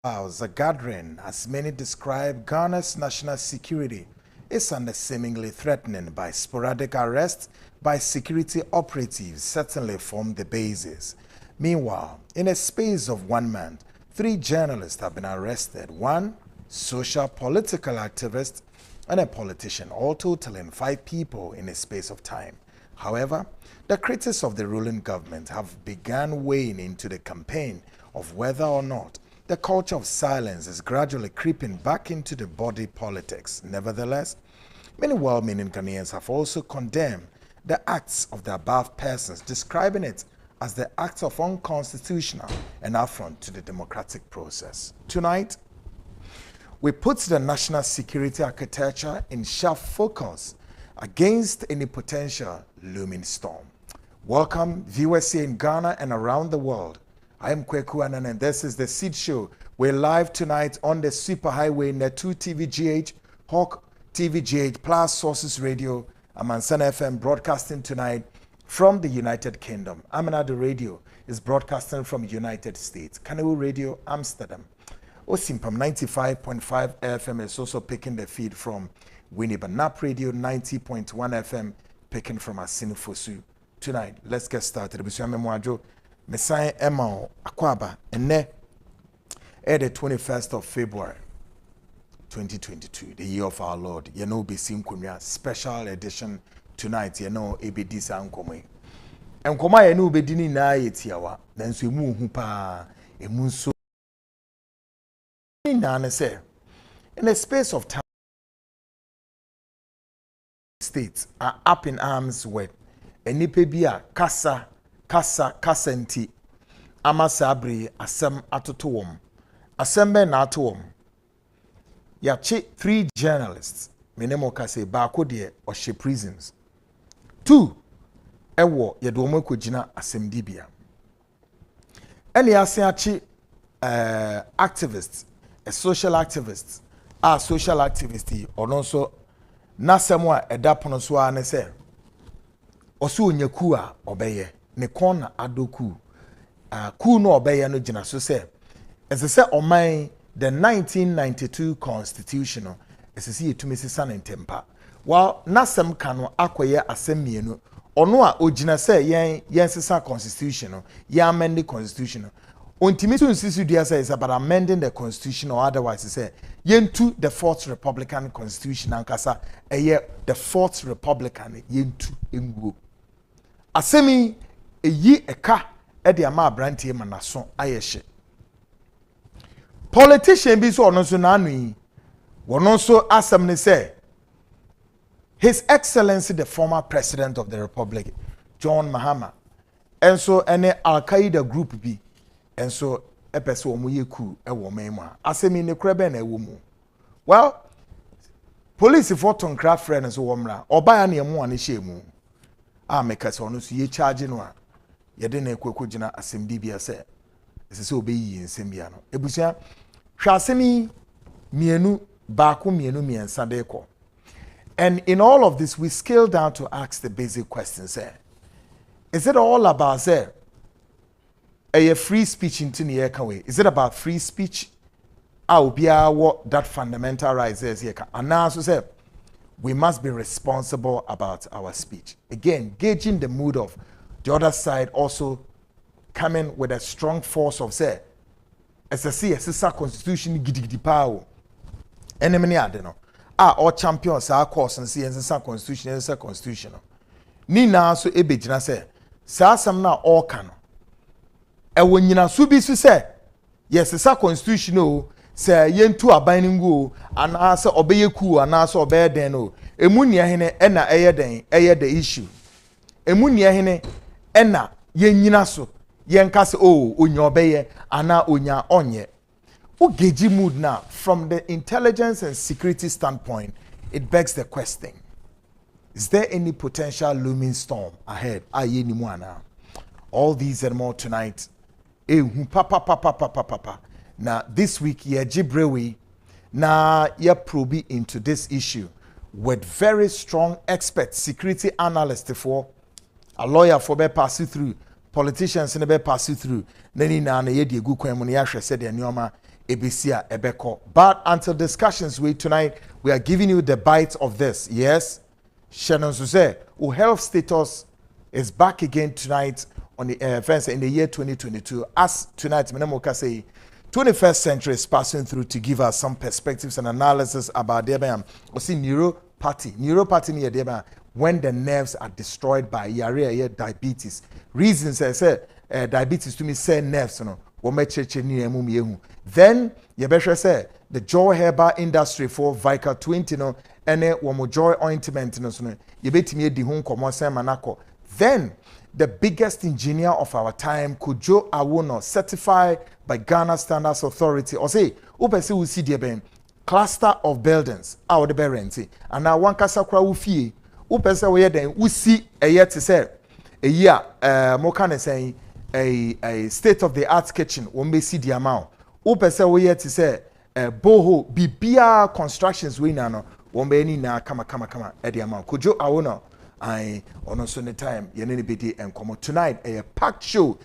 A gathering, as many describe Ghana's national security, is under seemingly threatening by sporadic arrests by security operatives certainly form the basis. Meanwhile, in a space of 1 month, 3 journalists have been arrested, 1 social political activist and a politician, all totaling 5 people in a space of time. However, the critics of the ruling government have begun weighing into the campaign of whether or not the culture of silence is gradually creeping back into the body politics. Nevertheless, many well-meaning Ghanaians have also condemned the acts of the above persons, describing it as the act of unconstitutional and affront to the democratic process. Tonight, we put the national security architecture in sharp focus against any potential looming storm. Welcome, viewers here in Ghana and around the world. I am Kweku Anan, and this is the Seed Show. We're live tonight on the Superhighway Netu TVGH, Hawk TVGH Plus Sources Radio, Amansana FM, broadcasting tonight from the United Kingdom. Amanado Radio is broadcasting from United States. Kanawu Radio, Amsterdam. Osimpam 95.5 FM is also picking the feed from Winneba. Nap Radio 90.1 FM picking from Asinifosu. Tonight, let's get started. Messiah Emma Akwaba and the 21st of February 2022, the year of our Lord. You know, Nkrumah special edition tonight. You know, ABD Nkrumah. Nkrumah you know bedini na yetiawa. Then so mu hu pa emu so na say in a space of time states are up in arms with enipa bia kasa nti amasabri asem atotowom asembe na atowom ya chi 3 journalists menemo kase ba ko de o she prisons 2 ewo ye do makogina asemdibia ene ase achi activists a social activist social activist ono so nasemo a edapono so ane se oso onyaku a obeye ne kona adoku coup no obeye no gina so se ese oman the 1992 constitution ese se yetumi sisa ne ntempa while nasem ka no akoye asemienu ono a ogina se yen sisa constitution no ya amend the constitution ontimi so nsisu dia say is about amending the constitution or otherwise say yentu the 4th republican constitution ankasa the 4th republican yentu enguo asemi eyi eka e de ama abrantie manaso ayehye politician bi so ono so na anu yi wono so asem ne say His Excellency the former president of the republic John Mahama and so ene Al-Qaeda group bi and so epese omo ye coup e wo man mu asemi ne krebe na ewo mu well police for Nkrumah friends wo mra oba ya na emu ane hye mu make us ono so ye charge no a ye de na ekweku gina asem bia se se obeyi nsem bia no ebusia hwasemi mienu baako mienu miensa de ko. And in all of this we scale down to ask the basic questions is it all about a free speech into the way? Is it about free speech what that fundamental right is here and now so say we must be responsible about our speech. Again, gauging the mood of the other side, also coming with a strong force of say, as I see, a constitution gidi power. Enemy, I don't know. All champions are course and see as a constitution as a constitutional. Ni na so ebejina say, sa sam na all can. E when you na subi su say, yes, it's a constitutional. Say yentu abaning go and answer obey coup and answer obey den o emunia hene ena eyeden the issue emunia hene ena yenyina so yenka se o onya obeye ana onya onye o geji mood now from the intelligence and security standpoint. It begs the question, is there any potential looming storm ahead? Aye ni mwana all these and more tonight. Papa. Now, this week, yeah, Jibrewi, now yeah, probe into this issue with very strong experts, security analysts for a lawyer for be passing through, politicians in be passing through. Neni na ye di gu kwemu ni ahwe said nyoma Ebisia Beko. But until discussions we tonight, we are giving you the bite of this. Yes, Shannon Suze, who health status is back again tonight on the fence in the year 2022. As tonight, Menemoka say, 21st century is passing through to give us some perspectives and analysis about the neuropathy. Neuropathy near the when the nerves are destroyed by diabetes. Reasons I said diabetes to me say nerves no. Then you better say the joy herbal industry for Vica 20 no and one joy ointment no so you bet me the home manako. Then the biggest engineer of our time, Kujo Awono, certified by Ghana Standards Authority, or say, Upesi will see the cluster of buildings out the berenti, and now one kasakra ufi, Upesa we then we see a year to say a year, Mokane saying a state of the art kitchen, one may see the amount. Upesa we to say boho bibia constructions we nano, one may na kama at the amount. Kujo Awono. I on also the time yenini and come tonight a packed show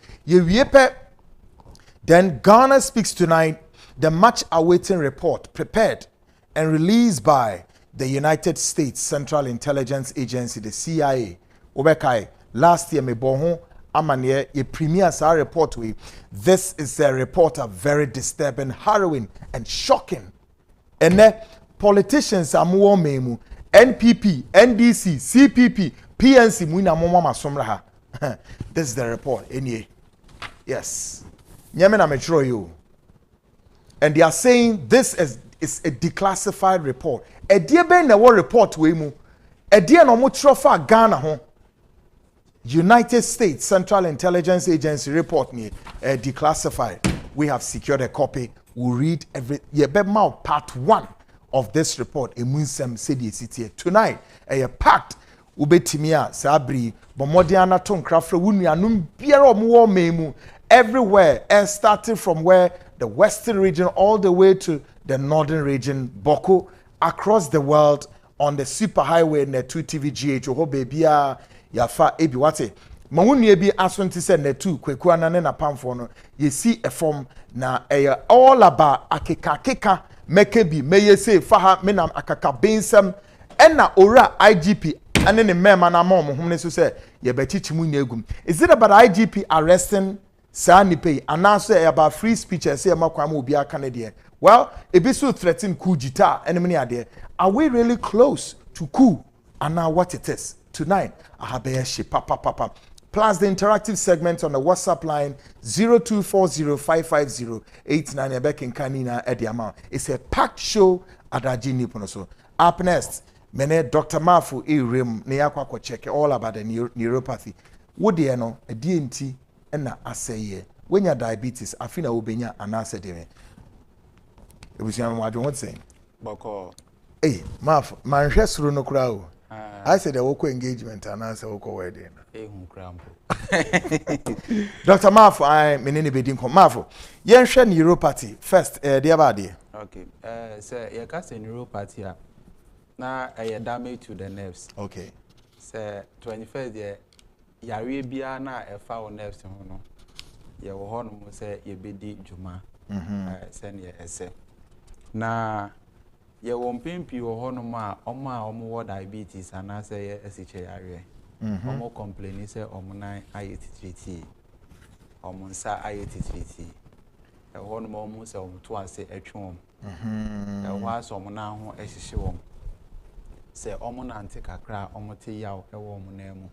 then Ghana speaks tonight, the much awaiting report prepared and released by the United States Central Intelligence Agency, the CIA. Obekai last year me boho amanye ye premiere our report we. This is a report of very disturbing, harrowing and shocking. And politicians are more memu NPP, NDC, CPP, PNC, Muina Moma Somraha. This is the report. Yes. Nyamena metro you. And they are saying this is a declassified report. A dear ben the war report we mu. A dear no mutrofa Ghana home. United States Central Intelligence Agency report me declassified. We have secured a copy. We'll read every part 1 of this report. Emunsem City City tonight. Packed ubetimia sabri bomodiana ton krafre wunyanum biara omo memu everywhere, and starting from where the western region all the way to the northern region, Beko, across the world on the superhighway in the 2 TVGH ho bebia yafa ebiwate mahunu ebi asonti se na 2 kweku anane na pamfo no ye see a form na all about akeka mekebi meye say faha menam akaka bensam ena ora IGP ane ne mema na mom hom ne so say ye bechichi mu nyegum. Is it about IGP arresting Sanipe and now say about free speech and say makwa obi aka ne de? Well, ebisu threaten coup jita enemy ade. Are we really close to coup? And now what it is tonight? Ahabeshi papa. Plus the interactive segment on the WhatsApp line 0240550890 Ebek Kanina Ediama. It's a packed show at Ajini Ponoso. Up next, mene Dr. Mafu Irim Neyakwa check all about the neuropathy. Would you know a DNT and a say when your diabetes, I feel ubenya and answer them. It was young what you saying. Beko. Hey, Maf, my rest no crowd. I said the Woko engagement and answer Woko wedding. Dr. Mafu, I menini bedin ko Mafu. Yen share neuropathy first, dear body. Okay. Sir, you cast a neuropathy. Now a damage to the nerves. Okay. Sir, 21st year, Yarabia na a foul nerves no. You will honor say you be Juma. Send your essay. Na ye won pimpi wo hono ma omo diabetes and I say SHIRA. Omo complain say omo nan ayetititi. Omo nsa ayetititi. E hono mo omo say omo to ase atwom. E wa so omo nan ho ehihye wom. Say omo na ante kakra omo te yaw e wo omo nan mu.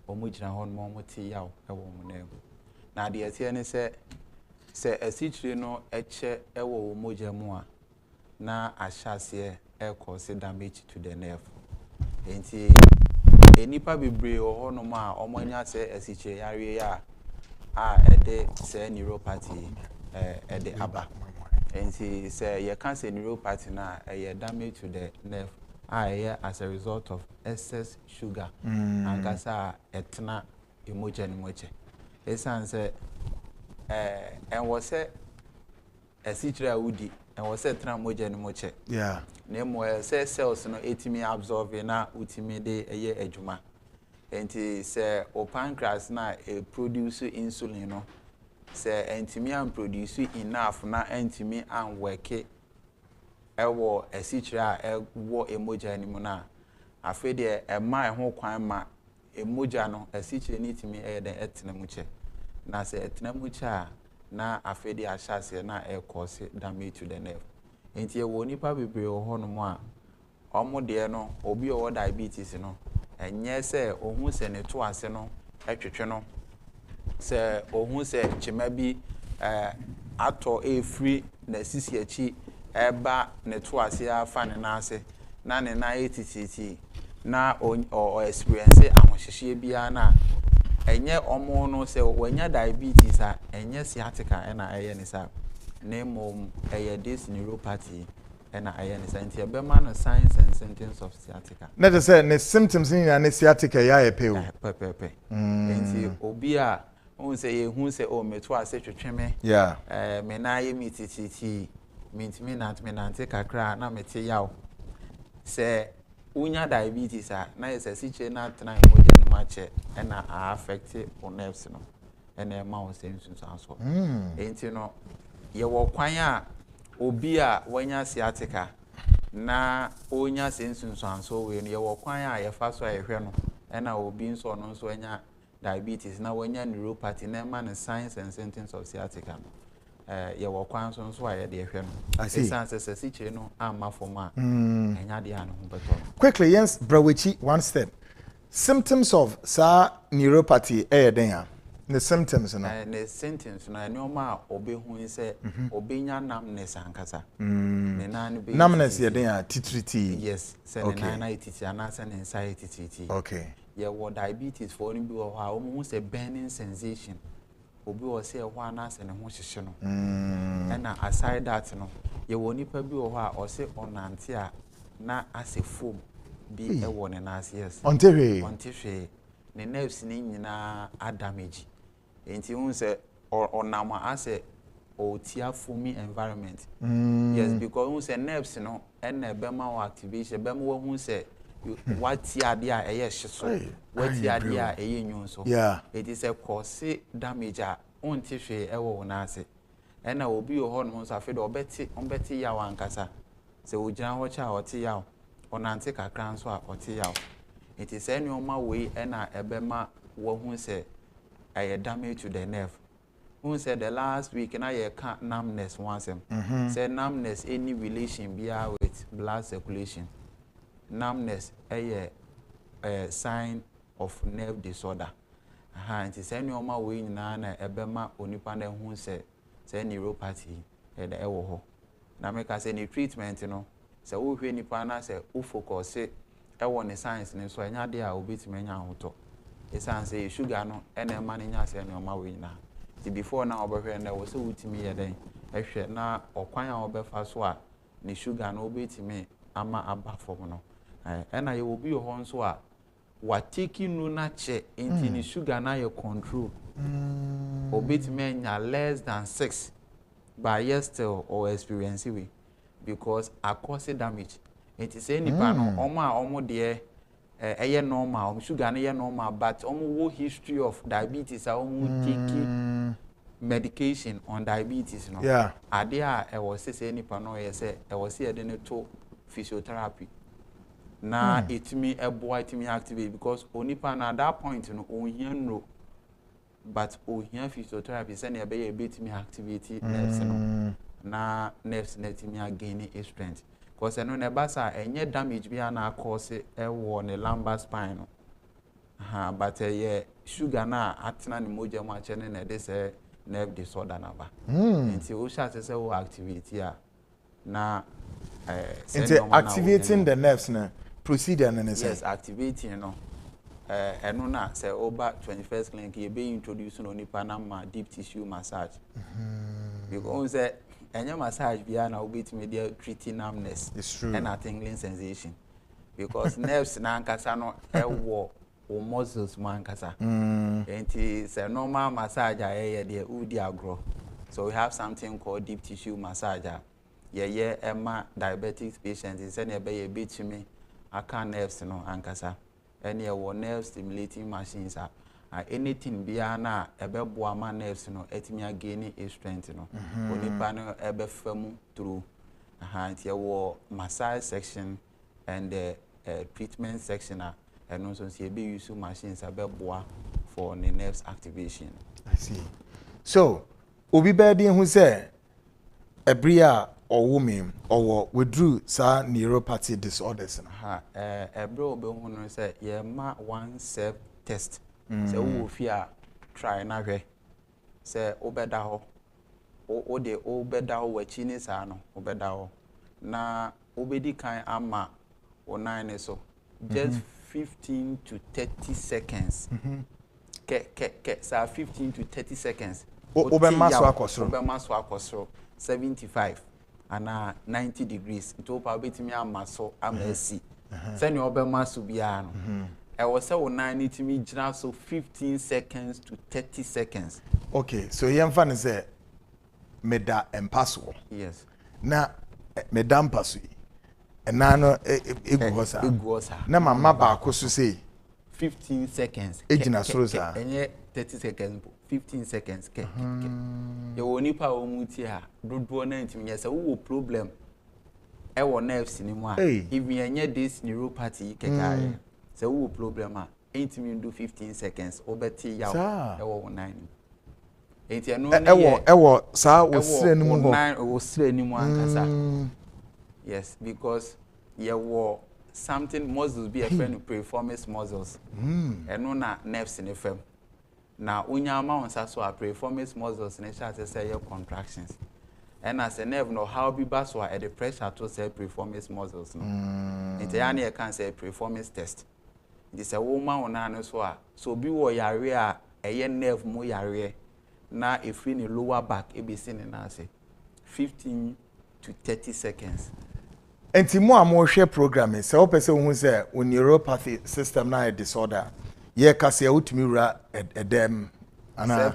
Omo gina hono mo omo te yaw e wo omo nan mu. Na de ate ne say asichire no eche e wo moja mu a na ashase cause damage to the nerve. Enti enipa bebre o hono ma omanya se asiche yare ya ede se neuropathy ede aba. Enti se ye can say neuropathy na damage to the nerve as a result of excess sugar and gasa etna emotion moche. Esan se and was say asichira wudi and was said tramogen moche. Yeah. Nemo say cells no etimi absorb na utimi de eye ejuma. Enti say o pancreas na produce insulin no say entimi am produce enough na entimi am work ewo esichira ewo emoja ni mu na afi de ema ho kwan ma emoja no esichire ni timi den etena mu che na se etena mu cha na afi de ahase na cause damage to the nerve enti ewo nipa bebre ho no mu a omo de no obi o diabetes no enye se ohun se ne to ase no etwetwe no se ohun se chema bi ato free na sisi achi eba ne to ase afa ne na ase na ne na etititi na o experience ahohihie bia na enye omo no se wanya diabetes a enye sciatica na eye ne sa na mom eye this neuropathy na eye ne sa nti ebema no signs and symptoms of sciatica na de say ne symptoms ni na sciatica ya epe o pepepe nti obi a on say ehun say o meto ase twetweme me na ye mitititi mintimi na kakra na mete yaw say unya diabetes a na yes siche na tena emoja ni mache na affect on nerves no na ma o sense so enti no ye wo kwan a obi a wanya sciatica na onya sense so we no ye wo kwan a ye fa so a ye hwe no na obi nso no nso anya diabetes na wanya neuropathy na ma no signs and symptoms of sciatica ye wo kwan so nso a ye de hwe no sense siche no amma forma enya de an ho beto quickly yes brawechi one step symptoms of neuropathy den the symptoms no the symptoms no anyoma obehu se obenya numbness ankasa ne na ne be numbness ye den titriti yes se ne na ititi ana se ne anxiety titi okay ye wo diabetes for ni bi wo ha o mu se burning sensation obi wo se ho ana se ne ho hyehye no and aside that no ye wo nipa bi wo ha o se onante a na ase foam bi e wo ne na ase yes onte ne nerves ni nyina damage enti hu se onama ase otia foamy environment yes because hu se nerves no na bema o activation bema wo hu se wati ade a eye hyeso wati ade a eye nyunso it is a cause damage a onte hwe e wo na ase na obi o ho no so afi do obeti ya wankasa se ogina ho cha oti ya onante kakra nso a oti ya it is any oma way na ebema wo hu se damage to the nerve who said the last week na ye can't numbness once say numbness any relation bia with blood circulation numbness a sign of nerve disorder it is any oma way na ebema onipa na hu say neuropathy the ewo ho na make say ni treatment no say wo hwe nipa na say wo focus say ewo ne science ne so enya de a obetime nya hoto esan say sugar no ena ma ne nya say ne oma we na ti before na obehwe na wo say wutimi ye den ehwe na okwan a obefa so a ne sugar no obetime ama aba fom no ena ye obi ho nso a wa take nu na che enti ne sugar na ye control obetime nya less than 6 by yes still or experience we because cause damage it is any no omo de eye normal sugar na ye normal but wo history of diabetes take medication on diabetes no ade a e was say nipa no ye say e was here dey to physiotherapy na etimi eboa etimi activate because onipa na at that point no ohia no but ohia physiotherapy say na be betimi activate nerves no na nerves na etimi gain strength because no ne basa enye damage bia na cause wo ne lumbar spine no but ye sugar na atena ne moja mu ache ne de say nerve disorder na ba nti o sha say wo activity a na activating the nerves na procedure na say yes activating no eno na say over 21st clinic ye be introduce no nipa na ma deep tissue massage because say any massage bia na obetime dey treating numbness and a tingling sensation because nerves na ankasa no ewo o muscles man ankasa enti say normal massage a dey udi agro so we have something called deep tissue massage ye ema diabetic patients say na be betime aka nerves no ankasa any nerve stimulating machines anything biya na ɛbɛboa ma nerves no etimi again strength no onipa no ɛbɛfa through nti ɛwɔ massage section and the treatment section and also see be use machines abɛboa for the nerves activation. I see. So obi bedi who say ebria or woman or withdrew sa neuropathy disorders. Ebro obi hu say ye ma one self test. Say wo fear try na hwe. Say obeda ho. O de obeda ho wachi ni sa no obeda ho. Na obedi kan ama onine so just 15 to 30 seconds. Sa 15 to 30 seconds. Obema so akosro 75 and 90 degrees. Ito pa betimi amaso amasi. Send your obema so bia no. I was say onine timi gina so 15 seconds to 30 seconds. Okay, so yemfa ne say meda empaso. Yes. Na medam paso. Enano eguosa. Na mama ba akoso say 15 seconds. Ejina sorosa. Enye 30 seconds. 15 seconds. You only power mutia. Dodo na ntimi yesa wo problem. E wo nerves ni mu a. If you this neuropathy kekare. Se wo problem a ntimi do 15 seconds. Obeti yaw. E wo 9. Enti eno na ewo sa wo sire ni mu ho. 9 wo sire ni mu ankasa. Yes, because you something muscles be a friend of piriformis muscles. And no na nerves in the firm. Now, unyama on so a piriformis muscles and it say your contractions. And as a nerve no how be baswa at the pressure to say piriformis muscles. It's a can say piriformis test. This a woman on so be wo yare a nerve mo yare. Now if we in lower back it be seen in us 15 to 30 seconds. Enti mo amhwe programming se opese hu se o neuropathy system na disorder ye kase ya utumi wura edem ana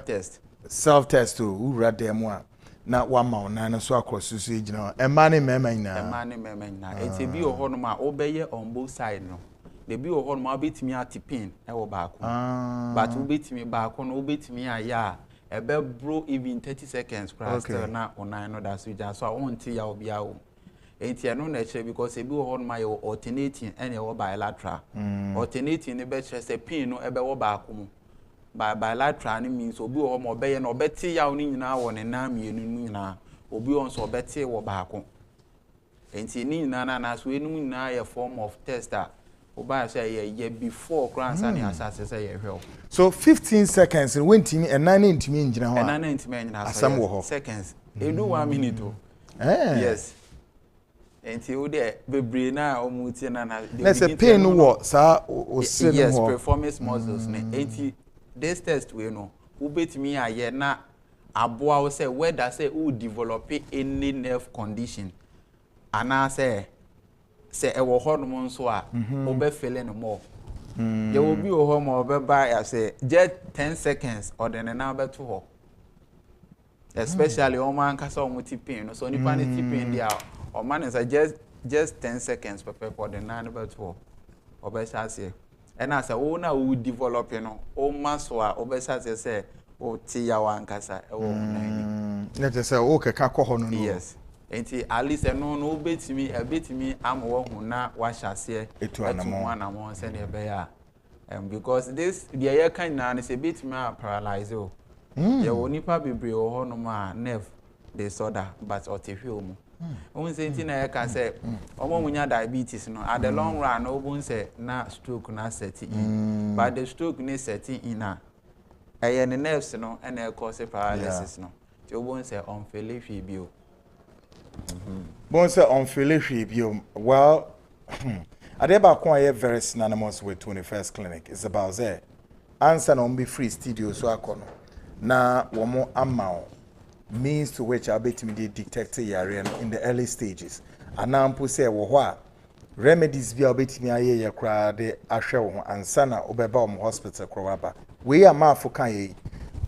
self test to wura dem a na wa ma ona na so akrosusu ejina e ma ne mema nyina enti bi o hono ma obeye on both side no de bi o hono ma obetimi atipin e wo baako but obetimi baako no obetimi aya ebe bro even 30 seconds cross na ona no da so ja so a wonti ya obi awo. Enti eno na chere because ebi wo hon ma ye alternating ene wo bilateral. Alternating ne be chere se pin no ebe wo baako mu. Bilateral ne means obi wo mo be ye na obeti ya oni nyina wo ne na mienu nyina. Obi won so obeti wo baako. Enti ni nyina na so enum nyina ye form of tester. Oba say ye before class and assess say ye hwe. So 15 seconds when timi enane ntimi ngina ho. Enane ntimi ngina so seconds. Edu 1 minute. Yes. Enti wo de bebre na omuti na let's say pain wo sa o se no. Yes, performance muscles ne. Enti this test we no wo betimi aye na aboa wo say whether say wo develop any nerve condition ana say e wo hormone so a wo be feeling more. There will be a hormone wo be buy say just 10 seconds or then na be to ho. Especially o man kasa o muti pain no so nipa ne ti pain dia or man is just 10 seconds per the 9 about 4 obesase and as a owner who develop o maswa obesase say o ti ya wankasa e wo nani let us say o keka ko ho no. Yes enti at least no betimi am wo hu na wa hyase etu anamo say ne be ya because this the year kan na say betimi paralyze o ye wo nipa bebre o ho no ma nerve disorder but o te hwe o mu. Unse na can say omo munya diabetes no at the long run obun say na stroke na set in but the stroke ne set in na e ne nerves no and e cause paralysis no ti obun say on fele hwe bio bon say on fele hwe bio well adeba kon aye very synonymous with 21st clinic is about there answer on be free studio so akono na wo mo amao means to which I bet me detect yare in the early stages. Anampo say wo ho a remedies bi bet me aye ye kra de ahwe wo ansa na obeba wo hospital krowaba. We am afokan ye.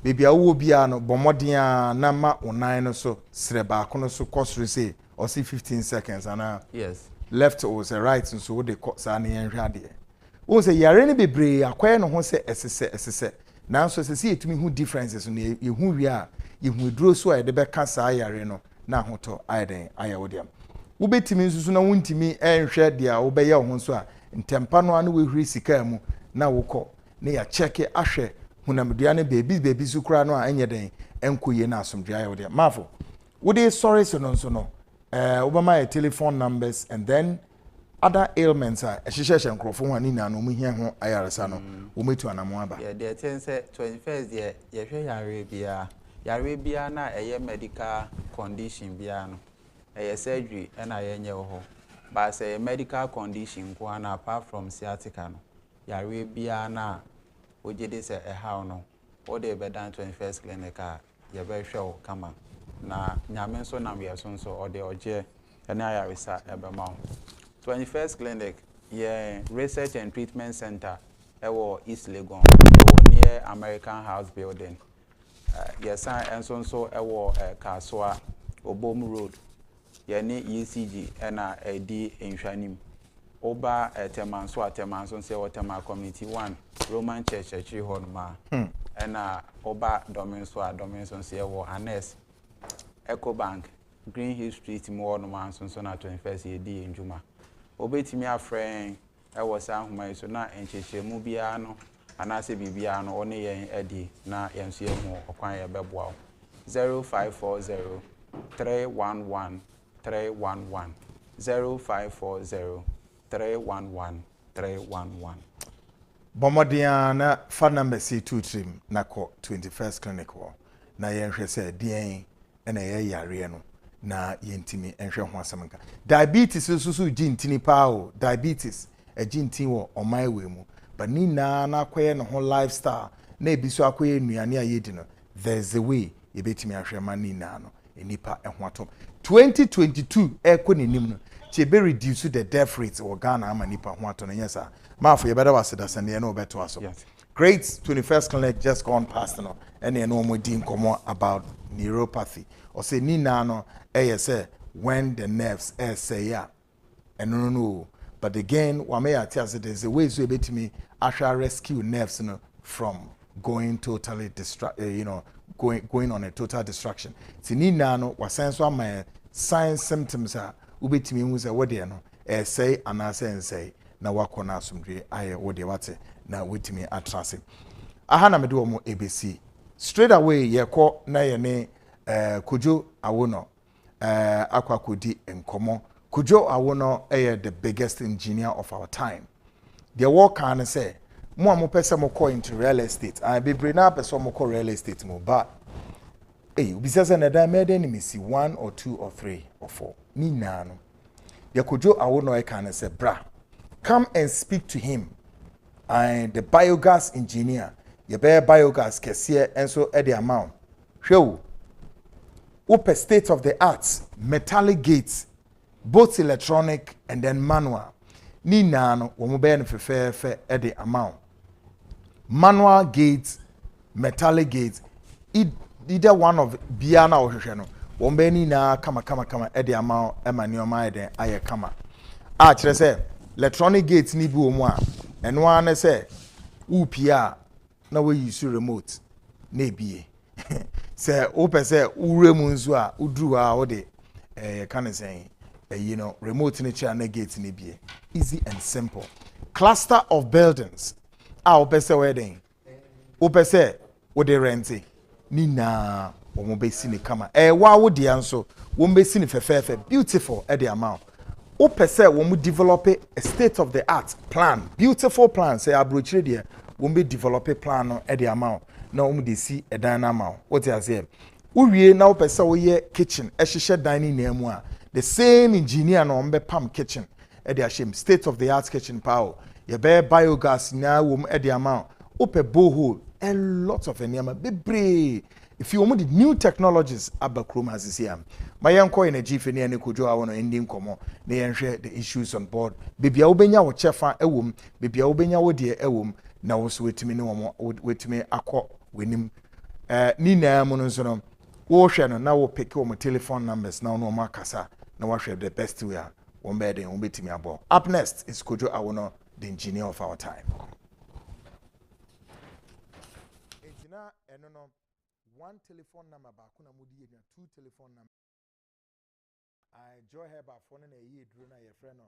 Baby awo bia no bomoden na ma onan no so sreba ko no so kosru say or see 15 seconds and yes left or say right so we dey sa na yen hwade. Wo say yare ne bebre akoye no ho say esese now so say it me who differences no ye hu wi a ye hu duro so a de be ka saa yare no na hoto ayeden ayewodiam wo betimi nsusu na wontimi enhwe de a wo be ye ho so a ntempa no anu we huri sika mu na wokọ na ya check ahwe hunamdua ne bebi su kura no a enyeden enkoye na asomdua ayewodiam mafo wo dey sorry so no Obama telephone numbers and then other ailments are ehihye nkrofo ho ani na no mu hia ho ayaresa no wo metu anamo aba yeah the thing say 21st year ye hwe yare bia na eye medical condition bia no eye surgery na ye nye ho but say medical condition ko na apart from sciatica no yare bia na ojede say how no o dey be dan 21st clinic a ye be hwe kama na nyame so na we so or the oje na ayaresa ebe ma 21st clinic yeah research and treatment center ewo East Legon near American House building yes and so ewo Kaswa Obom Road yeah ni ECG na edi enhwanim oba temanso say Otema community 1 Roman church honma na oba dominso say ewo Anes Eco Bank Green Hill Street mo no man so na 21st edi enjuma obetimi afren was ahoma so na enchechemu bia no anase bibia no one yen edi na yenso emu okwan ye beboa 0540 311 311 0540 311 311 Bomodia na phone number C23 na ko 21st clinic ho na yenhwe se dien na ye yare no na yentimi enhwe ho asamka diabetes susu gintini pao diabetes gintin wo omaiwe mu but ni na akoye no ho lifestyle na ebiso akoye nuane ayedi no there's a way yebetimi ahwe ma ni na no enipa ehwo atom 2022 ekonenim no chebe reduce the death rate or Ghana ama nipa ho atom nyesa mafo yebeda waseda sane na obeto aso great 21st clinic just gone past no ene no mo din komo about neuropathy or say ni na no say when the nerves say yeah and no but again wa me atia say there's a way so betimi actually rescue nerves no from going totally going on a total destruction ti ni na no wa sense wa my signs symptoms are ubetimi hu say what dey no say anase say na wakona asumdwe aye wo dey wate na wetimi atrase aha na me do mo ABC straight away ye ko na ye ne Kujo Awono akwakodi enkomo Kujo Awono the biggest engineer of our time the work can say mo amopese mo call into real estate and be bring up person mo call real estate mo but obi sese na da made enemy see 1 or 2 or 3 or 4 ni na no the Kujo Awono can say bra come and speak to him and the biogas engineer ye be biogas kese enso e the amount hwe Upper state of the art metallic gates both electronic and then manual ni nano wo mo be no fefe e the amount manual gates metallic gates either one of bia na wo hwehwe no wo be ni na kama e the amount e manioma e den aye kama a kire se electronic gates ni bi wo mu a eno an se upia na we use remote na ebie say open say uremu nso a udru a wo de can say remote ni cha na gate ni bie easy and simple cluster of buildings open say wedding open say wo de rent ni na wo mo be si ni kama wa wo de anso wo be si ni fefefe beautiful at the amount open say wo mo develop a state of the art plan beautiful plan say abrochire de wo be develop a plan no at the amount na dey see a dynamo what you say uwie na opese wo ye kitchen ehhehye dining na mu a the same engineer no mbe pam kitchen e dey ashem state of the art kitchen power ye be biogas na wo e dey amount ope borehole a lot of enema bebre if you want the new technologies Nkrumah as here my yanko energy fe ne Kujo Awono ending komo na yenhwe the issues on board bibia wo benya wo chefa ewom bibia wo benya wo de ewom na wo so wetimi ne wo wetimi akọ wenim ni na mu no so no wo hwe no na wo pick wo telephone numbers na no makasa na wo hwe the best way wo be den wo betimi abo up next is Kujo Awono the engineer of our time. na eno no one telephone number ba kuna mudi na two telephone number I joy her ba phone na ye duro na ye friend no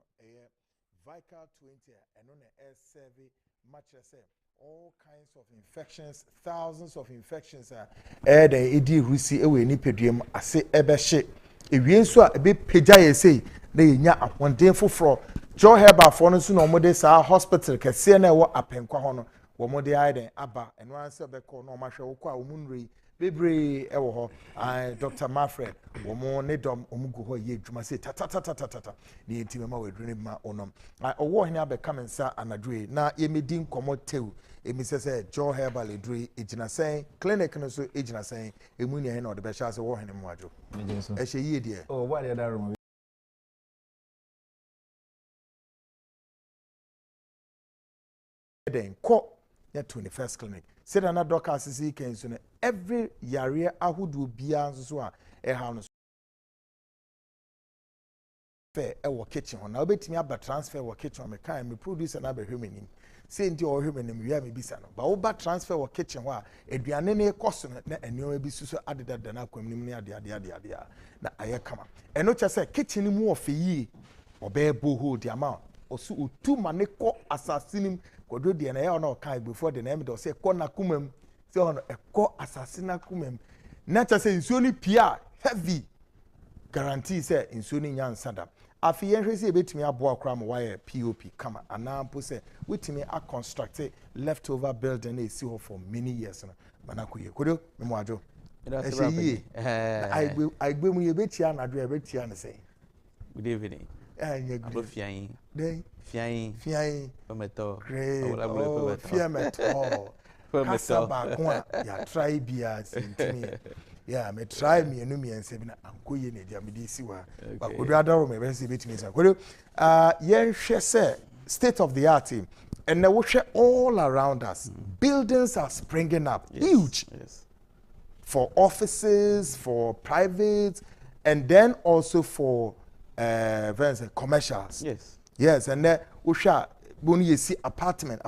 Vical 20 eno na serve much say all kinds of infections, thousands of infections are the edi rusi ewe ni peduem ase ebehye ewie nso a ebe pagya ye sei na yenya aponden foforo joy her ba phone so na omode sa hospital kese na ewo apenkwa ho no wo mode aiden aba eno anse Beko na omahwe wo kwa omunrei bebre ewo ho Dr. Manfred wo mo ne dom omugu ho ye dwuma se ta ni enti mema we dwene ma onom owo hene abeka mensa anadwe na ye medi nkomo tew emi se Joe Herbal edure ejina sen clinic no so ejina sen emu ni he na ode be sha se wo hene mu adwo e hye yie de oh what the other room den ko ya 21st clinic said another doctor see can so every yare ahudu bia so a e ha no fair e wo kitchen ho na obetimi aba transfer wo kitchen me kan me producer na be hwemenim say ndi o hwemenim wi a me bisa no ba wo ba transfer wo kitchen ho a aduane ne koso na enyo bi suso adedada na akwamnim ne ade na aye kama eno che say kitchen mu of yi obe boho di amount osu otu maneko assassinim kodo de na ya na okan before the name do say ko na kumam say ono ekọ assassinina kumam na cha say nsuo ni pia heavy guarantee say nsuo ni nyansa da afi yen hwe say betimi abo akra mo wire POP kama anampo say wetimi a construct leftover building na esi ho for many years na manakoye kodo memo adwo I gbe mu ye betia na adwo ye betia na say good evening good fiain day fiain ometo fiameto kasa ba ko ya try bia sentini ya me try me enu me ense bi na ankoye na dia me di si wa ba kodu adaro me be se betimi sa kodu yen hwe se state of the art and now we all around us buildings are springing up huge for offices, for private, and then also for commercials. Yes, and then we shall when you see apartments,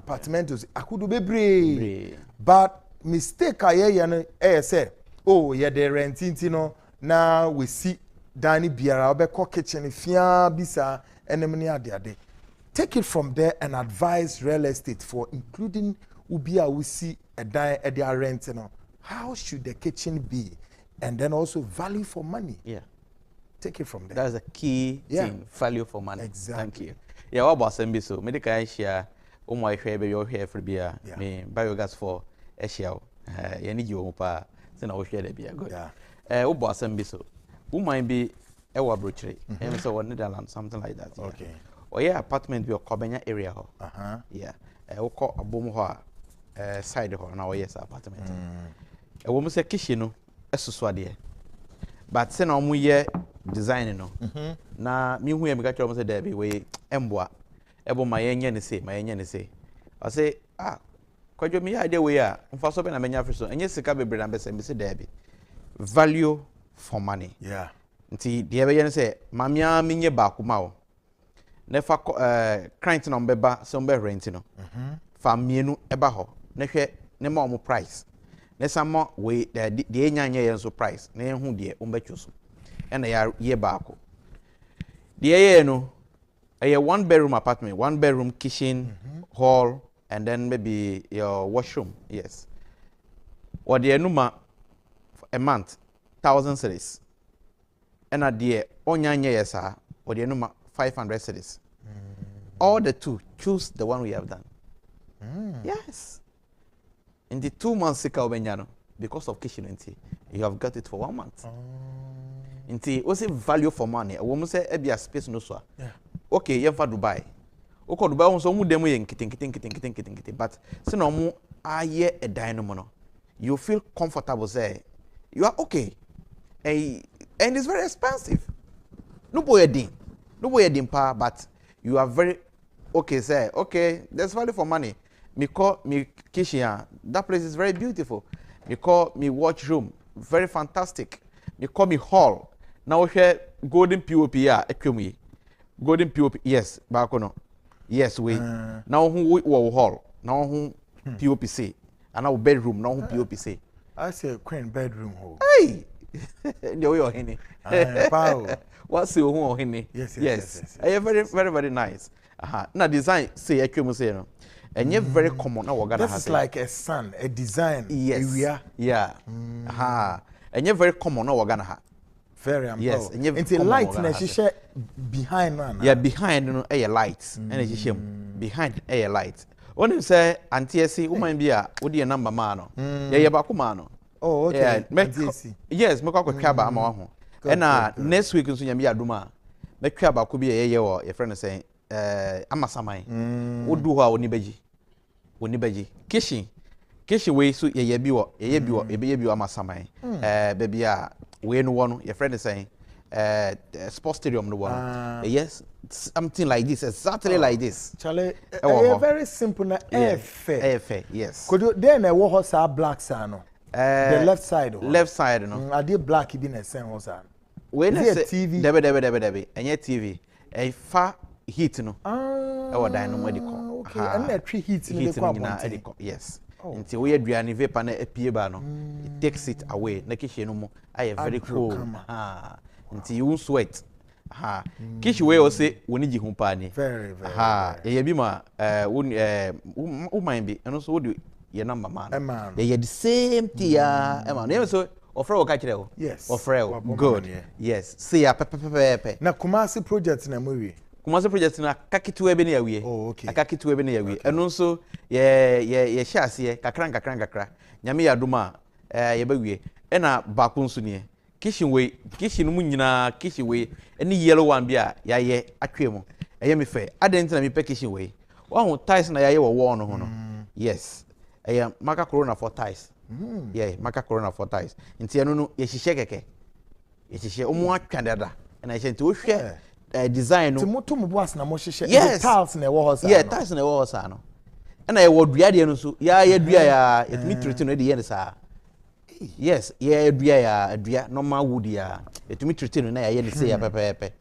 I could be but mistake I say, oh yeah, they renting, you know. Now we see Danny Biara, Beko kitchen, Fia Bisa, and Emania. Take it from there and advise real estate for including Ubia. We see a die at their rent, you know. How should the kitchen be, and then also value for money? Yeah. Take it from there. That's a key thing, value for money. Exactly. Thank you. Yeah, what about Sembi so? Medical share, my share your hair for beer, me biogas for a shell. You need your pa, then I'll share the beer. Good. Yeah. What about Sembi so? Who might be a wabrutry, and so on Netherlands, something like that. Okay. Or yeah, apartment be a Cobenya area. Yeah. We'll call a boom side ho na yes apartment. A woman say kitchen no, esuswade. But say na omu ye design no na me hu e me ka kire say there be we emboa ebo ma yenye ne say I say kwadwo me idea we a mfa so be na menya afre so enye sika bebre na be say there be value for money. Yeah, nti de be ye ne say mamia menye ba kuma wo ne fa client na mbeba so mbe rent no fa mienu eba ho ne hwe ne ma omo price ne sama we de enyanye ye so price na ehu de ombetwo so ena ya ye baako de ye no a 1 bedroom apartment, 1 bedroom kitchen, hall, and then maybe your washroom. Yes. Or the enuma a month 1,000 cedis and a dear onyanye yesa or the enuma 500 cedis. All the two, choose the one we have done. Yes. In the 2 months because of kitchen and tea, you have got it for 1 month. Inti what's the value for money? A woman say ebia space no so. Okay, you for Dubai. Oko Dubai won so mu dem yen kitin but say no mu aye a dynamo no. You feel comfortable say you are okay. And it's very expensive. No boy din pa but you are very okay say okay, there's value for money. Me call me kitchen, that place is very beautiful. Me call me watch room, very fantastic. Me call me hall. Now we golden POP ekwemi. Golden POP yes, back no. Yes we. Now who hall. Now who POPC. and our bedroom no POP say. I say queen bedroom hole. Hey, the way henny. What's your henny? Yes. Very nice. Now design say a say no. And you're very common now. This is like a sun, a design. Yes. Yeah. And you're very common now. Very yes. And it's a light na she behind man. Yeah, behind no a light. And she behind a light. When you say anti-SC, woman be a would your number man. Yeah, bakumano. Oh, okay. Yeah, yes, make up a crab am on. And next week in Sunyamia Duma, make crab could be a year or a friend saying, Amasamai. Would do how Nibeji. Kishi way so ye biwa, a baby Amasamai. Baby, we no one, your friend is saying, sports stadium, no one. Yes, something like this, exactly like this. Charlie, very simple, fair. Yes. Could you then a horse are black sano? The left side. Left side, no. I did black in a same horse. When I say TV, Debbie, and yet TV, a far heat, no. Our dynamo medical. Okay, and a tree heat in the yes. Until we had Brianni Vapana a piebano, it takes it away. Nakisha no more. I am very cool. Until you sweat. Kish way or say, we need you company. Very. Yabima, who mind be, and also do your number man. They are the same tia, Emma. Never so, or Frau Catchero. Yes. Or Frau. Good. Yes. See a pepe. Now, Kumasi projects in a movie. Kumasi project na kaki tu ebe ne yawie. Oh, okay. Akaki tu ebe ne yawie. Eno nso ye hyase kakra. Nyame ya doma ye bawie. Ena baako nso ne. Kitchen mu nyina kitchen we eni yellow one bia ya ye atwemu. Eye me fe. Adent na me pe kitchen we. Wa hu tiles na ya ye wo wall no ho no. Yes. Eye maka corona for tiles. Yeah, maka corona for tiles. Nti eno no ye hihye keke. Ye hihye omo atwa dada. Ena ye nti wo hwe design no to mo boas na mo hihye tiles na wo hosa yeah tiles na wo hosa no na ye wo dua de no so ya dua ya etimi treat no de ye sa yes ya dua normal wood ya etimi treat no na ya say ya pepepe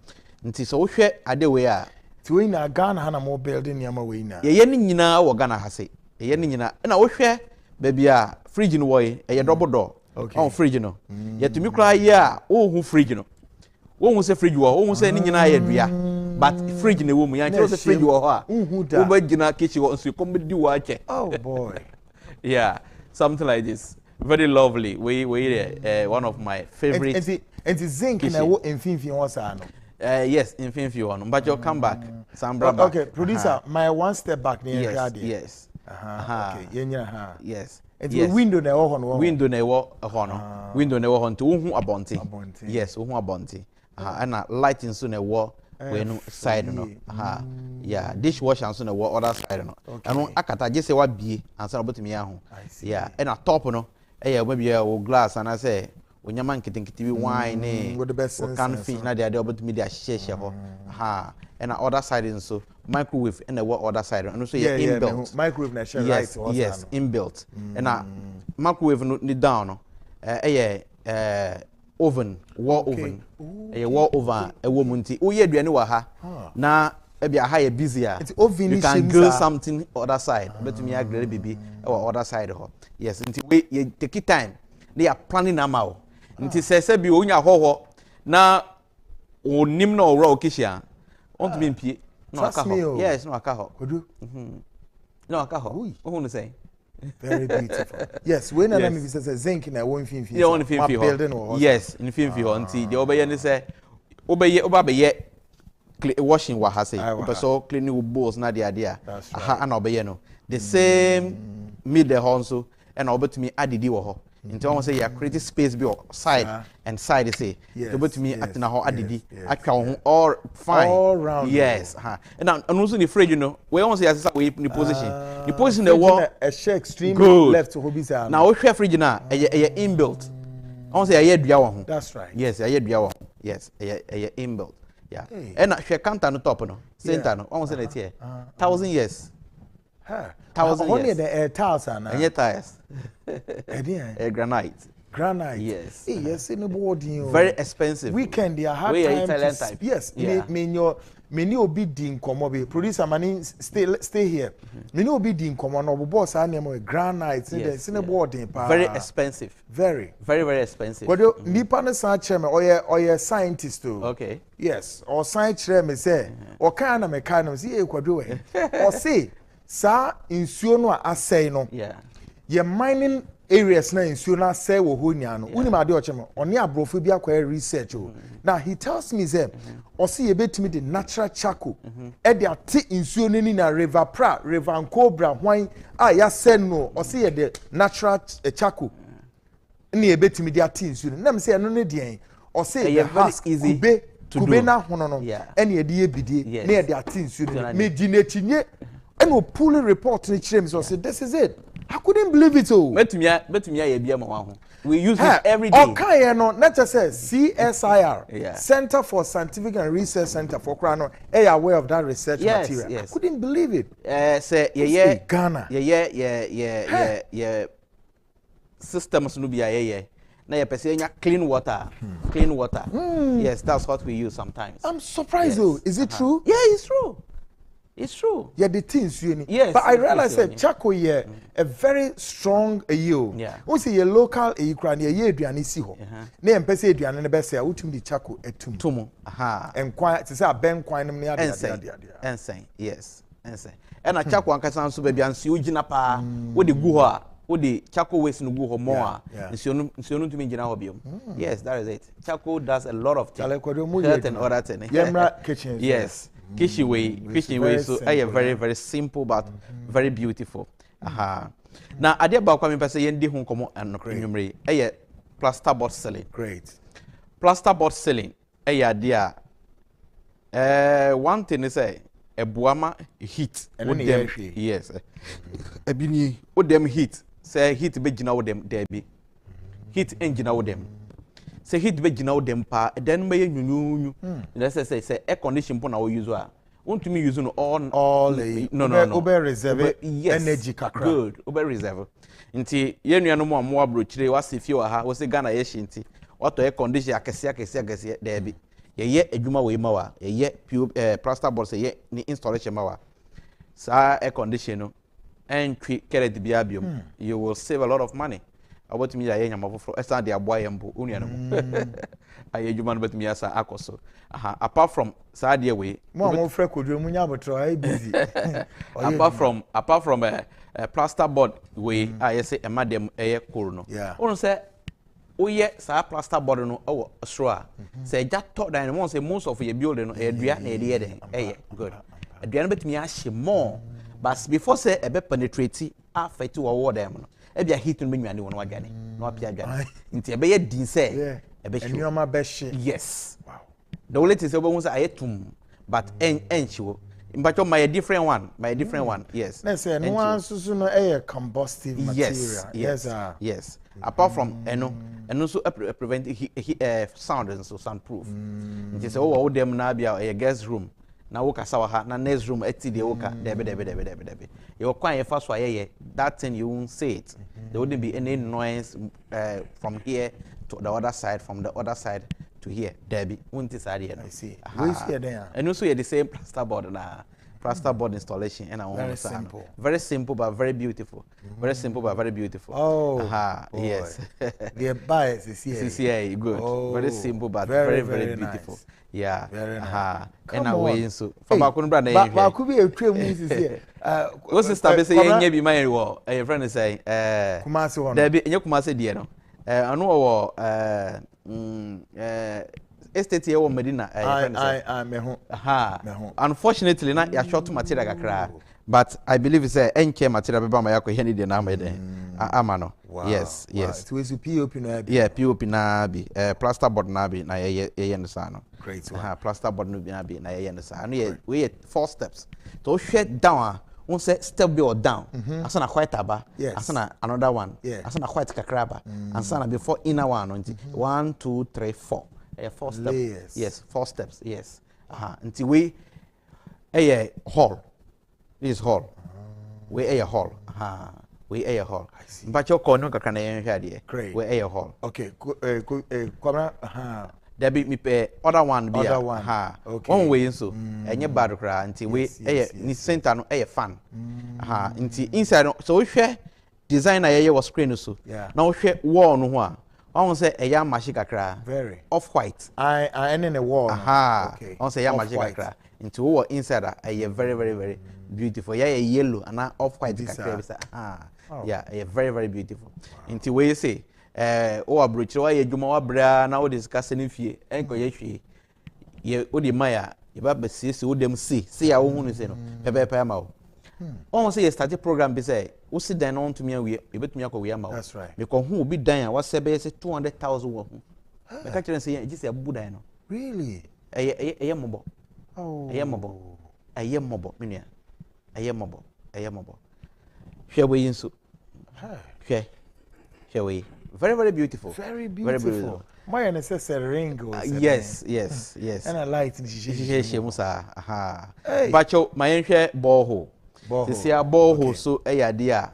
nti so wo hwe ade we a ti we na Ghana ha na mo building yama we na ye ni nyina wo Ghana ha se ye ni nyina na wo hwe baby a fridge no wo ye double door on fridge no ye timi kra ya wo hu fridge no won say fridge wo won say ni nyina ya dua but fridge na wo mu yan say fridge wo ho a wo ba gina kitchen wo so come di wo ache oh boy yeah something like this very lovely we one of my favorite and zinc na wo infinfin wo sa no yes infinfin one but you come back Sambra back okay producer my one step back near yes okay yenya yes and the window na wo ho no window na wo ho no window na wo ho nti wo hu abonte yes wo hu abonte and lighting so na wo we no side no yeah dishwasher so na wo other side no and akata je say wa bie ansa na botumi ya ho yeah and top no eh maybe o glass and I say onyama nketenkete bi wine ne can fish na dey botumi dey share ho and other side so microwave and the other side and so yeah inbuilt microwave na share right yes inbuilt and microwave no ni down no oven wall oven wall oven ewo munti wo ye aduane wa ha na bia ha ye busy a you can grill something other side but me grill baby other side ho yes nti we ye take time they are planning now nti se bi onya hoho na onim na owra okishia want to be mpie no aka ho yes no aka ho odu no aka ho who no say very beautiful yes when na me say zinc na won finfin yeah won finfin yes in finfin ho nti de obeye ne say obeye washing wa ha say so cleaning with bowls na de ade a aha na obeye no the same middle ho so and obetumi adidi wo ho nti won say ya create space be side and side say obetumi atina ho adidi atwa ho all fine all round yes and also the fridge you know we won say asesa we in the position the wall a share extremely left to hobi say now we share fridge na inbuilt won say ya dua wo ho that's right yes ya dua wo yes ya inbuilt yeah and share counter no top no center no won say na tie 1000 years 1000 years only the tiles and tiles granite Granite. Yes. Yes, in the boarding. Very expensive. Weekend, they are hard We time Italian to, type. yes, Yeah. many obi din komo be producer mani stay here. Many obi din komo no boss animal granite in the boarding. Very expensive. Very Expensive. But you nipa ne san chairman or scientist too. Okay. Yes, or science chairman say or kind of mechanic see ekwadwo or say sa insuo no asay no. Yeah. Ye mining areas na insuo na say wo ho nya no. Uni ma de o chema oni abrofo bi akwa research o. Now he tells me say or see ye betimi the natural charcoal e de ate insuo ni na river pra river cobra hwan a ya send no or see ye the natural charcoal ni ye betimi de ate insuo na me say no ne de or say the husk kube na hono no ene ye de ye bidie na ye de ate insuo ni me di na chinye and we pull a report in the so said this is it. I couldn't believe it all. We use it every day. Okay, no, not just say CSIR, Center for Scientific and Research Center for Crown. Are you aware of that research material? Yes. I couldn't believe it. Say Ghana. Yeah. Systems no be yeah. Now you person clean water. Clean water. Yes, that's what we use sometimes. I'm surprised though. Is it true? Yeah, it's true. It's true. Yeah, the things you need. Yes. But I realize that Chaco a very strong yield. Yeah. We see a local Ukraine ye aduane si ho. Na em pese aduane ne be se a utumi di Chaco etum. Tumu. Aha. En kwan to say aben kwan nem ne ade. Ensen. Yes. Ensen. And a Chaco ankasa nso be bia nsi ogina pa. Wo de gu ho a, wo de Chaco waste no gu ho mo a. Nsi onu tumi gina ho biom. Yes, that is it. Chaco does a lot of things. Health and other things. Yemra kitchen. Yes. Kitchen way, so very, very simple but very beautiful. Now, I did about coming person yendi hun komo Nkrumah. Plasterboard ceiling. Great. Plasterboard ceiling. Dia. One thing is a buama heat. Yes. Ebini o dem heat. Say heat be gina o dem debi. Heat engine o dem. Say heat be gina o dem pa then me nyunyu. Let's say air condition pon na we use a. Want to me using all no. Obe reserve energy kakra. Good. Obe reserve. Nti ye nua no mo abrochire wa se fie wa ha wo se Ghana ye shinti. Auto air condition akese there be. Ye adwuma we ma wa. Ye plasterboard say ye ni installation ma wa. Sa air condition no and carry the biabium. You will save a lot of money. About me aye nyama foforo esa de aboa yembo onua no aye adwuma no betumi asa akoso apart from saade we mo frɛ kodwo mu nya botro aye busy apart from plasterboard we aye say emadem eye koro no onu say oye sa plasterboard no owo soro a say ja to dan mo say most of your building no edua na ede den eye good edua no betumi ahye more but before say ebe penetrate affect wo wo dem no ebia heat no menwane won wadwane no apia dwane nti ebe ye din say ebe hwe enoma be hye yes wow the only thing say obo say ayetum but enchiwo mbacho my different one yes na say no one susu no combustive material yes apart from eno so prevent sound and so soundproof nti say wo dem na bia guest room na wo kasa wa ha na next room eti de wo ka debe you kwan ye fa so ayeye that thing you won't say it there wouldn't be any noise from here to the other side from the other side to here debi won't say there I see we see there and also the same plasterboard installation and very simple but very beautiful yes the bias is here CCA good very simple but very beautiful nice. Yeah and away so for bakun bra na ba ku bi etwa mu sisi o sister be say enya bi man wo your friend say Kumasi one there be enya Kumasi die no anu wo estate here wo Medina mehu unfortunately na ya short material kakra but I believe it's NK material be ba ma yakọ here ni die na ma den amano yes it was POP na bi POP na bi plasterboard na bi na ye no sa no great plasterboard no bi na bi na ye no sa no we 4 steps to shut down one say step be or down asana white aba asana another one asana white kakraba asana before inner one 1 2 3 4 4 steps yes 4 steps yes until we hall this hall we hall we air hall but your corner kakra na yen hwade Great. we air hall Okay, kwamra there be me pay other one be okay. one way so enye bad kra nti we ni center no fan nti inside no so we hwe design na ye was screen so na we hwe wall no ho a on say eya mashi kakra very off white I in the wall okay on say eya mashi kakra nti we inside a very very very beautiful yellow and off white kakra be say yeah very very beautiful nti we say o abrochire wa ye dwuma wa bra na o discuss ni fie enko ye hwie ye o di maya ye ba besiese o dem see ya wo hunu se no pepe ma o on say ye start program be say o si dan on to me awie ye betumi akọ ma o that's right me ko hu obi dan a wa se be say 200,000 wo hu me ka kire say ye gise abu dan no really eye mobo oh eye mobo minia eye mobo hwe we yinso hwe we very very beautiful very beautiful my necessary ring yes and a light in she musa bacho my hwe borehole sisi a borehole so eyade a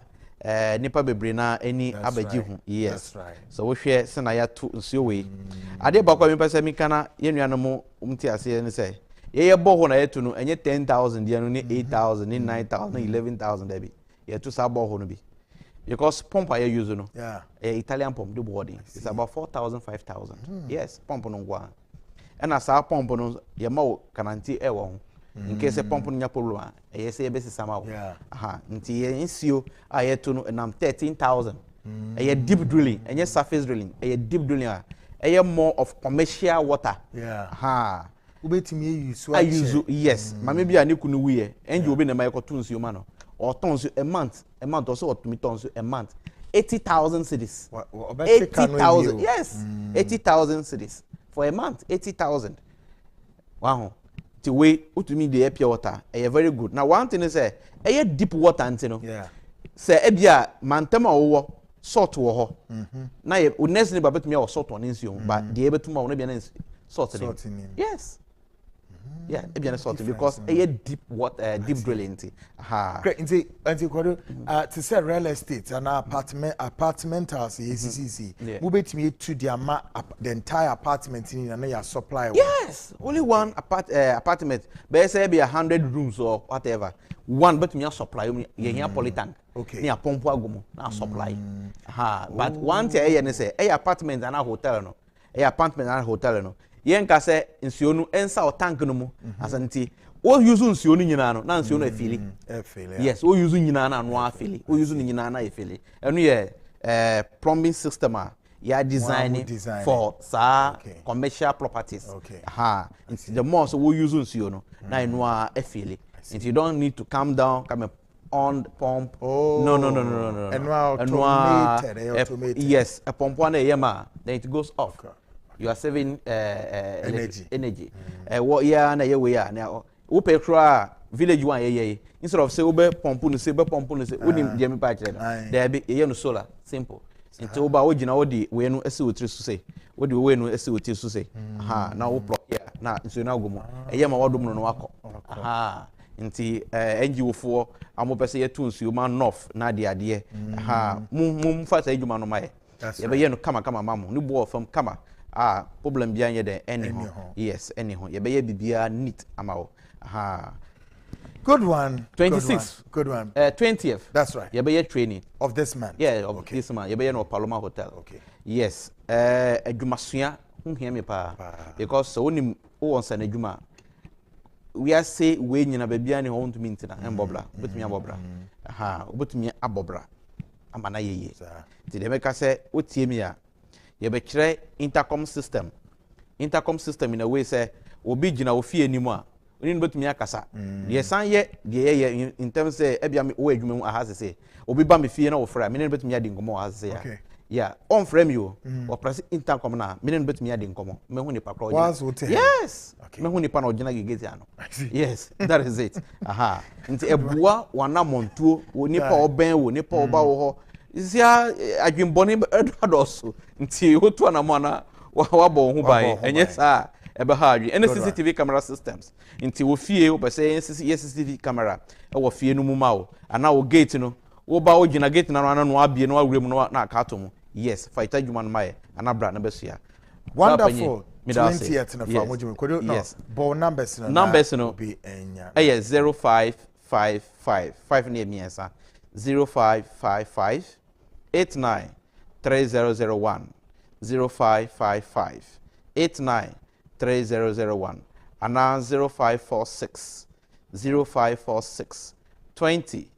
nipa bebre na ani abaji hu yes so we hwe se na ya to nsuo we ade bakwa mi pese mi kana yenuano mu umti ase ne se ye borehole na yetu no enye 10,000 dia no ni 8,000 ni 9,000 11,000 debi ye to sa borehole no bi because pump I use no Italian pump the body it's about 4,000 5,000 yes pump no gwa and as our pump no ye ma kananti e wo in case pump no nya problem e say be sisama wo nti ye nsio ayeto no nam 13,000 e deep drilling and surface drilling e deep drilling e more of commercial water ubetimi use I use yes mama bia ne kunu wiye enje obi na mai ko tunsuo ma no or tons a month also or to me tons a month 80,000 cities 80,000 yes 80,000 cities for a month 80,000 wow the way to me the pure water very good now one thing is say deep water antino say ebia mantama wo salt wo ho na ye next ni babet me salt on nsuo but the able to ma no bia na salt yes yeah ebia salt because deep water deep drilling great nti kwado to say real estate and apartmentals CCC we betimi to the entire apartment in na ya supply yes only one apartment but say be 100 rooms or whatever one but me supply you here polytank ni a pompo agomo na supply but one thing ne say apartment and a hotel no apartment and hotel no yen ka se nsuo no ensa o tank no mu Asante o use nsuo no nyina no na nsuo no afili yes o use nyina na no afili o use nyina na afili enu ye plumbing system ya design for commercial properties the more so we use nsuo no na enu afili and you don't need to calm down come on the pump no automated yes a pump one yema then it goes off you are saving energy what na ye we na wo pe kra village one ye instead of say we pump no say unim dem pa kire there be ye no solar simple nti wo ba wo gina wo di we no ese wotiri so say wo di we no ese wotiri so say na wo plug ya na nso na agomo ye ma wodom no wako nti NGO fo amopese ye tu nsuo ma north na de ade mum fa say djuma no mai ye be ye no kama mamu ni bo fam kama problem bia nye de anyhow yes anyhow ye be ye bibia neat amawo good one 26 good one 20th that's right ye be ye training of this man this man ye be ye no Paloma Hotel yes adwumasua hu hia me pa because so onim wo onsa na adwuma we are say we nyina ba bia ne ho ntumi ntina embobra betumi abobra betumi abobra amana yeye ti de meka say otie mi a ye be kire intercom system in a way say obi gina ofie animu a oni no betumi akasa ye san ye ye in terms say ebia me wo adwuma mu ahase say obi ba me fie na wo fra me ne betumi adi ngomo ahase say yeah on frame you or press intercom na me ne betumi adi ngomo me hu ni pa pro yes me hu ni pa na ogina gegezi ano yes that is it nti ebua wana montuo oni pa oben wo ni pa oba wo ho isia adwinboni adoso nti wotu na mo na wabo hu bai enye sa ebe ha adwi ene CCTV camera systems nti wo fie wo pese CCTV camera e wo fie no mu ma wo ana wo gate no wo ba wo gina gate na no abie no awure mu no na aka to mu yes fight adwuma no mae anabra na besua wonderful 20th na fa mo jimi kodo no ball numbers no be enya 0555 5 near miensa 0555 89 3001 0555 89 3001 and 0546 0546 20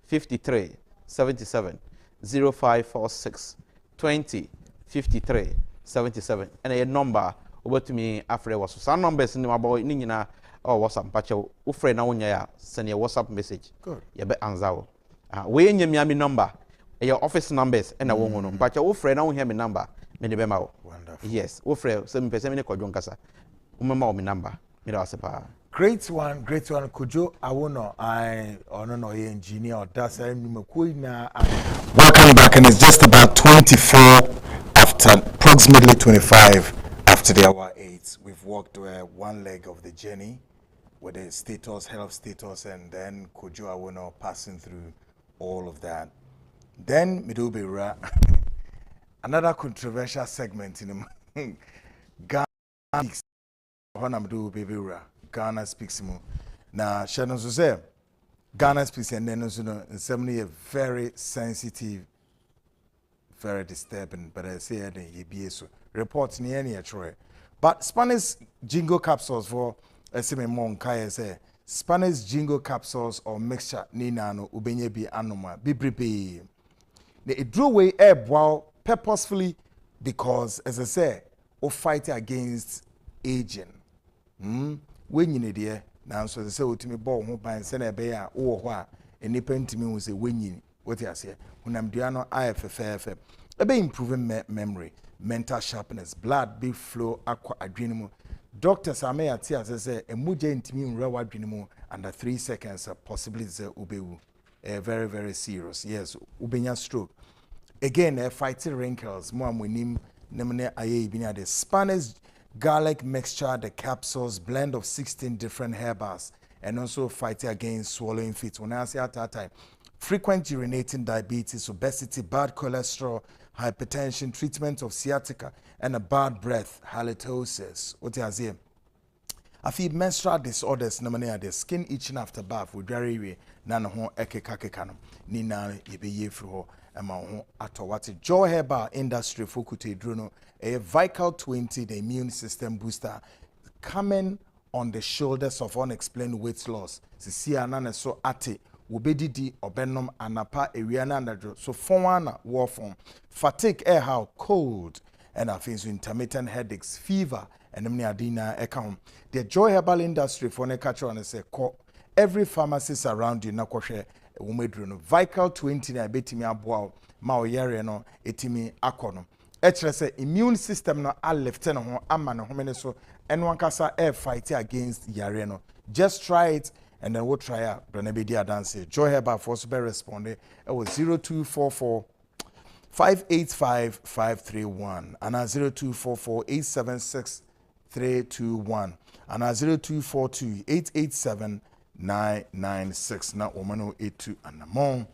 53 77 0546 20 53 77 and a number over to me after was some numbers in my boy nina or WhatsApp pacho u friend na wonya ya send your WhatsApp message good ya be anzawo we nyamiami number your office numbers and a woman pacho u friend na wo hear me number me ne be ma wo wonderful yes u friend so me pese me ne kwadwo nkasa umema wo me number me da wasepa great one Kujo Awono I no engineer or that's welcome back, and it's just about 24 after approximately 25 after the hour 8. We've walked one leg of the journey with the status, health status, and then Kujo Awono passing through all of that. Then Midubira, another controversial segment in Ghana speaks. Ghana speaks more. Now, Shannon say Ghana speaks, and then also a very sensitive, very disturbing, but I say it reports near any actually. But Spanish jingo capsules for a semi say Spanish jingo capsules or mixture nina no ubenye bi anoma bibribe. It drew away air wow purposefully because, as I say, or fight against aging. When you need here now, so they say to me, "Boy, who buy send a bear or what?" And they paint me with a winning. What I say when I'm doing IFFF, a be improving memory, mental sharpness, blood be flow, aqua adrenal. Doctors are may at as I say a muja intimate raw adrenal under 3 seconds, possibly the ubeu. Very, very serious. Yes, ubenya stroke. Again, fighting wrinkles. More winim nemne aye binya the Spanish garlic mixture, the capsules, blend of 16 different herbals, and also fighting against swallowing fits. When I say at that time, frequent urinating diabetes, obesity, bad cholesterol, hypertension, treatment of sciatica, and a bad breath, halitosis. What I say? I feel menstrual disorders, namanya the skin itching after bath with very nana ho ekekakekano. Nina yebe yefro ema ho atowati. Joy Herbal Industry fokute druno. A Vical 20, the immune system booster, coming on the shoulders of unexplained weight loss. Sisi anana so ate, ubedidi obenom anapa eriana andadro. So forwana war form, fatigue, air how cold, and I think intermittent headaches, fever, and many adina account. The Joy Herbal Industry for ne catch on say every pharmacist around you na kwhwe umedruno. Vical 20 na betimi aboa ma oyere no etimi akono. Say immune system no a left no ho ama no homene so and one kasa air fight against yare no. Just try it and then we'll try out. Brenabedi Adanse. Joy Herbal for super respond. It was 0244 585 531 and 0244 876 321 and 0242 887 996 na omano 82 and among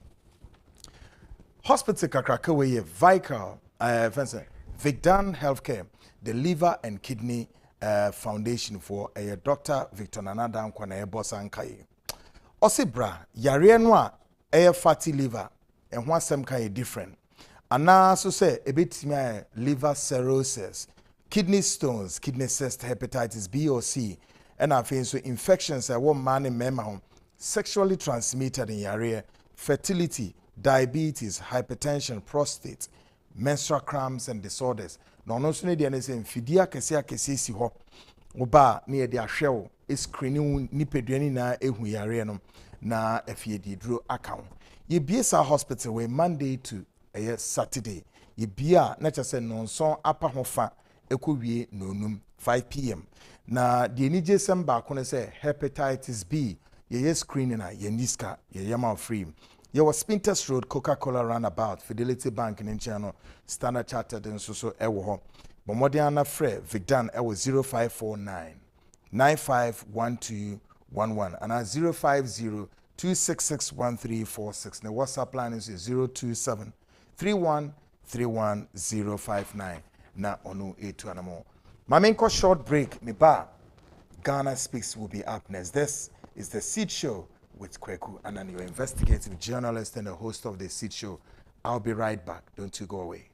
hospital kakrakawe Vical Vicdan Healthcare, the Liver and Kidney Foundation for a Dr. Victor Nanada Nkwana Bosankai. Osibra, Yarienwa, a fatty liver, and one some kind different. And now, so say, a bit liver cirrhosis, kidney stones, kidney cyst, hepatitis B or C, and I think so infections are one man in memory, sexually transmitted in area, fertility, diabetes, hypertension, prostate, menstrual cramps and disorders. No so ne dey say mfidia kese si ho. Oba na dey ahwew screening nipaduani na ehu yare no na afiedi duro account. Ye biesa hospital we Monday to Saturday. Ye bia na chese nonson apa hofa ekowie nonum 5 p.m. Na the nije semba ko ne say hepatitis B ye screening na ye niska ye yama free. Your Spinters Road, Coca-Cola Runabout, Fidelity Bank in Channel, Standard Chartered and so ewo. Bomodiana Fre, Vicdan, ewo 0549 951211 and 050 2661346. The WhatsApp line is 027 3131059. Na onu etu anamo. Mamenko short break. Me ba. Ghana Speaks will be up next. This is the Seed Show with Kweku Anan, your investigative journalist and the host of the Seed Show. I'll be right back. Don't you go away.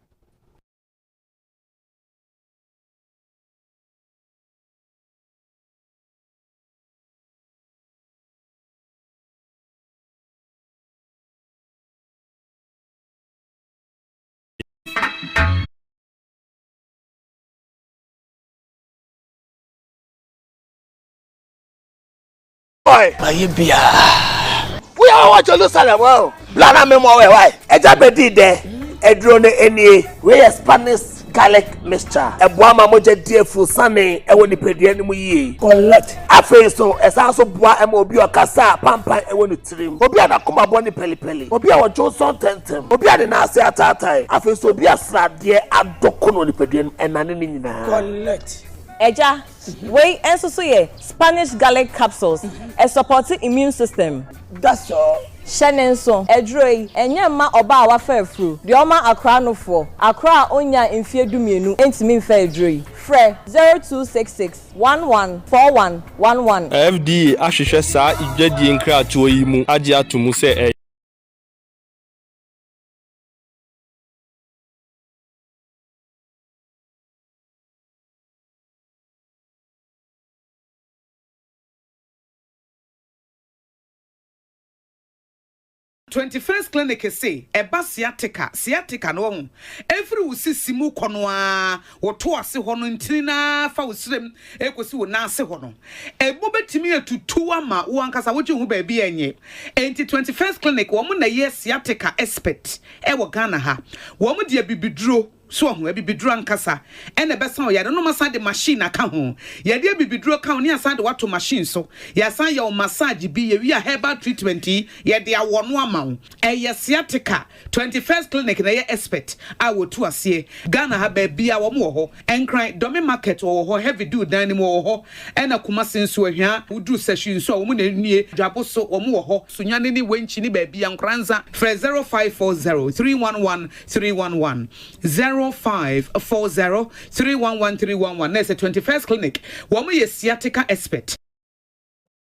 Boy, we are what Jerusalem. Well, Blana memo why? Eja bedi de. Edrone enie. We are Spanish garlic mixture. Ebuama moje die fu sane. Ewo ni pedie ni mu yi. Collect. Afe so esa so bua emo obi okasa pampan ewo ni trim. Obi ana kuma bo ni peli peli. Obi a Johnson tentem. Obi a na ase atatai. Afe so obi asrade adokono ni pedie enane ni nyina. Collect. Eja, we enso ye Spanish garlic capsules. A supporting immune system. That's all. Shenenso, edroi, enyama oba awa fair fru. The oma akra no for. Akra onya infie dumienu. Entimin fair edroi. Fre 0266 114111. FDA ahwehwɛ saa idwadie nkratoɔ yi mu agye ato mu sɛ 21st clinic say eba sciatica no ho every usisi mu konoa woto ase ho no ntina fa usrem ekosi wo na ase ho no ebo betimi atutu ama wo ankasa wo hu ba bi enye enti 21st clinic wo mu na ye sciatica expert e wo Ghana ha wo mu de bibiduro so ho abibiduro ankasa ene besan o yade no masa de machine aka ho yade abibiduro ka ho ne asan de wato machine so ya san ya o massage bi ye wi a herbal treatment yade awono ama ho eye sciatica 21st clinic na ye expert a wotu ase Ghana ha ba bia wo mo ho Nkran domi market wo ho heavy do dan ni mo ho ena kuma senso ahia wudu session so wo mo na nue dwabo so wo mo ho sunyane ni wenchi ni ba bia nkranza 0540 311 311 0540 311 311. That's a 21st clinic. One more sciatica expert.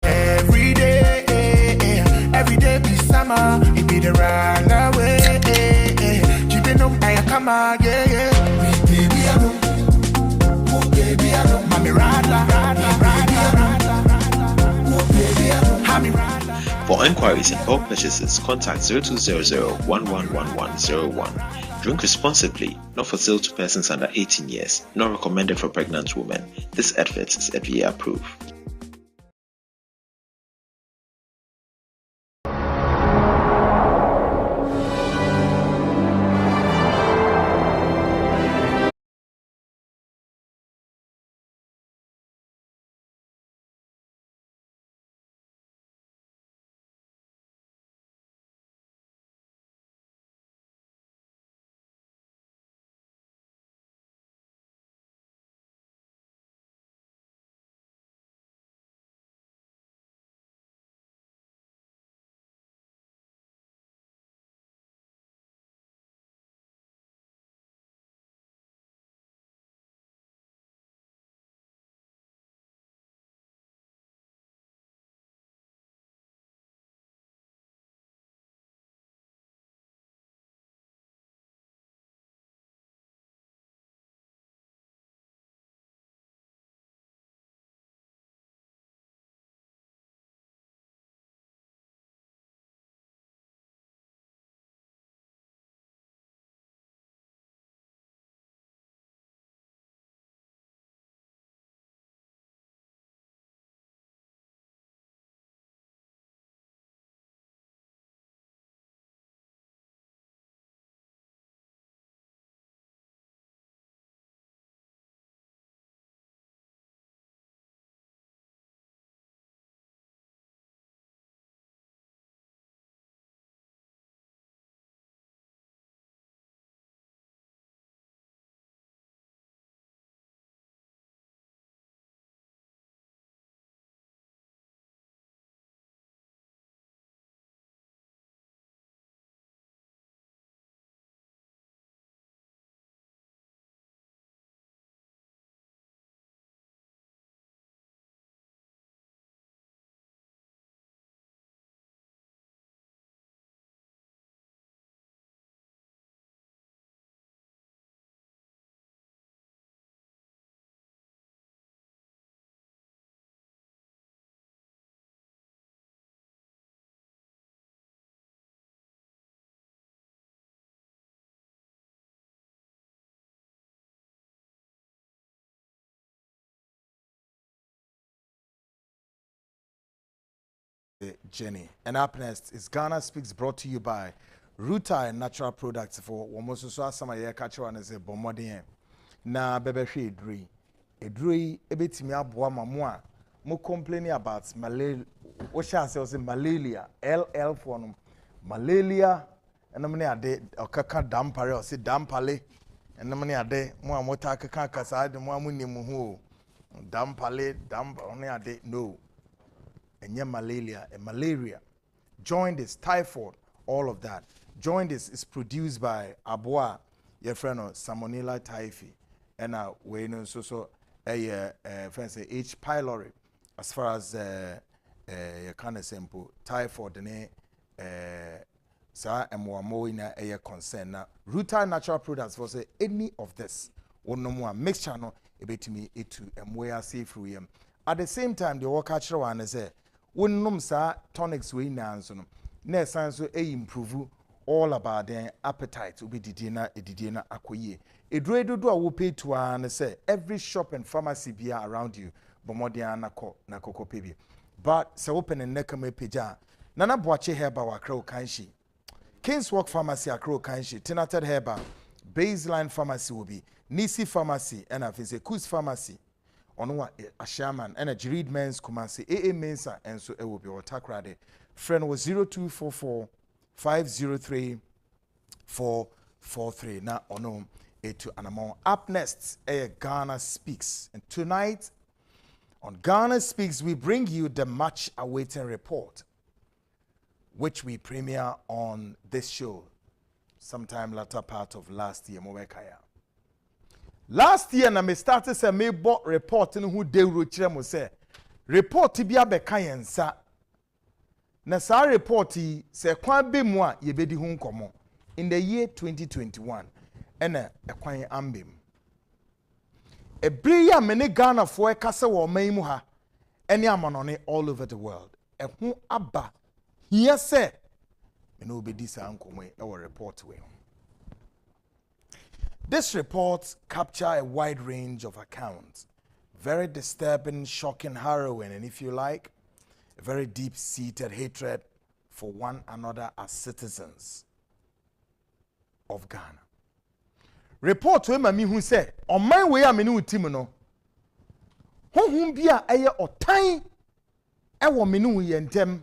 Every day be summer. It be the run away. Keeping up, I come again. Baby, I know. Baby, I know. Mommy, rada. For inquiries and bulk purchases, contact 0200-111101. Drink responsibly, not for sale to persons under 18 years, not recommended for pregnant women. This advert is Appiah approved. journey. And up next is Ghana Speaks, brought to you by Ruta and Natural Products for Womoso Sama Ye Catcher and as a Bomodien. Na Bebeshi Edri ebetimi aboa mamoa mo complaining about malaria. What shall I say malaria? LL for no malaria. And I'm near de okaka dampare or say dampale. And I'm near de mo amota kaka kasa de mo amuni mu dampale damp on near de no. And yeah, malaria. Join this, typhoid, all of that. Join this is produced by Appiah, your friend Salmonella typhi, and we know so friends say H. pylori, as far as your kind of sample typhoid and sa and more in a concern. Now, Ruta natural products for say any of this or no more mixture no a bit to me it to and we are safe through him. At the same time, the work actually one is wonnum saa tonics we nanso no na esan so improve all about their appetite obi didi na akoye edure dodo a wo pay to an say every shop and pharmacy be around you bomodian na kokope bi but se open and nekama peja nana boache herba wakra kanshi Kingswalk Pharmacy akro kanshi Tinated Herba Baseline Pharmacy will be Nisi Pharmacy and a Kus Pharmacy on a shaman and a Jirid Men's Kumasi AA Mensa and so it will be Otakrade. Friend was 0244 503 443. Now on it to Anamon. Up next, Ghana Speaks. And tonight on Ghana Speaks, we bring you the much awaiting report, which we premiere on this show sometime latter part of last year. Last year, na me started say me bought report in who de rochire mo say report bi abeka yensa na sa report say kwan be mu a ye bedi hu nkomo in the year 2021 ena ekwan ambem ebri ya me ne Ghana fo ekase wo man mu ha ene amanone all over the world ehu aba here say me no obedi sa nkomo e wo report we. This report captures a wide range of accounts, very disturbing, shocking, harrowing, and if you like, a very deep-seated hatred for one another as citizens of Ghana. Report to Mami who said, on my way I'm in Utimono, whom be a otai, ewo minu yentem,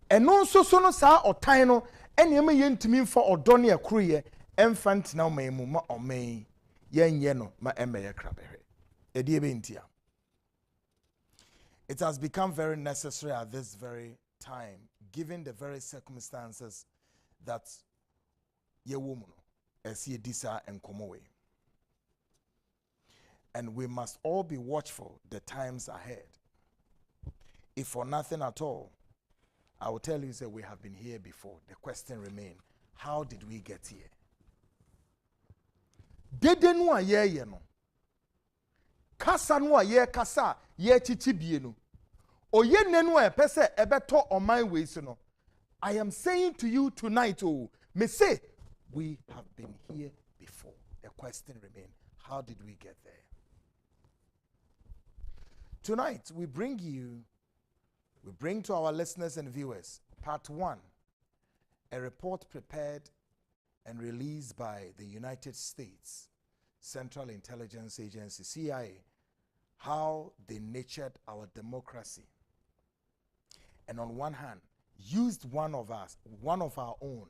and also sono sa otaino, and yema yentimi for odonia kruye. Infant now may muma or may yen yeno ma emeye krabehe. Ediebintia. It has become very necessary at this very time, given the very circumstances that ye woman as ye disa and komowe. And we must all be watchful the times ahead. If for nothing at all, I will tell you that we have been here before. The question remains, how did we get here? Dede no a ye no kasa no a ye kasa ye chichibie no oye nenu a pese ebeto oman we so no. I am saying to you tonight, oh, me say we have been here before. The question remains, how did we get there? Tonight we bring to our listeners and viewers part 1, a report prepared and released by the United States Central Intelligence Agency, CIA, how they nurtured our democracy. And on one hand, used one of our own,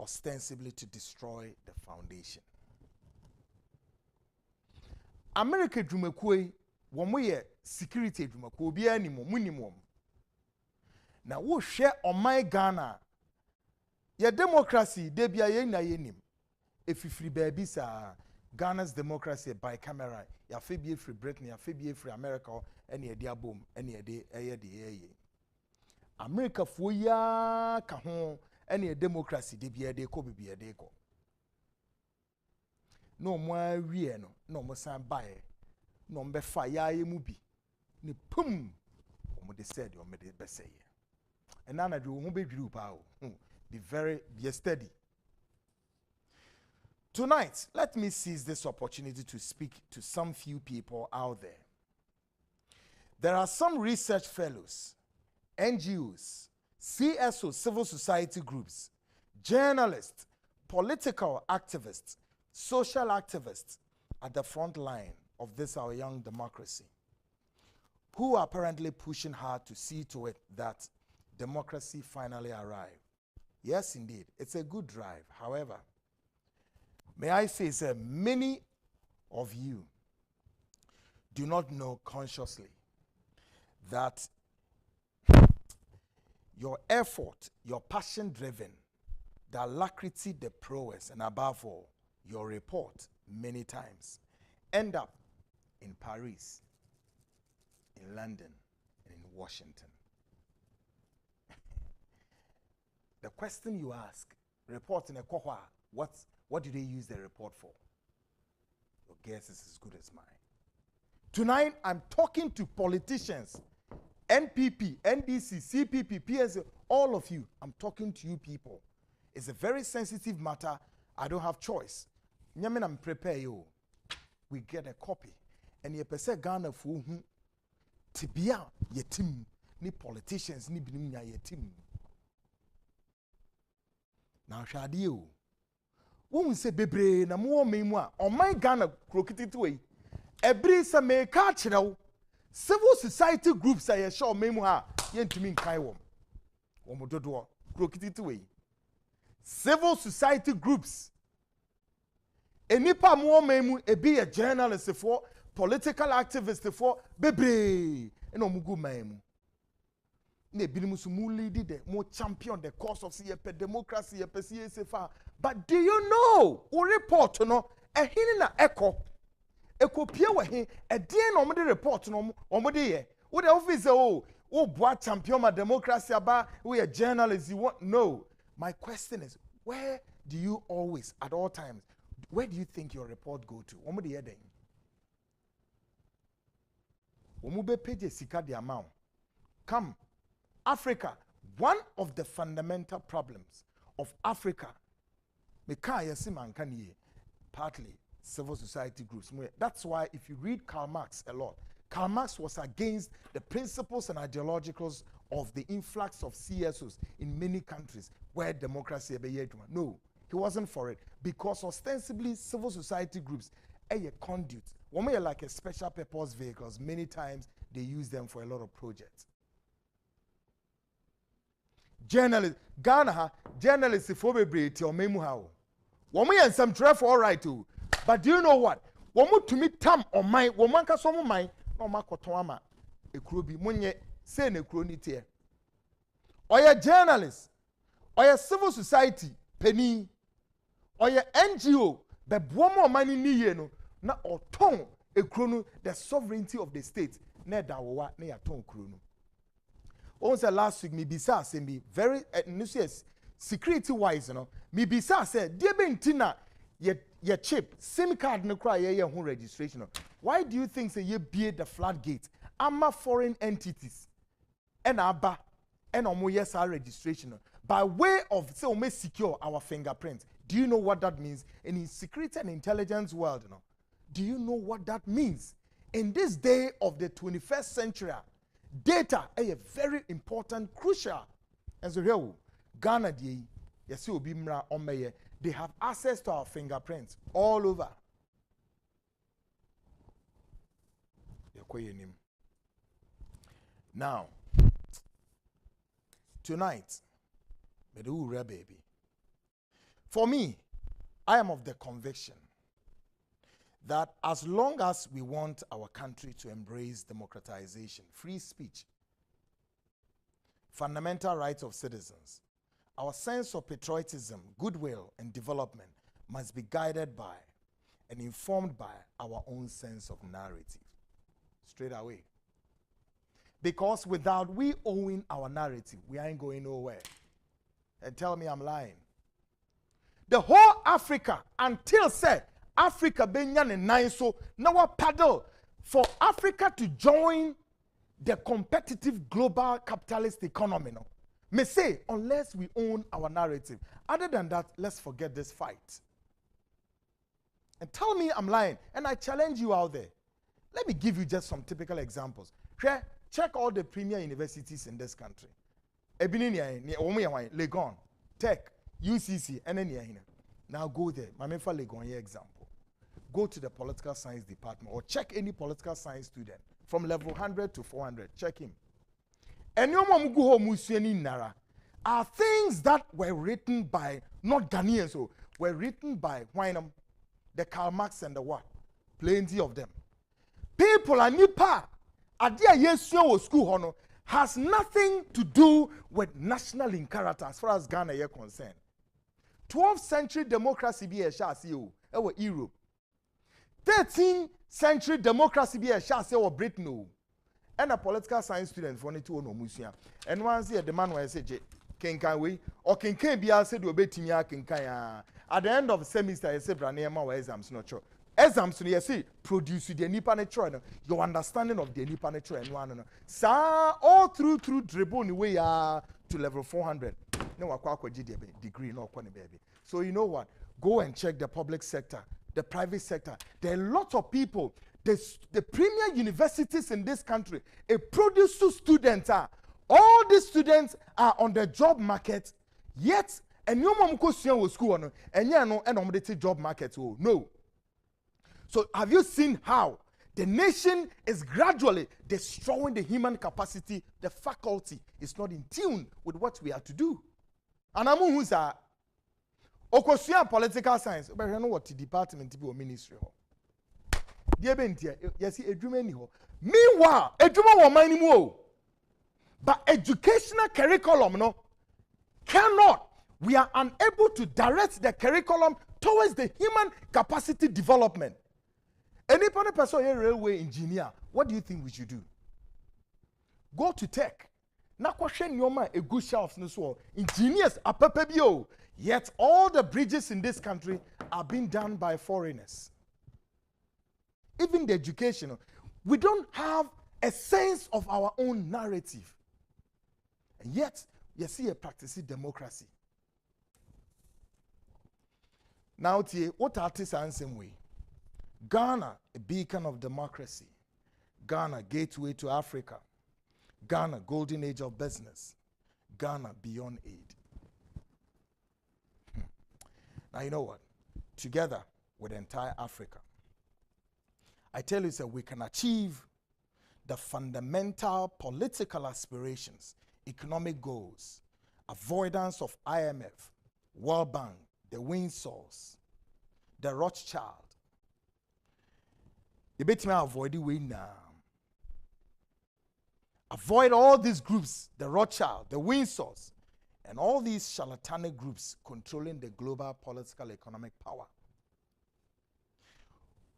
ostensibly to destroy the foundation. America Drumekwe, one security Drumekwe, be any minimum. Now, we share on my Ghana. Your democracy, they be a yenim. If you free babies, Ghana's democracy by camera, ya free Britain, ya free America, any idea boom, any idea, America for ya kahon, any democracy, they be a day, could be a day go. No more rieno, no more sign by, no more fire, mubi, ni pum, or they said, or made it best say. And none of you won't be group out. Be steady. Tonight, let me seize this opportunity to speak to some few people out there. There are some research fellows NGOs, CSO, civil society groups, journalists, political activists, social activists at the front line of this our young democracy, who are apparently pushing hard to see to it that democracy finally arrive. Yes, indeed, it's a good drive. However, may I say, sir, many of you do not know consciously that your effort, your passion-driven, the alacrity, the prowess, and above all, your report many times end up in Paris, in London, and in Washington. The question you ask, report in a kohwa, what do they use the report for? Your guess is as good as mine. Tonight, I'm talking to politicians, NPP, NDC, CPP, PSA, all of you. I'm talking to you people. It's a very sensitive matter. I don't have choice. Nyamin, I'm prepared. We get a copy. And you pese Ghana for tibia yetim ni politicians ni binunya yetim. Now shadi o. Won se bebre na mo memu a o my Ghana krokiti to yi. Every some make catch civil society groups are show memu ha yentumi nkai wom. Wom dodo krokiti to yi. Civil society groups. Enipa mo memu e be a journalist for political activist for bebre eno mugu memu. Ne binimu su mu lead the mo champion the cause of democracy CSFA. But do you know o report no e hini na echo pia wa he e den no mo de report no mo de ye wo the office o boa champion ma democracy aba we a journalist you want no. My question is, where do you always at all times, where do you think your report go to? Omo de ye den omo be page sika the amount come Africa. One of the fundamental problems of Africa, partly civil society groups. That's why if you read Karl Marx a lot, Karl Marx was against the principles and ideologicals of the influx of CSOs in many countries where democracy. No, he wasn't for it because ostensibly civil society groups are conduits. When we are like a special purpose vehicles, many times they use them for a lot of projects. Journalists, Ghana, journalists, if we break your memu how. When we and some traffic, all right too. But do you know what? When we to meet Tam or mine, woman can some mine, no makotoama, a krubi, munye, say ne kronite. Or your journalists, or your civil society, penny, or your NGO, but one more money ni no, na or tongue, a chrono, the sovereignty of the state, ne da wa ne a tongue chrono. Also last week, me bisa say me very security wise, you know. Me bisa said, dear Bentina, your chip, SIM card no cry ye home registration. Why do you think say ye be the floodgate? Ama foreign entities and aba and omo yes registration by way of say we secure our fingerprints. Do you know what that means in the security and intelligence world? You know, do you know what that means in this day of the 21st century? Data is very important, crucial. And so here, Ghana, they have access to our fingerprints all over. Now, tonight, baby. For me, I am of the conviction that as long as we want our country to embrace democratization, free speech, fundamental rights of citizens, our sense of patriotism, goodwill, and development must be guided by and informed by our own sense of narrative. Straight away. Because without we owning our narrative, we ain't going nowhere. And tell me I'm lying. The whole Africa, until said, Africa benyan and nine so now paddle for Africa to join the competitive global capitalist economy. No, may say unless we own our narrative. Other than that, let's forget this fight. And tell me I'm lying. And I challenge you out there. Let me give you just some typical examples. Check all the premier universities in this country. Legon, Tech, UCC, and then now go there. Mamefa Legon, here example. Go to the political science department or check any political science student from level 100 to 400. Check him. And your mom go home nara are things that were written by not Ghanaians, so were written by Wynam, the Karl Marx and the what? Plenty of them. People are nipa. Adia Yesu school hono has nothing to do with national in character as far as Ghana is concerned. 12th century democracy be a shasi o Europe. 13th century democracy be a shasi o Britain. And a political science student for to no musia. And once here the man will say Kenkan we or Kenkan be said to obey Timia Kenkan. At the end of the semester, I say Branema exams not sure. Exams you see produce the nipa nature your understanding of the nipa nature and one sa all through dribble way to level 400 no akwa degree no kwani baby. So you know what, go and check the public sector, the private sector. There are lots of people, the premier universities in this country, a produce students are all these students are on the job market, yet and no mom go school no and no and job market no. So have you seen how the nation is gradually destroying the human capacity? The faculty is not in tune with what we are to do. And I'm who's a Okosia political science, but I know what the department or ministry. Yes, meanwhile, but educational curriculum no cannot. We are unable to direct the curriculum towards the human capacity development. Any person a railway engineer, what do you think we should do? Go to tech. Na question nyoma a good shelves no so engineers apapebio. Yet all the bridges in this country are being done by foreigners. Even the education, we don't have a sense of our own narrative. And yet, you see a practicing democracy. Now, what artists are in the same way? Ghana, a beacon of democracy. Ghana, gateway to Africa. Ghana, golden age of business. Ghana, beyond aid. Now, you know what? Together with entire Africa, I tell you that we can achieve the fundamental political aspirations, economic goals, avoidance of IMF, World Bank, the Windsors, the Rothschild. You better avoid the way now. Avoid all these groups, the Rothschild, the Windsors, and all these charlatanic groups controlling the global political economic power.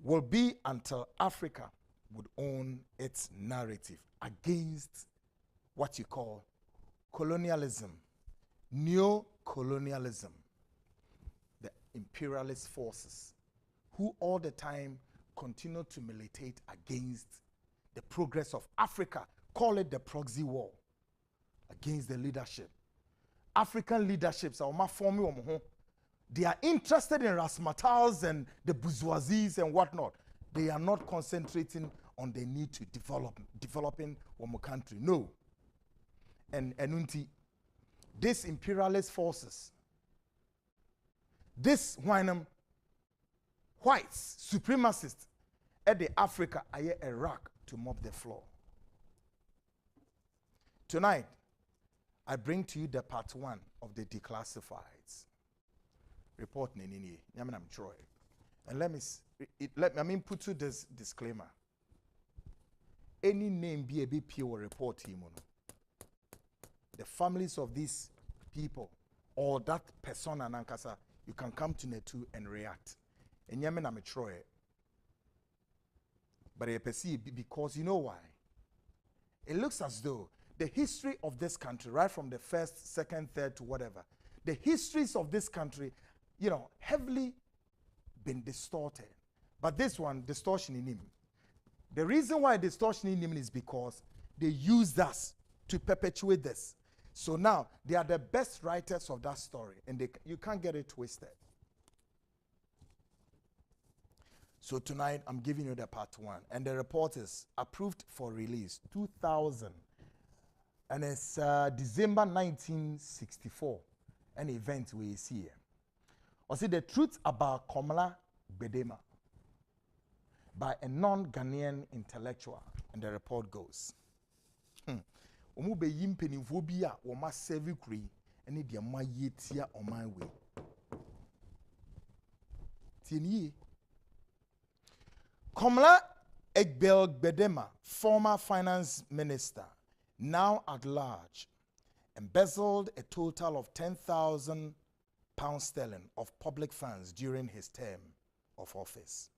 Will be until Africa would own its narrative against what you call colonialism, neo-colonialism, the imperialist forces, who all the time continue to militate against the progress of Africa. Call it the proxy war against the leadership. African leaderships are forming. They are interested in razzmatazz and the bourgeoisies and whatnot. They are not concentrating on the need to developing one country. No. And these imperialist forces, this whites, supremacists, at the Africa are a rock to mop the floor. Tonight, I bring to you the part 1 of the Declassifieds report. I'm Troy, and let me put you this disclaimer. Any name be a BPO report him. The families of these people or that person and Ankasa, you can come to Netu and react. And I'm Troy. But I perceive because you know why? It looks as though the history of this country, right from the first, second, third to whatever, the histories of this country, heavily been distorted. But this one, distortion in him. The reason why distortion in him is because they used us to perpetuate this. So now, they are the best writers of that story, and you can't get it twisted. So tonight I'm giving you the part 1, and the report is approved for release 2000, and it's December 1964, an event we see here. Or see the truth about Komla Gbedema by a non-Ghanaian intellectual, and the report goes. Omu be yimpeni phobia wo ma serve kuri ene de ma yetia on my way. Tieni Komla Gbedema, former finance minister, now at large, embezzled a total of £10,000 of public funds during his term of office.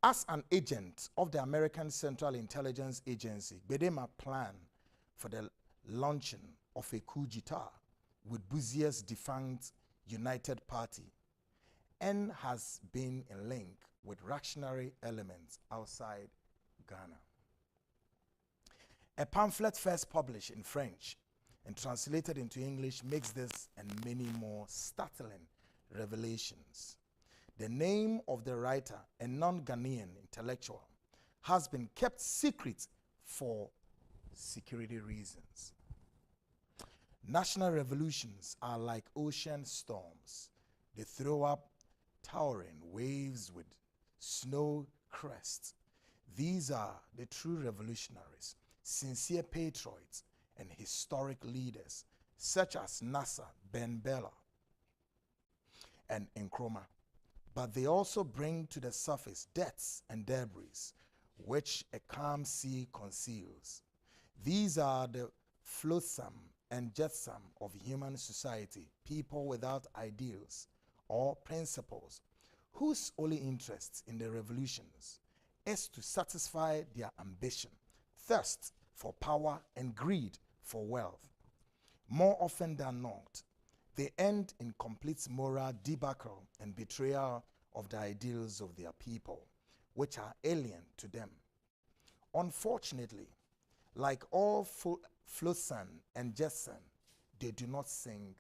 As an agent of the American Central Intelligence Agency, Gbedema planned for the launching of a coup d'etat with Bozier's defunct United Party and has been in link with reactionary elements outside Ghana. A pamphlet first published in French and translated into English makes this and many more startling revelations. The name of the writer, a non-Ghanaian intellectual, has been kept secret for security reasons. National revolutions are like ocean storms. They throw up towering waves with snow crests. These are the true revolutionaries, sincere patriots, and historic leaders such as Nasser, Ben Bella, and Nkrumah. But they also bring to the surface deaths and debris which a calm sea conceals. These are the flotsam and jetsam of human society, people without ideals or principles, whose only interest in the revolutions is to satisfy their ambition, thirst for power, and greed for wealth. More often than not, they end in complete moral debacle and betrayal of the ideals of their people, which are alien to them. Unfortunately, like all flotsam and jetsam, they do not sing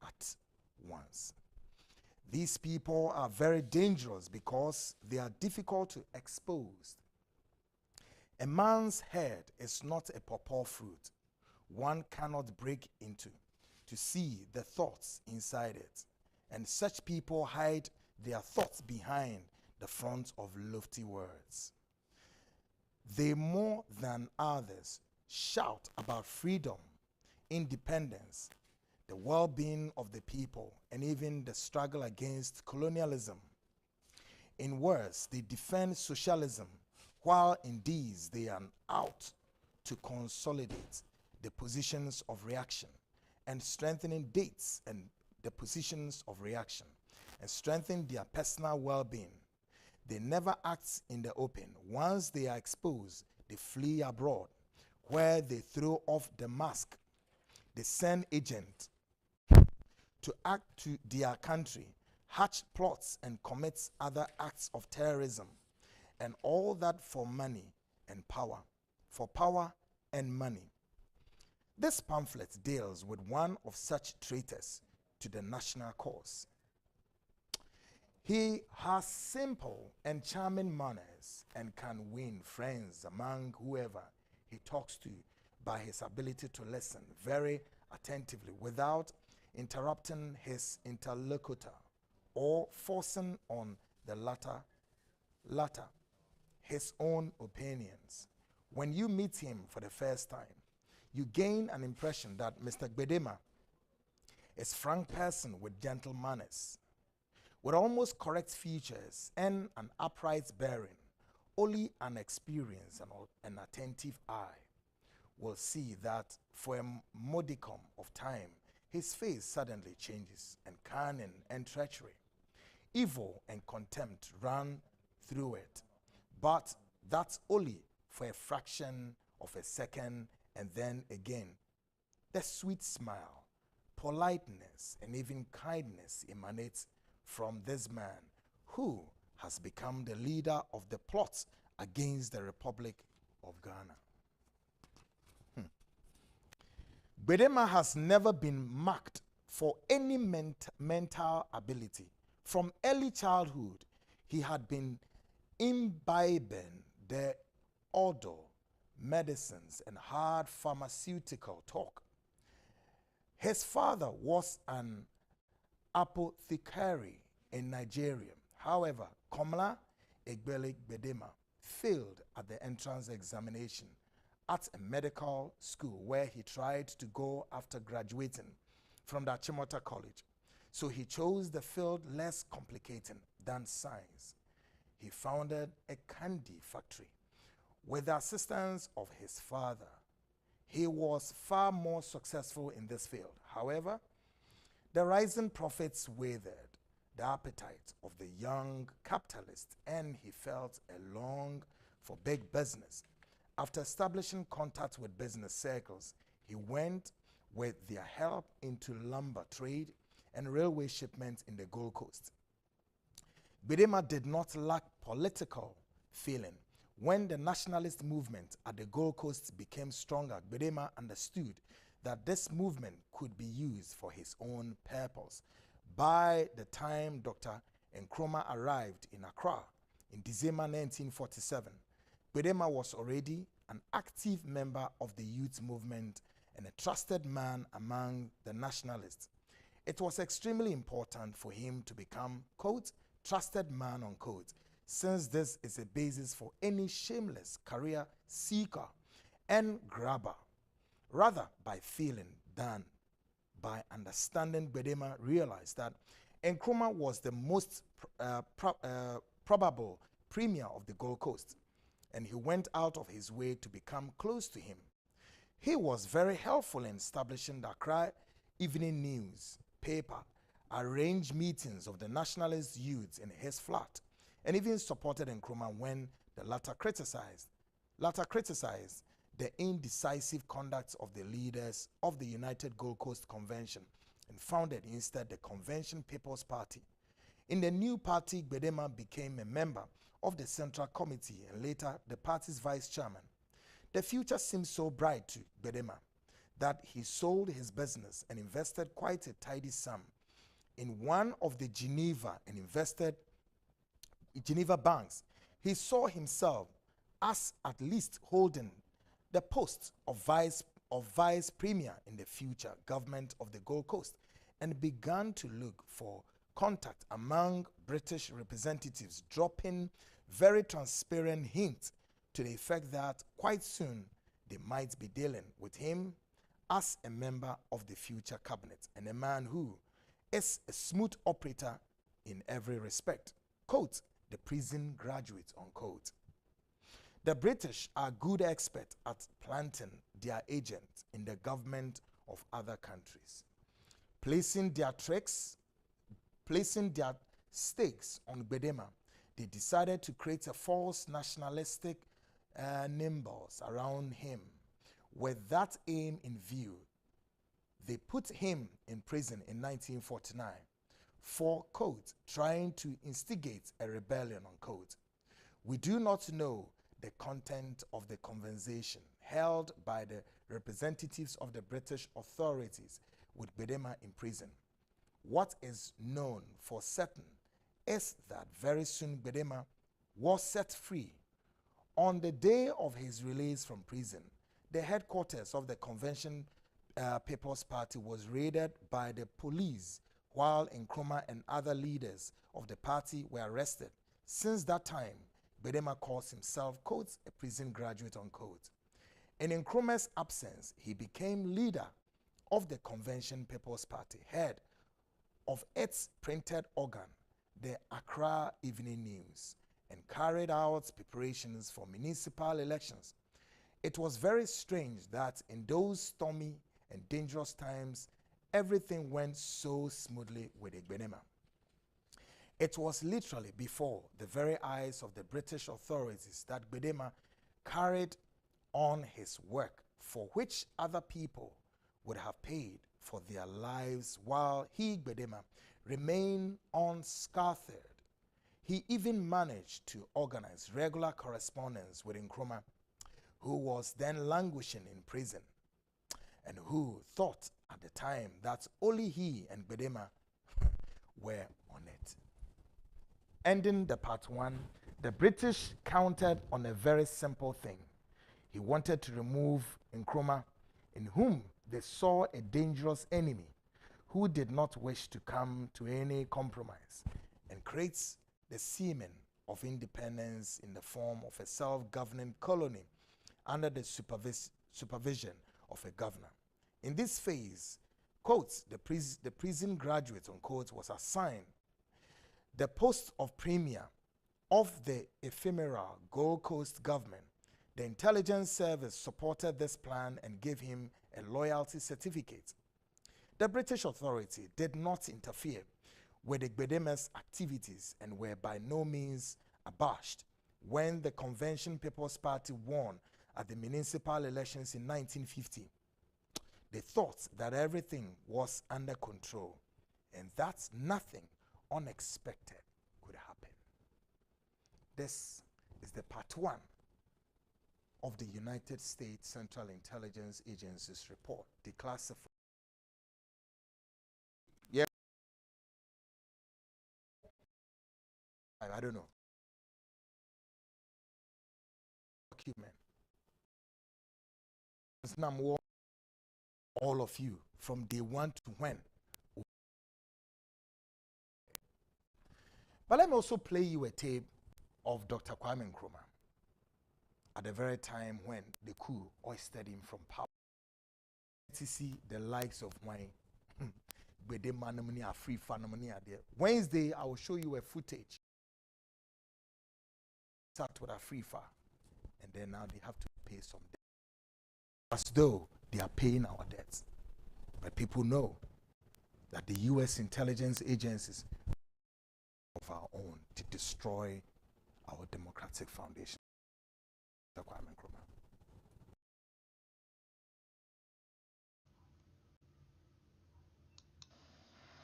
at once. These people are very dangerous because they are difficult to expose. A man's head is not a pawpaw fruit one cannot break into to see the thoughts inside it, and such people hide their thoughts behind the front of lofty words. They more than others shout about freedom, independence, the well-being of the people, and even the struggle against colonialism. In words, they defend socialism, while in deeds they are out to consolidate the positions of reaction and strengthening dates and the positions of reaction and strengthen their personal well-being. They never act in the open. Once they are exposed, they flee abroad, where they throw off the mask. They send agents to act to their country, hatch plots, and commit other acts of terrorism, and all that for money and power, for power and money. This pamphlet deals with one of such traitors to the national cause. He has simple and charming manners and can win friends among whoever he talks to by his ability to listen very attentively without interrupting his interlocutor or forcing on the latter his own opinions. When you meet him for the first time, you gain an impression that Mr. Gbedema is a frank person with gentle manners, with almost correct features and an upright bearing. Only an experienced and an attentive eye will see that for a modicum of time, his face suddenly changes, and cunning and treachery, evil and contempt run through it. But that's only for a fraction of a second, and then again, the sweet smile, politeness, and even kindness emanates from this man who has become the leader of the plot against the Republic of Ghana. Gbedema has never been marked for any mental ability. From early childhood, he had been imbibing the odor, medicines, and hard pharmaceutical talk. His father was an apothecary in Nigeria. However, Komla Egbele Gbedema failed at the entrance examination at a medical school where he tried to go after graduating from the Achimota College. So he chose the field less complicated than science. He founded a candy factory with the assistance of his father. He was far more successful in this field. However, the rising profits withered the appetite of the young capitalist, and he felt a long for big business. After establishing contact with business circles, he went with their help into lumber trade and railway shipments in the Gold Coast. Gbedema did not lack political feeling. When the nationalist movement at the Gold Coast became stronger, Gbedema understood that this movement could be used for his own purpose. By the time Dr. Nkrumah arrived in Accra in December 1947, Gbedema was already an active member of the youth movement and a trusted man among the nationalists. It was extremely important for him to become, quote, trusted man, unquote, since this is a basis for any shameless career seeker and grabber. Rather by feeling than by understanding, Gbedema realized that Nkrumah was the most probable premier of the Gold Coast, and he went out of his way to become close to him. He was very helpful in establishing the Accra Evening News paper, arranged meetings of the nationalist youths in his flat, and even supported Nkrumah when the latter criticized the indecisive conduct of the leaders of the United Gold Coast Convention and founded instead the Convention People's Party. In the new party, Gbedema became a member of the Central Committee and later the party's vice chairman. The future seemed so bright to Gbedema that he sold his business and invested quite a tidy sum in one of the Geneva banks. He saw himself as at least holding the post of vice premier in the future government of the Gold Coast and began to look for contact among British representatives, dropping very transparent hints to the effect that quite soon they might be dealing with him as a member of the future cabinet and a man who is a smooth operator in every respect. Quote, the prison graduate, unquote. The British are good experts at planting their agents in the government of other countries, placing their stakes on Gbedema. They decided to create a false nationalistic nimbus around him. With that aim in view, they put him in prison in 1949 for, quote, trying to instigate a rebellion, unquote. We do not know the content of the conversation held by the representatives of the British authorities with Gbedema in prison. What is known for certain is that very soon Gbedema was set free. On the day of his release from prison, the headquarters of the Convention People's Party was raided by the police while Nkrumah and other leaders of the party were arrested. Since that time, Gbedema calls himself, quote, a prison graduate, unquote. In Nkrumah's absence, he became leader of the Convention People's Party, head of its printed organ, the Accra Evening News, and carried out preparations for municipal elections. It was very strange that in those stormy and dangerous times, everything went so smoothly with Gbedema. It was literally before the very eyes of the British authorities that Gbedema carried on his work for which other people would have paid for their lives, while he, Gbedema, remained unscathed. He even managed to organize regular correspondence with Nkrumah, who was then languishing in prison, and who thought at the time that only he and Gbedema were on it. Ending the part one, The British counted on a very simple thing. He wanted to remove Nkrumah, in whom they saw a dangerous enemy who did not wish to come to any compromise, and creates the semen of independence in the form of a self-governing colony under the supervision of a governor. In this phase, quotes, the prison graduate, unquote, was assigned the post of premier of the ephemeral Gold Coast government. The intelligence service supported this plan and gave him a loyalty certificate. The British authority did not interfere with the Gbedeme's activities and were by no means abashed when the Convention People's Party won at the municipal elections in 1950. They thought that everything was under control and that nothing unexpected could happen. This is the part 1 of the United States Central Intelligence Agency's report, Declassified. Yeah. I don't know. Document. All of you from day 1 to when. But let me also play you a tape of Dr. Kwame Nkrumah at the very time when the coup ousted him from power. To see the likes of wine. Wednesday, I will show you a footage. Start with a free fire, and then now they have to pay some debt. As though they are paying our debts. But people know that the U.S. intelligence agencies of our own to destroy our democratic foundation.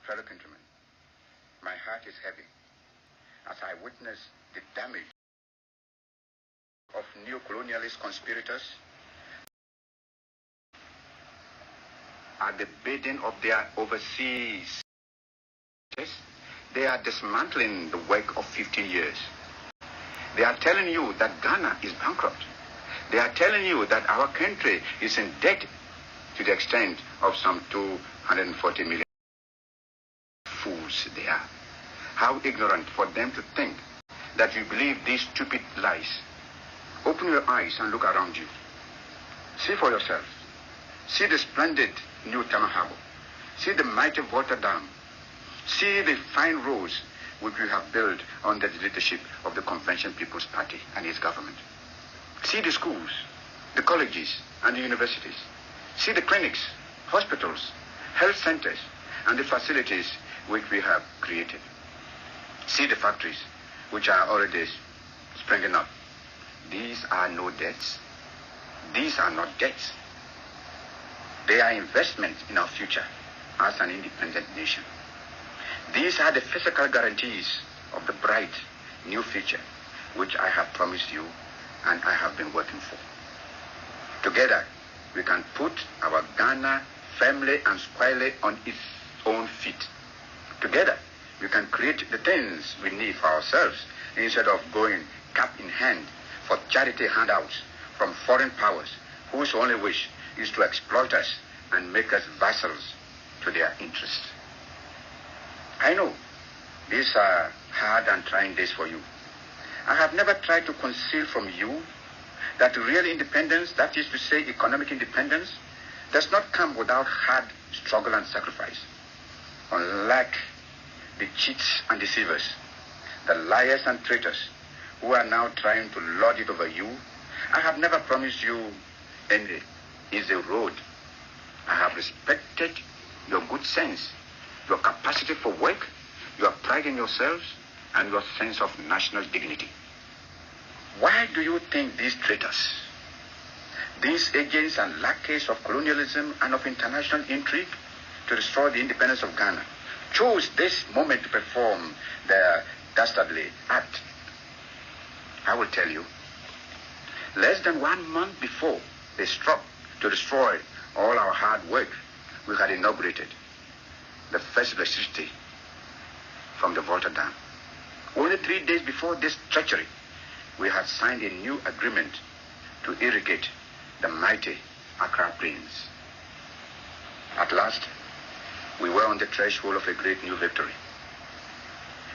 Fellow countrymen, my heart is heavy as I witness the damage of neo-colonialist conspirators at the bidding of their overseas. They are dismantling the work of 15 years. They are telling you that Ghana is bankrupt. They are telling you that our country is in debt to the extent of some 240 million. Fools they are. How ignorant for them to think that you believe these stupid lies. Open your eyes and look around you. See for yourself. See the splendid new Tama Harbor. See the mighty water dam. See the fine roads which we have built under the leadership of the Convention People's Party and its government. See the schools, the colleges, and the universities. See the clinics, hospitals, health centers, and the facilities which we have created. See the factories which are already springing up. These are no debts. These are not debts. They are investments in our future as an independent nation. These are the physical guarantees of the bright new future which I have promised you and I have been working for. Together, we can put our Ghana firmly and squarely on its own feet. Together, we can create the things we need for ourselves instead of going cap in hand for charity handouts from foreign powers whose only wish is to exploit us and make us vassals to their interests. I know these are hard and trying days for you. I have never tried to conceal from you that real independence, that is to say economic independence, does not come without hard struggle and sacrifice. Unlike the cheats and deceivers, the liars and traitors who are now trying to lord it over you, I have never promised you any easy road. I have respected your good sense, your capacity for work, your pride in yourselves, and your sense of national dignity. Why do you think these traitors, these agents and lackeys of colonialism and of international intrigue to destroy the independence of Ghana, chose this moment to perform their dastardly act? I will tell you, less than 1 month before they struck to destroy all our hard work, we had inaugurated the first electricity from the Volta Dam. Only 3 days before this treachery, we had signed a new agreement to irrigate the mighty Accra Plains. At last, we were on the threshold of a great new victory.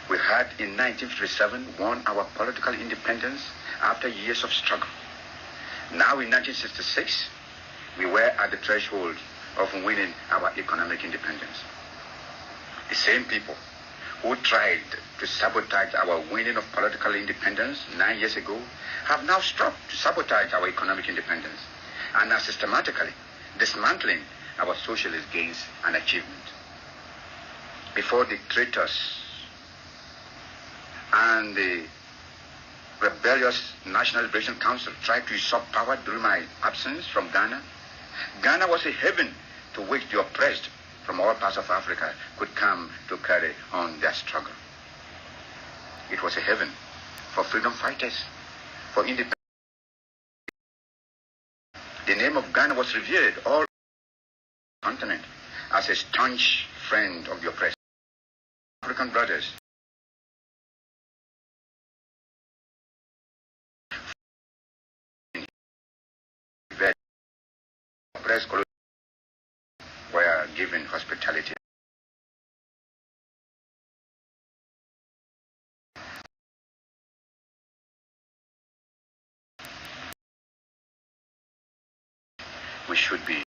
We had in 1957 won our political independence after years of struggle. Now in 1966, we were at the threshold of winning our economic independence. The same people who tried to sabotage our winning of political independence 9 years ago have now struck to sabotage our economic independence and are systematically dismantling our socialist gains and achievements. Before the traitors and the rebellious National Liberation Council tried to usurp power during my absence from Ghana, Ghana was a haven to which the oppressed from all parts of Africa could come to carry on their struggle. It was a haven for freedom fighters, for independence. The name of Ghana was revered all over the continent as a staunch friend of the oppressed. African brothers oppressed were given hospitality. We should be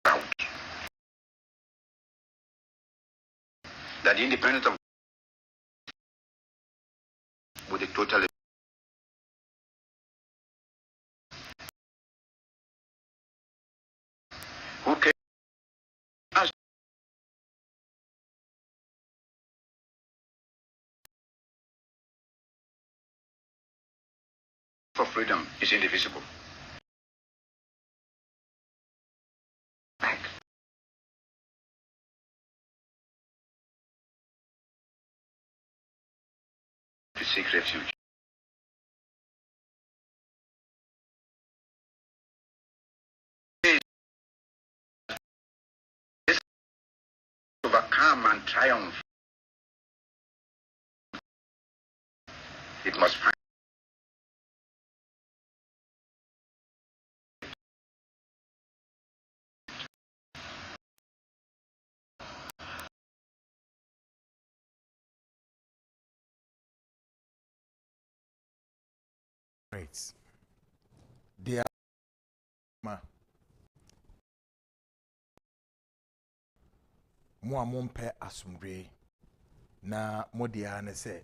proud that the independence of with a total who came us for freedom is indivisible. Back. To seek refuge. This overcome and triumph. It must find Great. They are mo a mompɛ asomdwe na mo dia ne sɛ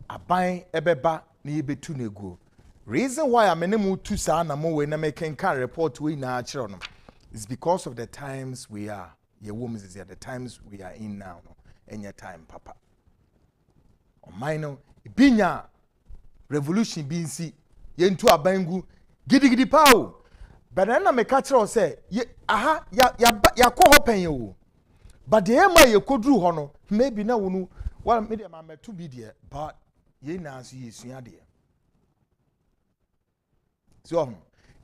aban ebeba na yebetu nego. Reason why I'm enemu tu sa na mo we na making can report we na achiro no is because of the times we are. Ye women is the times we are in now no. Enya time papa. O mine binya revolution binsi yentu abangu gidigidi pawo. But then I make catch say aha ya ko hopen ye. But the ema ye kodru ho no maybe na wonu well media ma metu bi de but ye na so ye sua de. So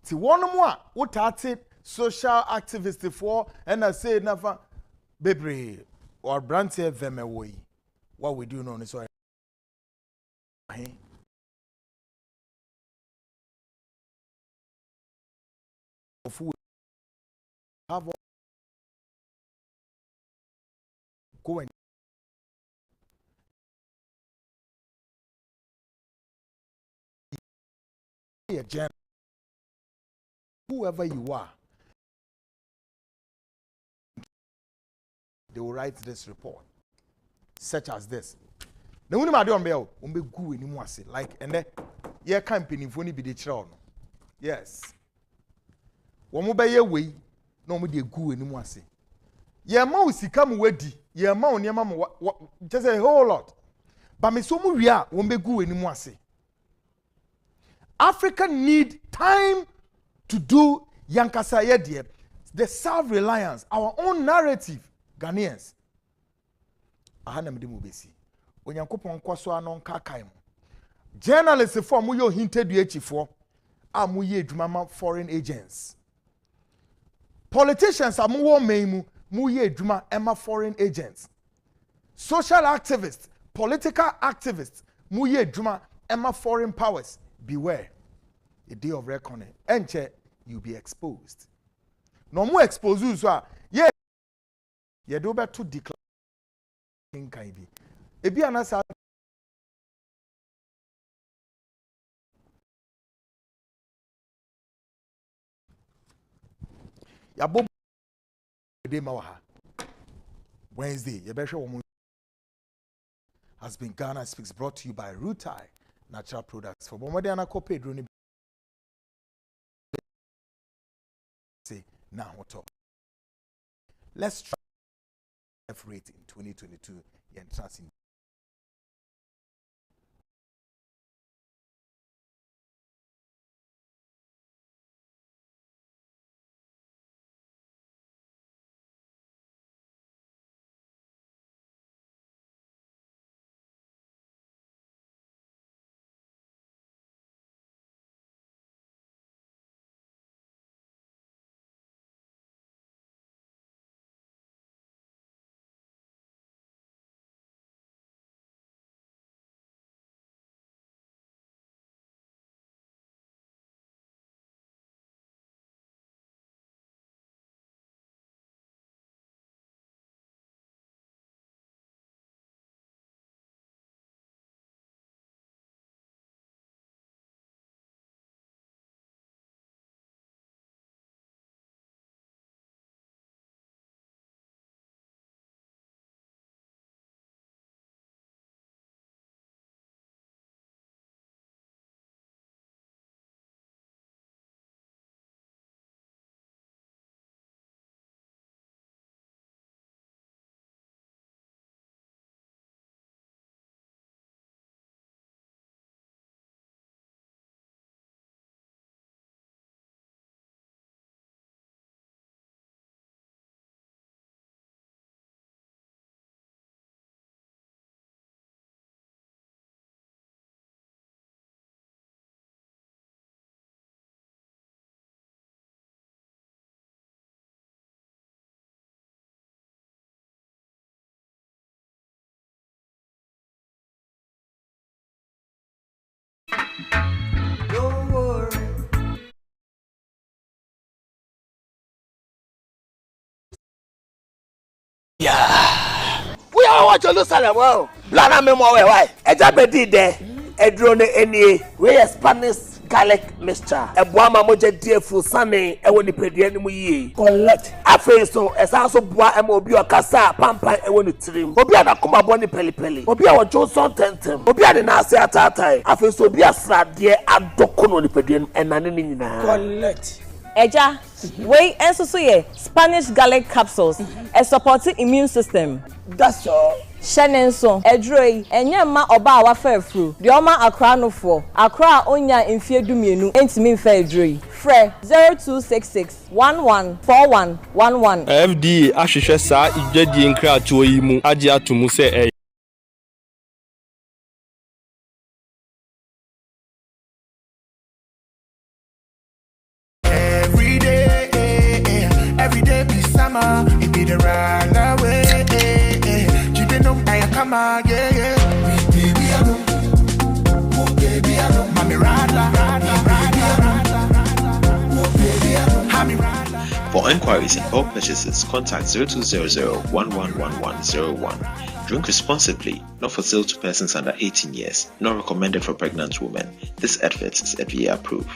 ti wono mo a wotate social activist for and I say nafa bebre or brand say vemewoyi what we do know is so have go and whoever you are, they will write this report such as this. The only matter on bail umbe gu ni mwase like and then ye campaign for ni be the children. Yes. Womo be ye we no mo de gu ni mwase. Ye ma usika mu wedi, ye ma oniema mo just a whole lot. But me so mu wi a wo be gu ni mwase. Africa need time to do yankasa yedie, the self-reliance, our own narrative, Ghanaians. Ahana mde mubesi. Onyankopon kwaso anon kakai mo. Journalists for mu yo hinted you for amu ye adwuma foreign agents. Politicians amu wo meimu mu ye adwuma ema foreign agents. Social activists, political activists, mu ye adwuma ema foreign powers beware a day of reckoning enche you be exposed no more expose you so ye do beto declare kan bi ebi anasa ya bob day mawaha Wednesday ye be hwe has been Ghana Speaks, brought to you by Rutai Natural Products. For Bomodiana Cope, Droni. Say, now what talk? Let's try F rate in 2022. Yeah. We are what Jerusalem. Well, Blana memo why? Ejabedi de. Edrone eni. We Spanish garlic mixture. Ebuama moje defu sane. Ewo ni pedi eni mu ye. Collect. Afe so esanso bua emo obi okasa pampan ewo ni trim. Obi adakoma boni peli. Obi awo Johnson tentem. Obi ade na ase atatai. Afe so obi asrade adokono ni pedi eni enane ni nyina. Collect. Eja, we enso ye Spanish garlic capsules. A supporting immune system. That's all. Shenenso, edroi, enyema oba awa fefru. Dioma akra no for. Akra onya infie dumienu. Entimi mfe edroi. Fre 0266 114111. FDA ahwehwe saa igwedie nkratoɔ yi mu agye atomu sɛ every day be summer, it be the run away. Come on, yeah. Baby, I know. Oh, baby, I know. Mommy, rada. Oh, baby, I know. For inquiries and bulk purchases, contact 0200-111101. Drink responsibly, not for sale to persons under 18 years, not recommended for pregnant women. This advert is Appiah approved.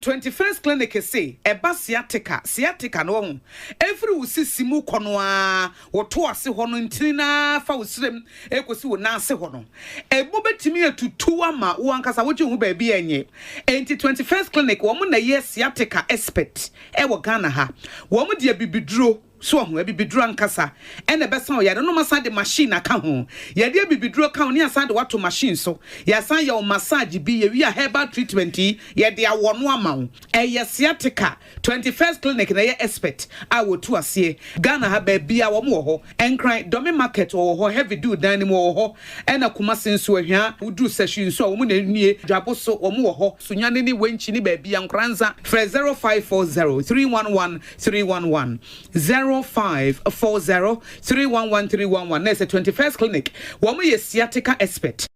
21st clinic say eba sciatica no every usisimu kono a woto ase ho no ntina fa usrem ekosi wo na ase ho no ebo betimi atutu ama wo ankasa wo hu ba bia enye enti 21st clinic wo mo na ye sciatica expert e wo Ghana ha wo mo de bibiduro so ho bibiduro ankasa ene besa o yade no masa de machine aka ho yade bibiduro ka ho ne asa de wato machine so ya san ya o massage bi ye wi a herbal treatment yade awo no ama ho e sciatica 21st clinic na ye expert a wo tu ase Ghana ha ba bia wo mo ho Nkrumah domi market wo ho heavy do dan ni mo ho ena kuma senso ahia udu session so wo mo na nie dwabo so wo mo ho so nyane ni wenchi ni ba bia Nkranza 0540 311 311 0540311311. There's a 21st clinic. One way sciatica expert.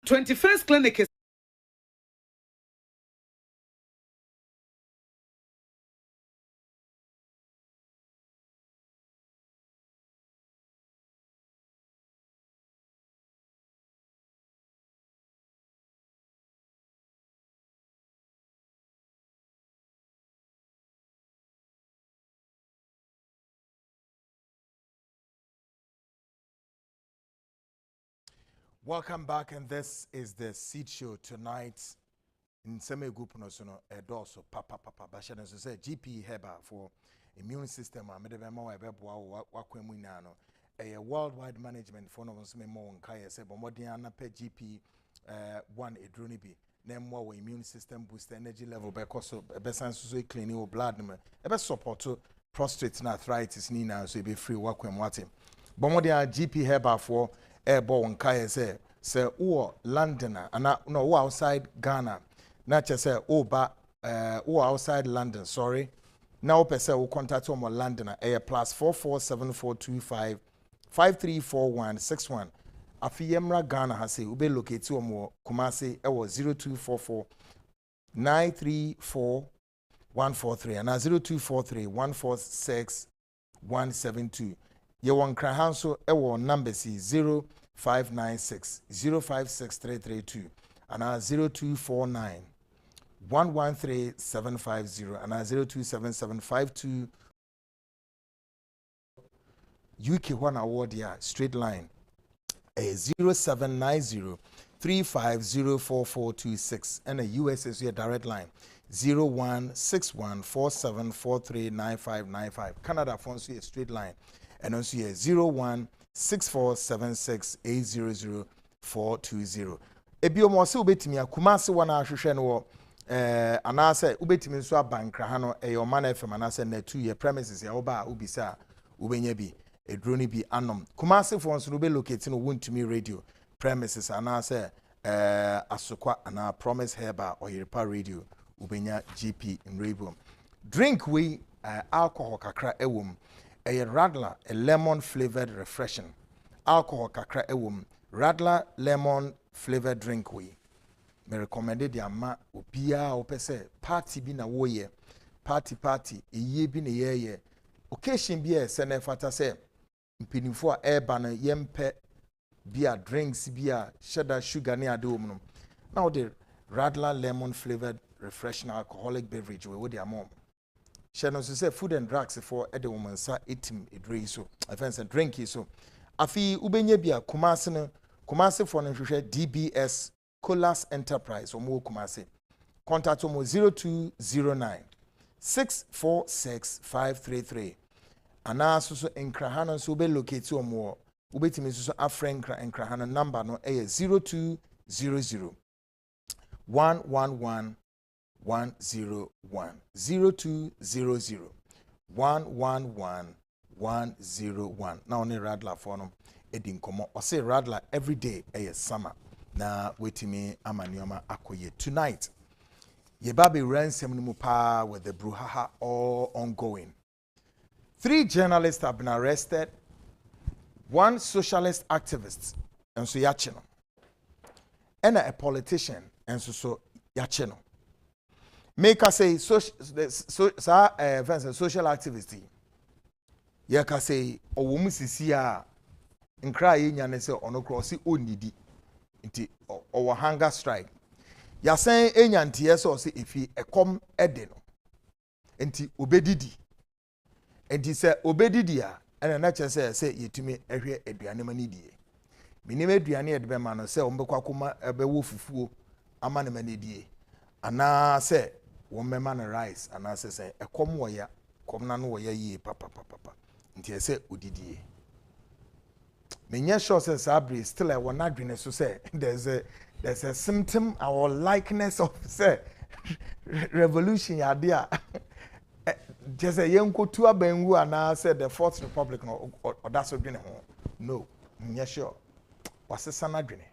Twenty-first clinic is Welcome back, and this is the Seed Show tonight. In some group, no, so no, a dorsal, papa, Bashan, so say GP Heba for immune system. I made a memo, a wakwinano, a worldwide management for no one more on Kaya said, but more than pe GP 1 a dronibi. Name more immune system boost energy level because of a best so clean your blood, a best support to prostate and arthritis, Nina, so be free work when what him. But more than GP Heba for airborne kaya say London and no outside Ghana not just say outside London sorry now per se we contact on London plus 447425 534161 Afiyemra Ghana has say ube locate to more Kumasi 0244 934 143 and 0243 146 172. You want Krahanso ewo number C 0596 056332 and 0249 113750 and 027752 UK one award ya straight line 0790 35044426 and a US is your direct line 016147439595 Canada phones you a straight line and also here 016476800420. Ebio mo se ubetimi akumase wana ahwehwe no anase ubetimi nso abankra ha no e man FM anase na 2 year premises ya oba ubisa ubenya bi edroni bi anom kumase fo nso be locate no wontumi radio premises anase asokwa ana promise herba oyirpa radio ubenya GP in Rainbow drink we alcohol kakra ewom a Radler, a lemon flavored refreshing. Alcohol kakra ewum. Radler lemon flavored drink we. Me recommended the ama opia opese party bi na woye. Party eye bi na ye. Occasion bi e sene fata se mpinifo a eba na yempe bia drinks bia cheddar sugar ne ade omnum. Now the Radler lemon flavored refreshing alcoholic beverage we the amom. Shano say food and drugs for the woman sa eating a drink so offense and drink so afi ubenye bia kumase for no DBS Colas Enterprise or more kumase contact mo 0209 646 533 ana so Nkrumah so be locate o mo ubetimi so afrenkra Nkrumah number no 0200 111 101 0200 111 101 now only Radler for no edi nkomo o say rather every day summer na wetimi amanioma akoye tonight ye baby ransom no pa with the brouhaha all ongoing. 3 journalists have been arrested, 1 socialist activist and so yachino, and a politician and so yachino. Make us say social activity. Ya ka say owomu sisi a nkra ye nya ne say ono cross onidi nti owo hunger strike. Ya say enya ntie so say efi ekom ede no. Nti obedidi. Nti say obedidi a ena na che say yetumi ehwe aduane mani die. Minim aduane e de be ma no say ombekwa koma ebe wo fufuo ama ne mani die. Ana say womema na rice ana say ekom wo ya kom na no wo ya yi papa. Nti say odidie. Menya sure say sabri still I want adwene so say there's a symptom our likeness of say revolution ya there. Just a yenko tu abengu ana say the Fourth Republic no or that's odwene ho. No, menya sure. Wasesa na adwene.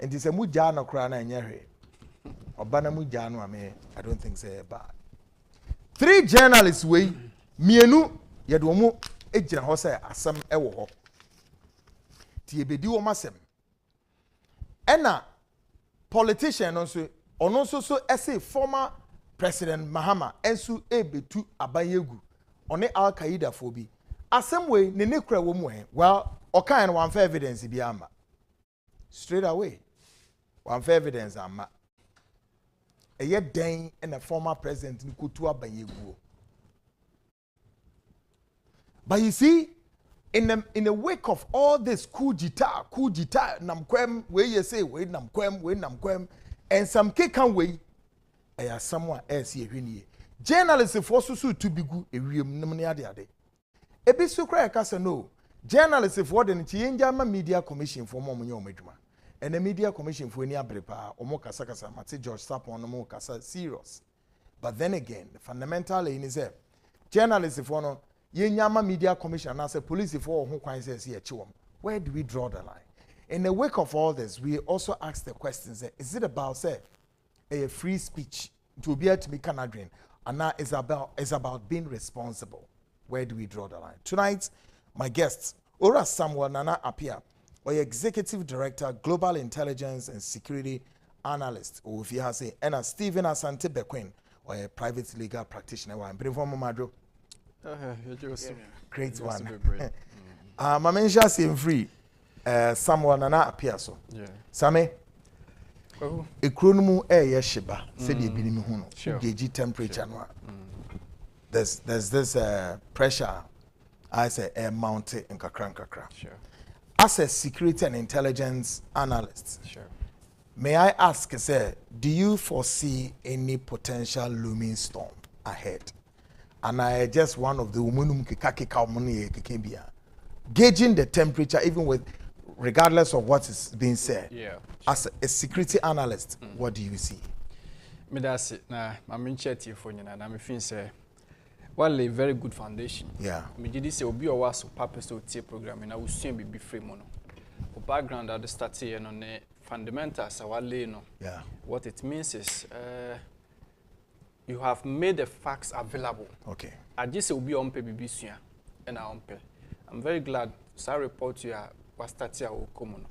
Nti say mu ja no kra na enya hwe. Obana mu ja no ame I don't think say bad. 3 journalists we mienu ye do mu ejira ho say asem ewo ho. Ti ebedi wo masem. Ena politician also ono so essay former President Mahama ensu ebetu abayegu one Al Qaeda phobi. Asem we ne nekra wo mu he. Well, okan one fair evidence bi ama. Straight away. One fair evidence ama. Eye den and a former president nkutu abayegu. But you see, in the wake of all this coup d'etat, namkwem, where you say, wait, namkwem, and some kekan way, someone else here. Journalists force you to be good, a real nominee. A bit so cry, no. Journalists for the Chienjama Media Commission for Momonyo Medjuma, and the Media Commission for Nia Brepa, Omoka Sakasa, Mati George Sapon, Omokasa, serious. But then again, the fundamental in is a journalists for no. Yenyama Media Commission as a police for who can say here chiwom. Where do we draw the line? In the wake of all this, we also ask the questions: is it about say a free speech to be able to be Canadian, and now is about being responsible? Where do we draw the line? Tonight, my guests, Ora Samuel Nana Appiah, or Executive Director, Global Intelligence and Security Analyst, or if you have say, and Stephen Asante Beko, or a private legal practitioner. I'm bringing from Madro. Great one. My mention is free. Someone Nana Appiah so. Yeah. Same. Ekronumu yeshiba. Said you be ni huno. Gauge temperature no. There's this pressure. I say air mounted in kakra. Sure. As a security and intelligence analyst. Sure. May I ask, sir, do you foresee any potential looming storm ahead? And I just one of the gauging the temperature, even with regardless of what is being said. Yeah. As a security analyst, what do you see? Me that's it. Nah, I'm in chat here for you, and I'm feeling say, well, a very good foundation. Yeah. Me did this obi or was purpose to take programming. I will soon be free mono. The background at the start here on the fundamentals. Yeah. What it means is. You have made the facts available. Okay. I just will be on PBB and I'm very glad. So I report you was started common.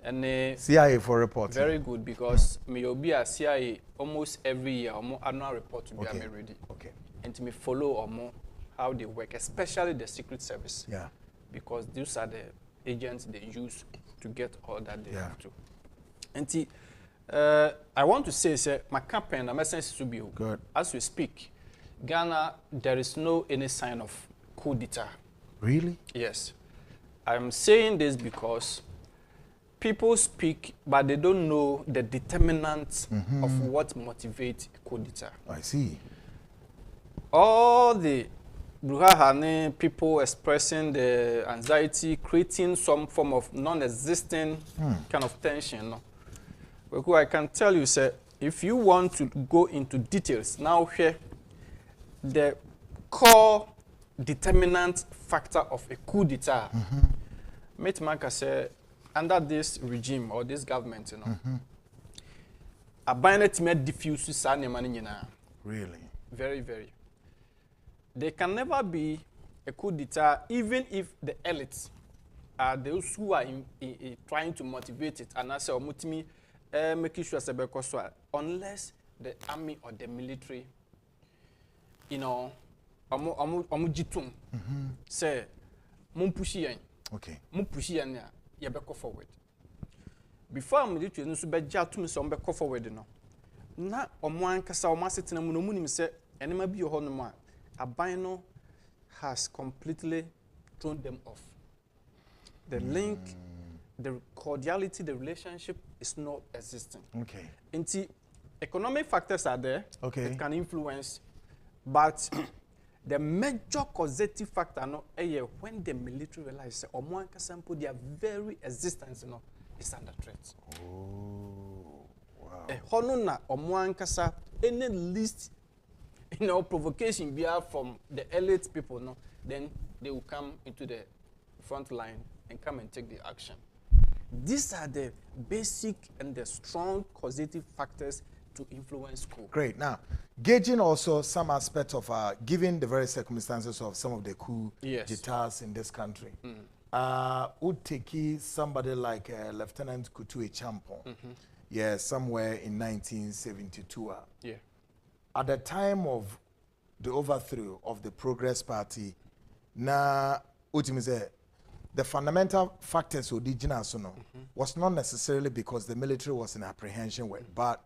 And CIA for reporting. Very good because me will be a CIA almost every year. Annual report to be ready. Okay. And to me follow or more how they work, especially the Secret Service. Yeah. Because these are the agents they use to get all that they have to. And I want to say, sir, my campaign, I'm to be good. As we speak, Ghana, there is no any sign of coup d'etat. Really? Yes. I'm saying this because people speak, but they don't know the determinants of what motivates coup d'etat. I see. All the brouhaha, people expressing the anxiety, creating some form of non-existing kind of tension. No? I can tell you, sir, if you want to go into details, now here, the core determinant factor of a coup d'etat Mate Maka say under this regime or this government, you know, a bayonet may diffuse sani money. Really? Very, very. There can never be a coup d'etat, even if the elites are those who are trying to motivate it. And I say, Omutimi, making sure unless the army or the military, you know, omujitum say, mumpushi okay. Mumpushi ya beko forward. Before military, no sube jatum se beko forward no. Na omwan kasa omasetina munomunim se enema bi ho no ma abino has completely thrown them off. The link, the cordiality, the relationship is not existing. Okay. Inti economic factors are there. Okay. It can influence, but the major causative factor no when the military realize omwan kasampo their very existence no is under threat. Oh, wow. Hono na omwan kasa any least provocation from the elite people no, then they will come into the front line and come and take the action. These are the basic and the strong causative factors to influence coup. Great. Now, gauging also some aspects of, given the very circumstances of some of the coup d'etats in this country, would take somebody like Lieutenant Kutu Champon, somewhere in 1972. Yeah. At the time of the overthrow of the Progress Party, na the fundamental factors was not necessarily because the military was in apprehension with, but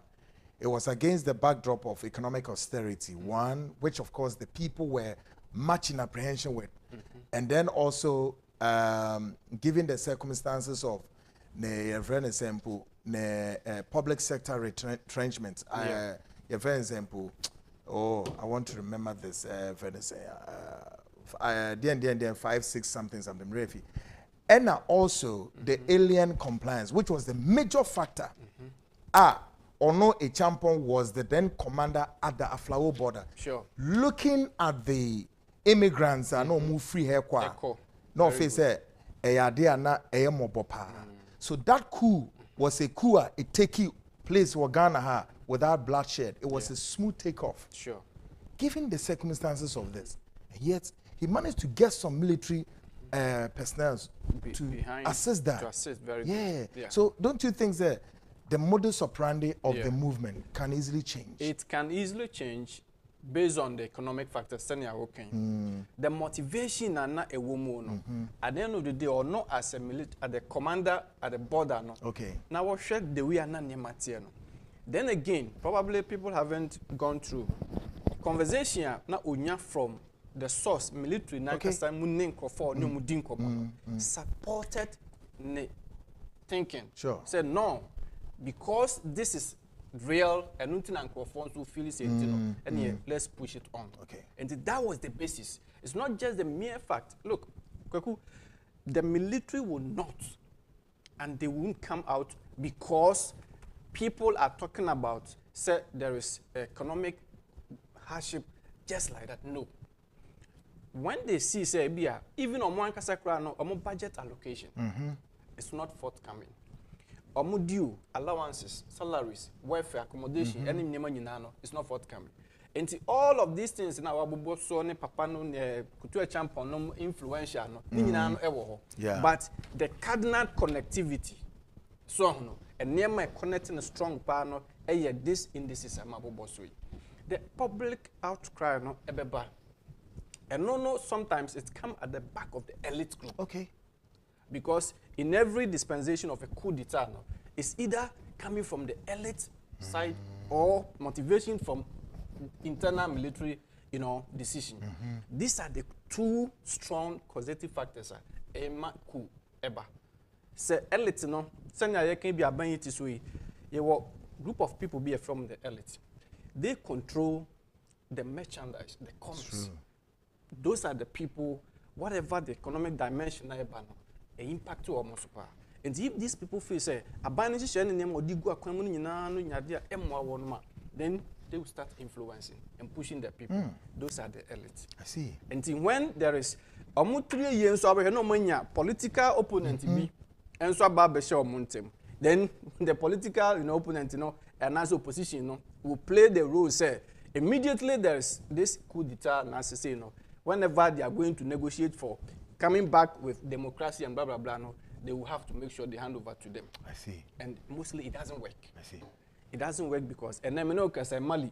it was against the backdrop of economic austerity, one, which of course the people were much in apprehension with, and then also given the circumstances of the public sector retrenchment. For example, I want to remember this. Then 5, 6 something refi. And also the alien compliance, which was the major factor. Ono Echampon was the then commander at the Aflao border. Sure. Looking at the immigrants, no move free here kwa. No face So that coup was a coup. It take place in Ghana without bloodshed. It was a smooth takeoff. Sure. Given the circumstances of this, and yet he managed to get some military personnel to assist that. To assist, very good. Yeah. So don't you think that the modus operandi of the movement can easily change? It can easily change based on the economic factors. The motivation and not a woman. At the end of the day, or not as a military, at the commander at the border. No. Okay. Now what check the way and not material. Then again, probably people haven't gone through conversation na unya from the source military na kasa munin kofo no mudin kobo supported ne thinking. Sure. Said no, because this is real and nothing and kofo so feel it and let's push it on. Okay. And that was the basis. It's not just the mere fact. Look, Kweku, the military will not, and they won't come out because people are talking about, say, there is economic hardship just like that. No. When they see, say, even on one kasakra, no, budget allocation, it's not forthcoming. Due allowances, salaries, welfare, accommodation, any it's not forthcoming. And all of these things in our bubo so ne papa no kutu champion no influential no but the cardinal connectivity so no and near my connecting a strong partner this indices are mabubo so the public outcry no ebeba and no sometimes it come at the back of the elite group. Okay. Because in every dispensation of a coup d'etat no, it's either coming from the elite side or motivation from internal military, decision. These are the two strong causative factors. Ema coup eba. Se elite no, senya ye can be aban it so ye group of people be from the elite. They control the merchandise, the commerce. Those are the people, whatever the economic dimension na eba no, impact to almost super. And if these people feel say aban is sharing name or digu akwamu nyina no nyade emwa wonma, then they will start influencing and pushing the people. Those are the elite. I see. And when there is omo 3 years so abehwe no manya political opponent bi enso aba behye omo then the political opponent and as opposition will play the role say immediately there's this coup d'etat say whenever they are going to negotiate for coming back with democracy and blah blah blah they will have to make sure they hand over to them. I see. And mostly it doesn't work. I see. It doesn't work because and then Mali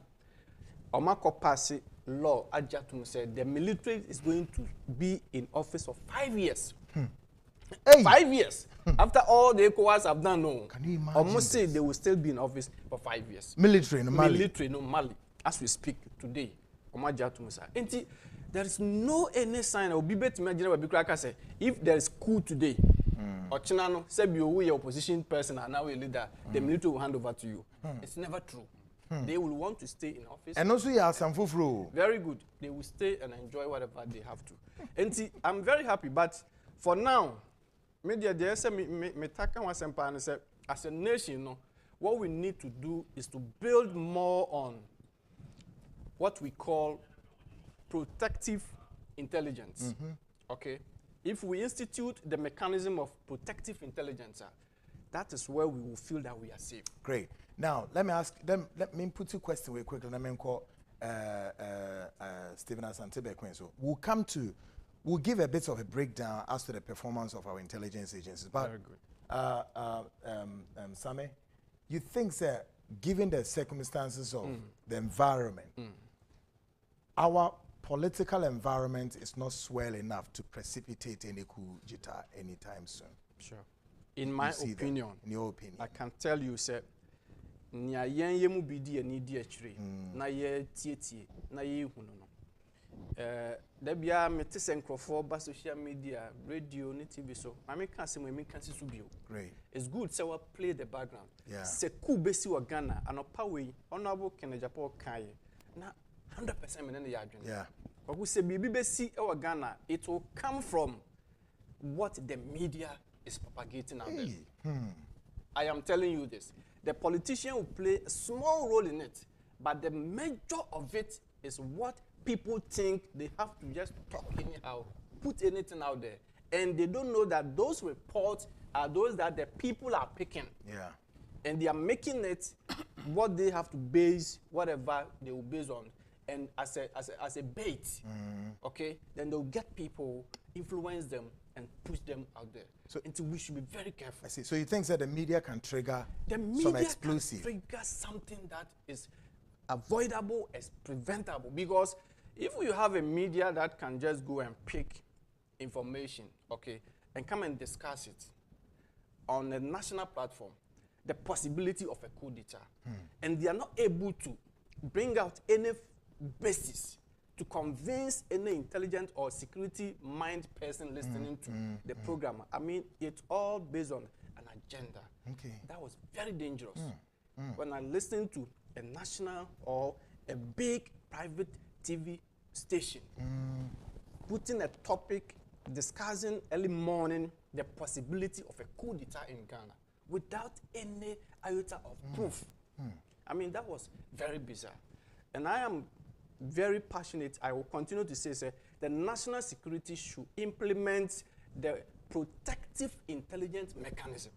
Omako pass law Ajatum said the military is going to be in office for 5 years. Hey. 5 years. After all the ECOWAS have done, no. Can you imagine? Almost say they will still be in office for 5 years. Military no Mali. Military no Mali. As we speak today, there is no any sign of Bibet Major say if there is coup today, or Chinano, say you opposition person and now a leader, the military will hand over to you. It's never true. They will want to stay in office. And also you have some fufru. Very good. They will stay and enjoy whatever they have to. And I'm very happy, but for now, media they say me taka wasempa and say as a nation, what we need to do is to build more on what we call protective intelligence. Okay? If we institute the mechanism of protective intelligence, that is where we will feel that we are safe. Great. Now, let me put 2 questions very quickly. Let me call Stephen Asante Beko. So we'll give a bit of a breakdown as to the performance of our intelligence agencies. But, very good. Same, you think that given the circumstances of the environment, our political environment is not swell enough to precipitate any coup d'etat anytime soon? Sure. In my opinion, in your opinion, I can tell you, sir, nya yen yemu bidi ani di achire na ye tietie na ye hu no da bia metese Nkrumah ba social media, radio, ni TV so I can say me can see subio. Great. It's good say we play the background. Yeah. Se coup besi wa Ghana anopa we honorable Kenejapo kai na 100% me na ya adwene. Yeah. Ogu se bibi besi e wa Ghana, it will come from what the media is propagating out there. I am telling you this. The politician will play a small role in it, but the major of it is what people think they have to just talk anyhow, put anything out there. And they don't know that those reports are those that the people are picking. Yeah. And they are making it what they have to base, whatever they will base on. And as a bait, okay, then they'll get people, influence them, and push them out there. So until we should be very careful. I see. So you think that the media can trigger some explosive? Can trigger something that is avoidable, as preventable. Because if you have a media that can just go and pick information, okay, and come and discuss it on a national platform, the possibility of a coup d'etat, and they are not able to bring out any basis to convince any intelligent or security mind person listening to the program. I mean, it's all based on an agenda. Okay. That was very dangerous. When I listened to a national or a big private TV station putting a topic, discussing early morning the possibility of a coup d'etat in Ghana without any iota of proof. I mean, that was very bizarre. And I am very passionate. I will continue to say, sir, the national security should implement the protective intelligence mechanism,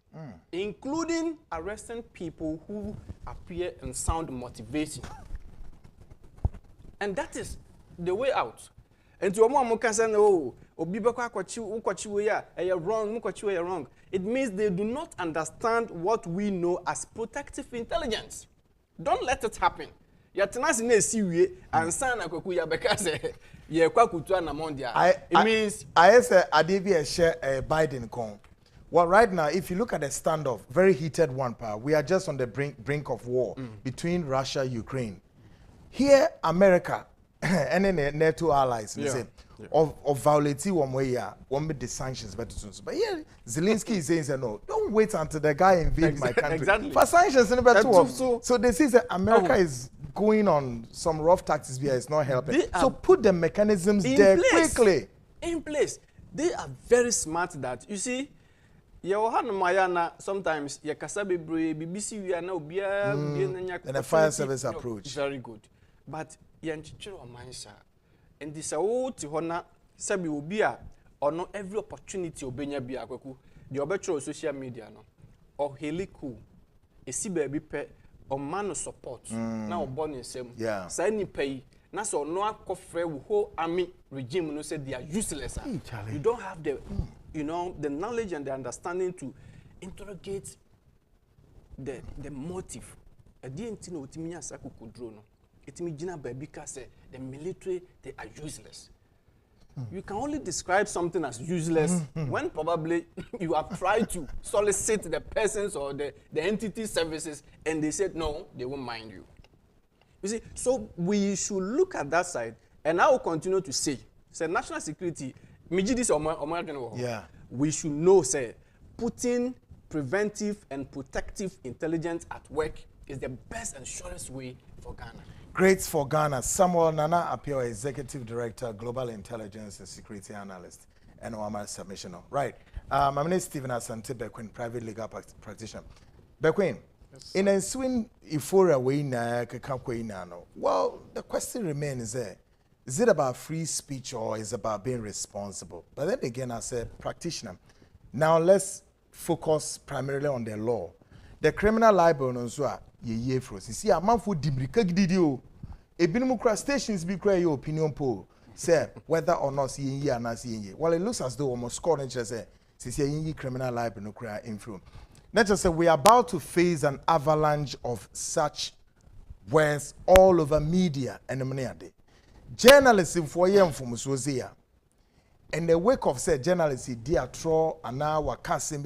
including arresting people who appear and sound motivation. And that is the way out. And to a can say, oh, wrong. It means they do not understand what we know as protective intelligence. Don't let it happen. Yatanasi ne siwe ansana kwaku ya bekase ye kwakutu na mondia. It means I say Adivia share Biden con. Well, right now, if you look at the standoff, very heated one part, we are just on the brink of war between Russia, Ukraine. Here, America and then the NATO allies, of violating one way, one with the sanctions better soon. But here, Zelensky is saying, no, don't wait until the guy invade my country. Exactly. For sanctions, so they say that America is going on some rough tactics here, it's not helping. So put the mechanisms there quickly. In place. They are very smart that, you see, sometimes BBC and a fire service approach. Very good. But and this Sabi obi a ono every opportunity obenya bi akwaku the obetro social media no or heliku esi baby pe o man support na obo ne nsem say ni pay na so no akofre wo whole army regime no say they are useless. You don't have the you know the knowledge and the understanding to interrogate the motive. Adi enti na otimi asa kokodro no etimi gina baby ka say the military they are useless. You can only describe something as useless when probably you have tried to solicit the persons or the entity services and they said no, they won't mind you. You see, so we should look at that side, and I will continue to say national security, we should know, say, putting preventive and protective intelligence at work is the best and surest way for Ghana. Great for Ghana. Samuel Nana Appiah, Executive Director, Global Intelligence and Security Analyst, and Omar Submission. Right. My name is Stephen Asante, Beko, private legal practitioner. Beko, in a swing, if for a way na well, the question remains there. Is it about free speech or is it about being responsible? But then again, as a practitioner, now let's focus primarily on the law. The criminal libel on ye froze. You see, a man for Dibrika Gidio, a binumukra stations be cry your opinion poll, say whether or not seeing ye and not seeing ye. Well, it looks as though almost scoring just say, ye criminal libel no cry influence. Let's just say we are about to face an avalanche of such words all over media and the money. Journalists in 4 years from Musozia. And the wake of said journalists, dear Tro, and now Wakasim,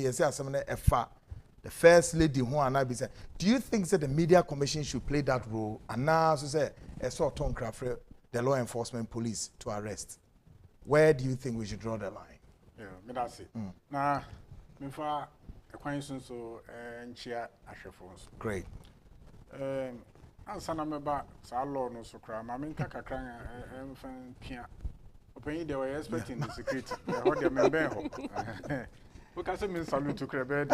the first lady who and I be said, do you think that the media commission should play that role? And now, so say, a sort of craft the law enforcement police to arrest. Where do you think we should draw the line? Yeah, that's it. Now, before a question, so and cheer Ashafons. Great. And Sanameba, Salo, no so cram. I mean, Kakakran and Pia. Open they were expecting the security. What they member. Because I mean, salute to Crebed.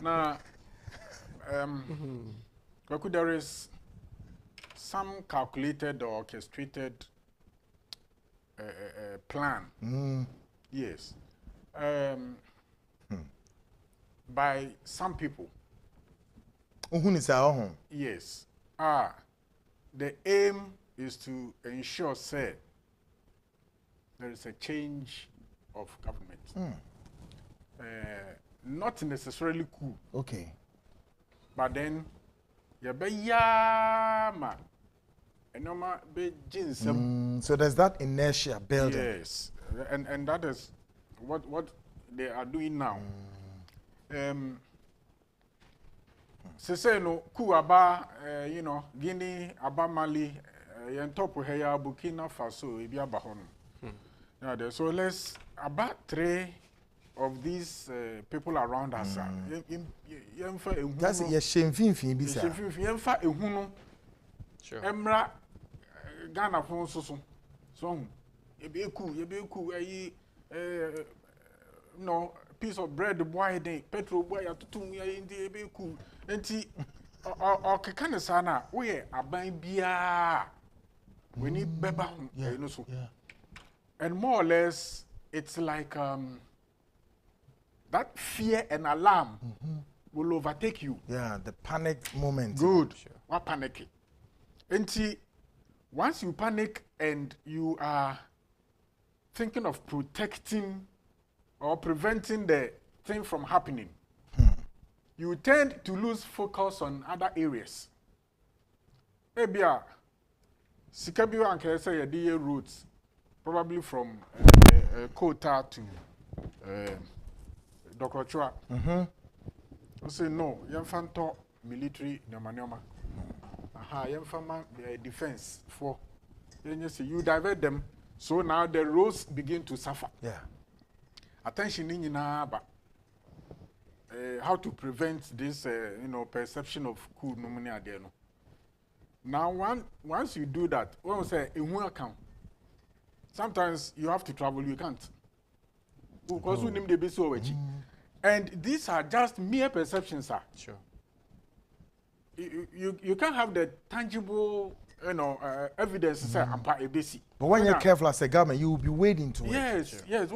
Now, there is some calculated or orchestrated plan. Yes. By some people. Yes. The aim is to ensure, say, there is a change of government. Not necessarily coup. Okay. But then, yama, so there's that inertia building. Yes, and that is what they are doing now. No coup aba, Guinea, aba Mali, top of here, Burkina Faso, Ibia Bahon. So let's about 3 of these people around us. That's a shameful thing. Sure. Emra Ghana phone so Yebeku, no piece of bread, boy, petrol boy, in the Yebeku, and or Kakanasana, we are buying beer. We need beba, and more or less, it's like that fear and alarm will overtake you. Yeah, the panic moment. Good. Sure. What panic? And once you panic and you are thinking of protecting or preventing the thing from happening, you tend to lose focus on other areas. Maybe Sikabiwa and Kesa Yadiye routes, probably from Kota to Dr. Chua. You say no, Yamfanto military nyama. Yamfama defense for. Then you see you divert them, so now the roads begin to suffer. Yeah. Attention in how to prevent this perception of coup nomina there no. Now once you do that, when we say in one account, sometimes you have to travel, you can't. Because we name the base and these are just mere perceptions, sir. Sure. You can't have the tangible evidence say ampa ebesi. But when you're careful as a government, you will be wading to it. Yes. And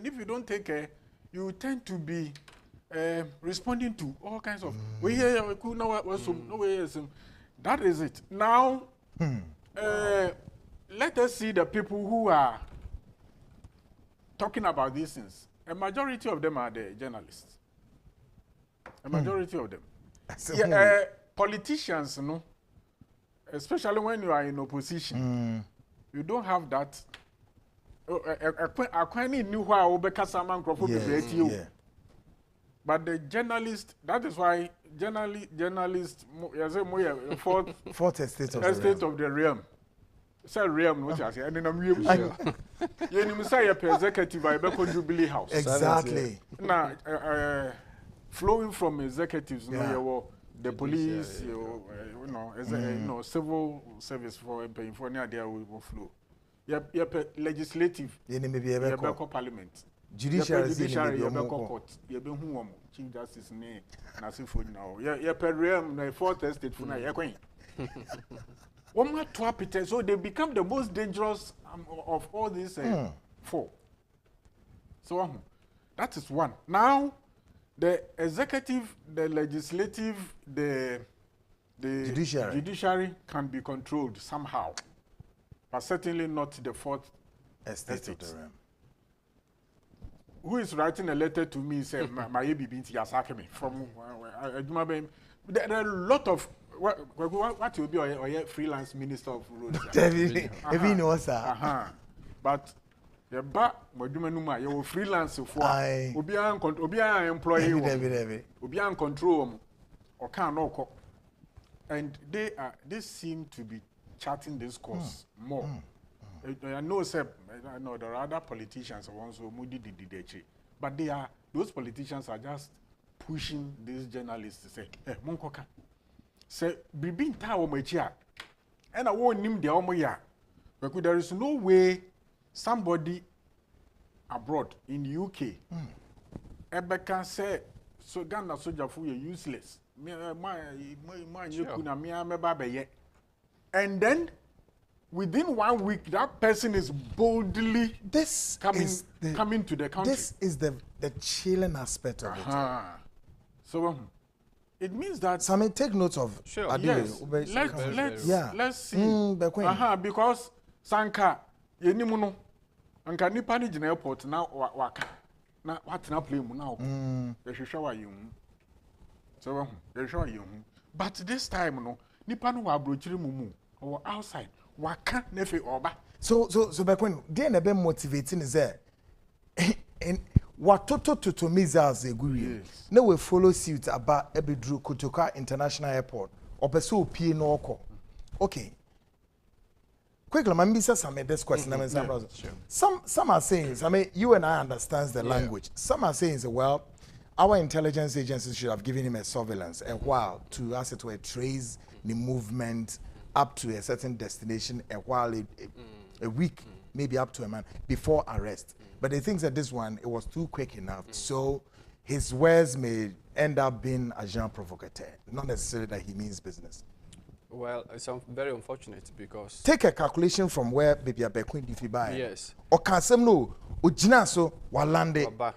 if you don't take care, you tend to be responding to all kinds of that is it. Now let us see the people who are talking about these things. A majority of them are the journalists. A majority of them. Politicians, no, especially when you are in opposition, you don't have that. I can't knew why but the journalist, that is why journalists, fourth estate of the realm. Say realm, what I say, and then I'm you say executive by Beko Jubilee House. Exactly. Now, flowing from executives, the police, civil service for there will flow. Legislative, parliament. Judiciary, court, chief justice, fourth estate for so they become the most dangerous of all these four. So that is one. Now, the executive, the legislative, the judiciary can be controlled somehow, but certainly not the fourth estate. Of the realm. Who is writing a letter to me saying, "My baby from there are a lot of what will be a freelance minister of roads." But the back, you freelance for Obian employee, Obian control, or can and they seem to be charting this course more. I know there are other politicians also but those politicians are just pushing these journalists to say, Monkoka. Say, Bibin Tower Machia, and I won't name the Omoya. Because there is no way somebody abroad in the UK ever can say, so Ghana soldier for you useless. And then within 1 week, that person is boldly coming to the country. This is the chilling aspect of it. So it means that. So I mean, take note of. Sure. Yes. Let's see. Because Sanka, Yenimuno, and can nipa ni airport now waka. Na what na play mu now? They should show you. So they show you. But this time, no, nipa no wa brochiri mumu or outside. Waka nefe oba. So Bekwen, they never motivating is there. And what to missiles a guru. No we follow suit about Ebidru Kotoka International Airport or pursue P no. Okay. Quickly, my missus I made this question. Sure. Some are saying, I mean, you and I understand the language. Some are saying, well, our intelligence agencies should have given him a surveillance a while to as it were trace the movement up to a certain destination a while, a week, maybe up to a month before arrest. But they think that this one, it was too quick enough. So his words may end up being agent provocateur, not necessarily that he means business. Well, it's very unfortunate because... Take a calculation from where baby Beko if you buy. Yes. Or can some no, Ujinaso, Walande.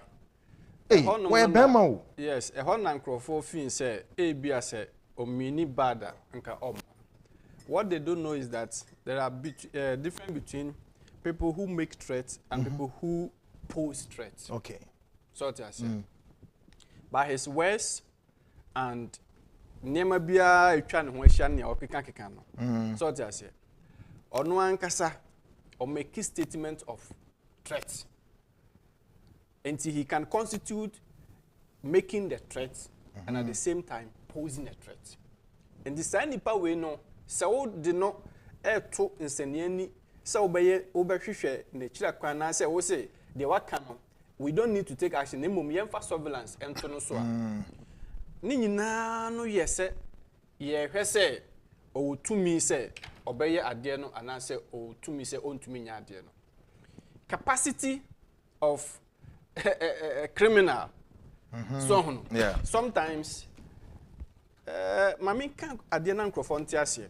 Hey, where Bemo? Yes, a Nkrumah fin say, Appiah say, Omini Bada, Nka Om. What they don't know is that there are difference between people who make threats and people who pose threats. Okay. So what I say. By his words and Nema bia etwa ne ho ahia ne okeka no. So what I say. Ono ankasa or make a statement of threat. Until he can constitute making the threat and at the same time posing a threat. And the same nipa we know so did not to inseniani so obeye obehwehwe ne kira kwan na say we say the what can we don't need to take action nemom yemfa surveillance ento no so a ni nyina no yese ye hwese owutumi say obeye ade no ana say owutumi say ontumi nya ade no capacity of a criminal so sometimes Mami kan ade na Nkrumah ntiase.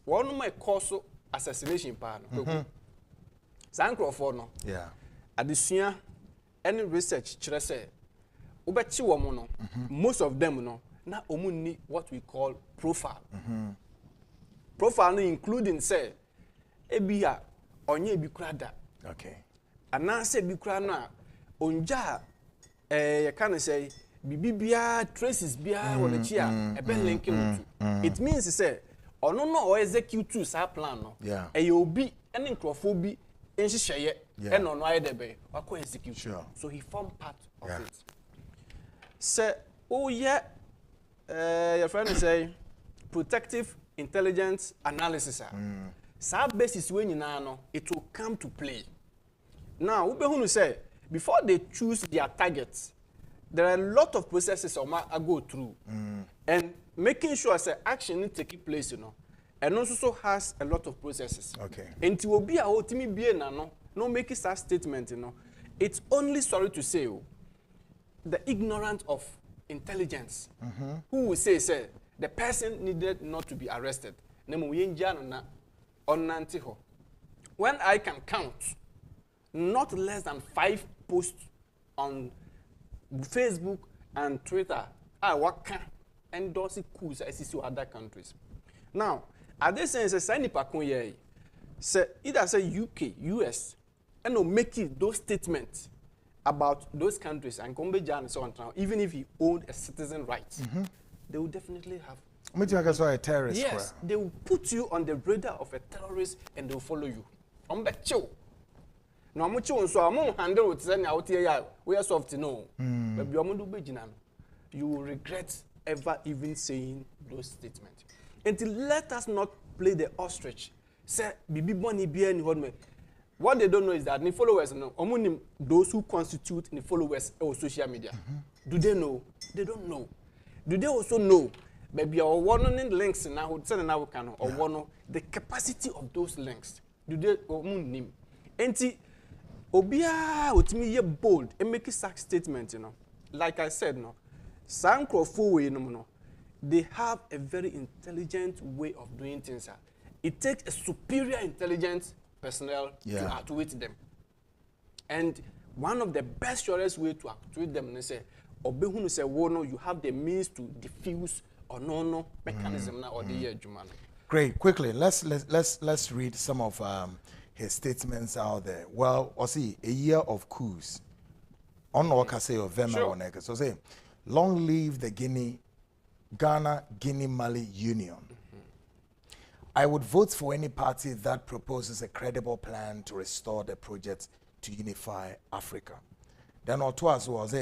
One my cause assassination pa no. San Nkrumah no. Yeah. Adesua any research kire say obechi wo mo no. Most of them no na omu ni what we call profile. Profile no including say ebia onye ebi krada. Okay. Ana say ebi kra na onja you can say bibia traces bia won chi a ebe link to. It means say ono no o execute to sa plan no. Yeah. E obi ene Nkrumah bi enhyehyeye e no no ayedebe wako execute. Sure. So he formed part of it. Say oh yeah your friend say protective intelligence analysis. Sa basis we nyina no it will come to play. Now we be who say before they choose their targets there are a lot of processes I go through. And making sure say action is taking place, you know. And also has a lot of processes. Okay. And to be a ultimate be no make it that statement, you know. It's only sorry to say the ignorance of intelligence. Who will say the person needed not to be arrested. When I can count not less than 5 posts on Facebook and Twitter what can endorse coups as to other countries. Now, at this sense, say either say UK, US, and no make it those statements about those countries and and so on. Even if he owned a citizen rights, they will definitely have. A terrorist. Yes, they will put you on the radar of a terrorist and they will follow you. No, I'm so I'm handle with saying out here. We are soft no. But you will regret ever even saying those statements. Until let us not play the ostrich. Say, Bibi Bonnie be any me. What they don't know is that the followers no. Those who constitute the followers or social media. Do they know? They don't know. Do they also know? Maybe our one links now would send now can or one the capacity of those links. Do they name? Obia utimi ye bold and make a sack statement, you know. Like I said, no. San Nkrumah no. They have a very intelligent way of doing things. It takes a superior intelligence personnel to actuate them. And one of the best surest way to actuate them is say obehunu say no, you have the means to diffuse or no mechanism now or the year Juman. Great. Quickly, let's read some of his statements out there. Well, a year of coups. On Wakase of Vema so say, long live the Ghana Guinea Mali Union. I would vote for any party that proposes a credible plan to restore the project to unify Africa. Then Otwas was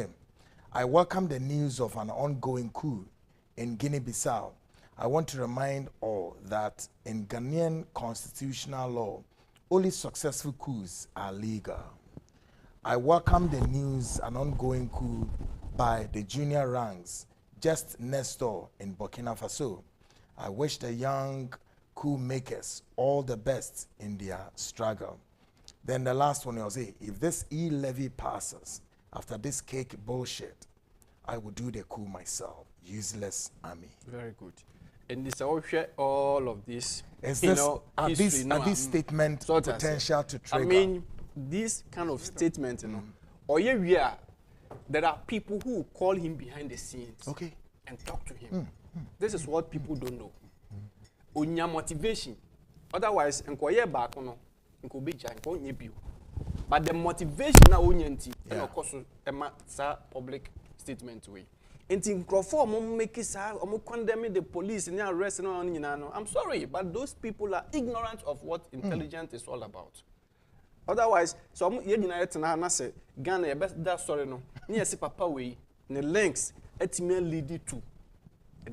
I welcome the news of an ongoing coup in Guinea-Bissau. I want to remind all that in Ghanaian constitutional law, only successful coups are legal. I welcome the news an ongoing coup by the junior ranks just next door in Burkina Faso. I wish the young coup makers all the best in their struggle. Then the last one was if this e-levy passes after this cake bullshit, I will do the coup myself. Useless army. Very good. And this all of this. Is this, are these statements potential to trigger? I mean, this kind of statement, you know, or there are people who call him behind the scenes and talk to him. This is what people don't know. On your motivation. Otherwise, but the motivation now and of course a public statement way. And in Nkrumah make it condemning the police and arrest and I'm sorry, but those people are ignorant of what intelligence is all about. Otherwise, so I say Ghana best that story no. Near see papa way the links may lead to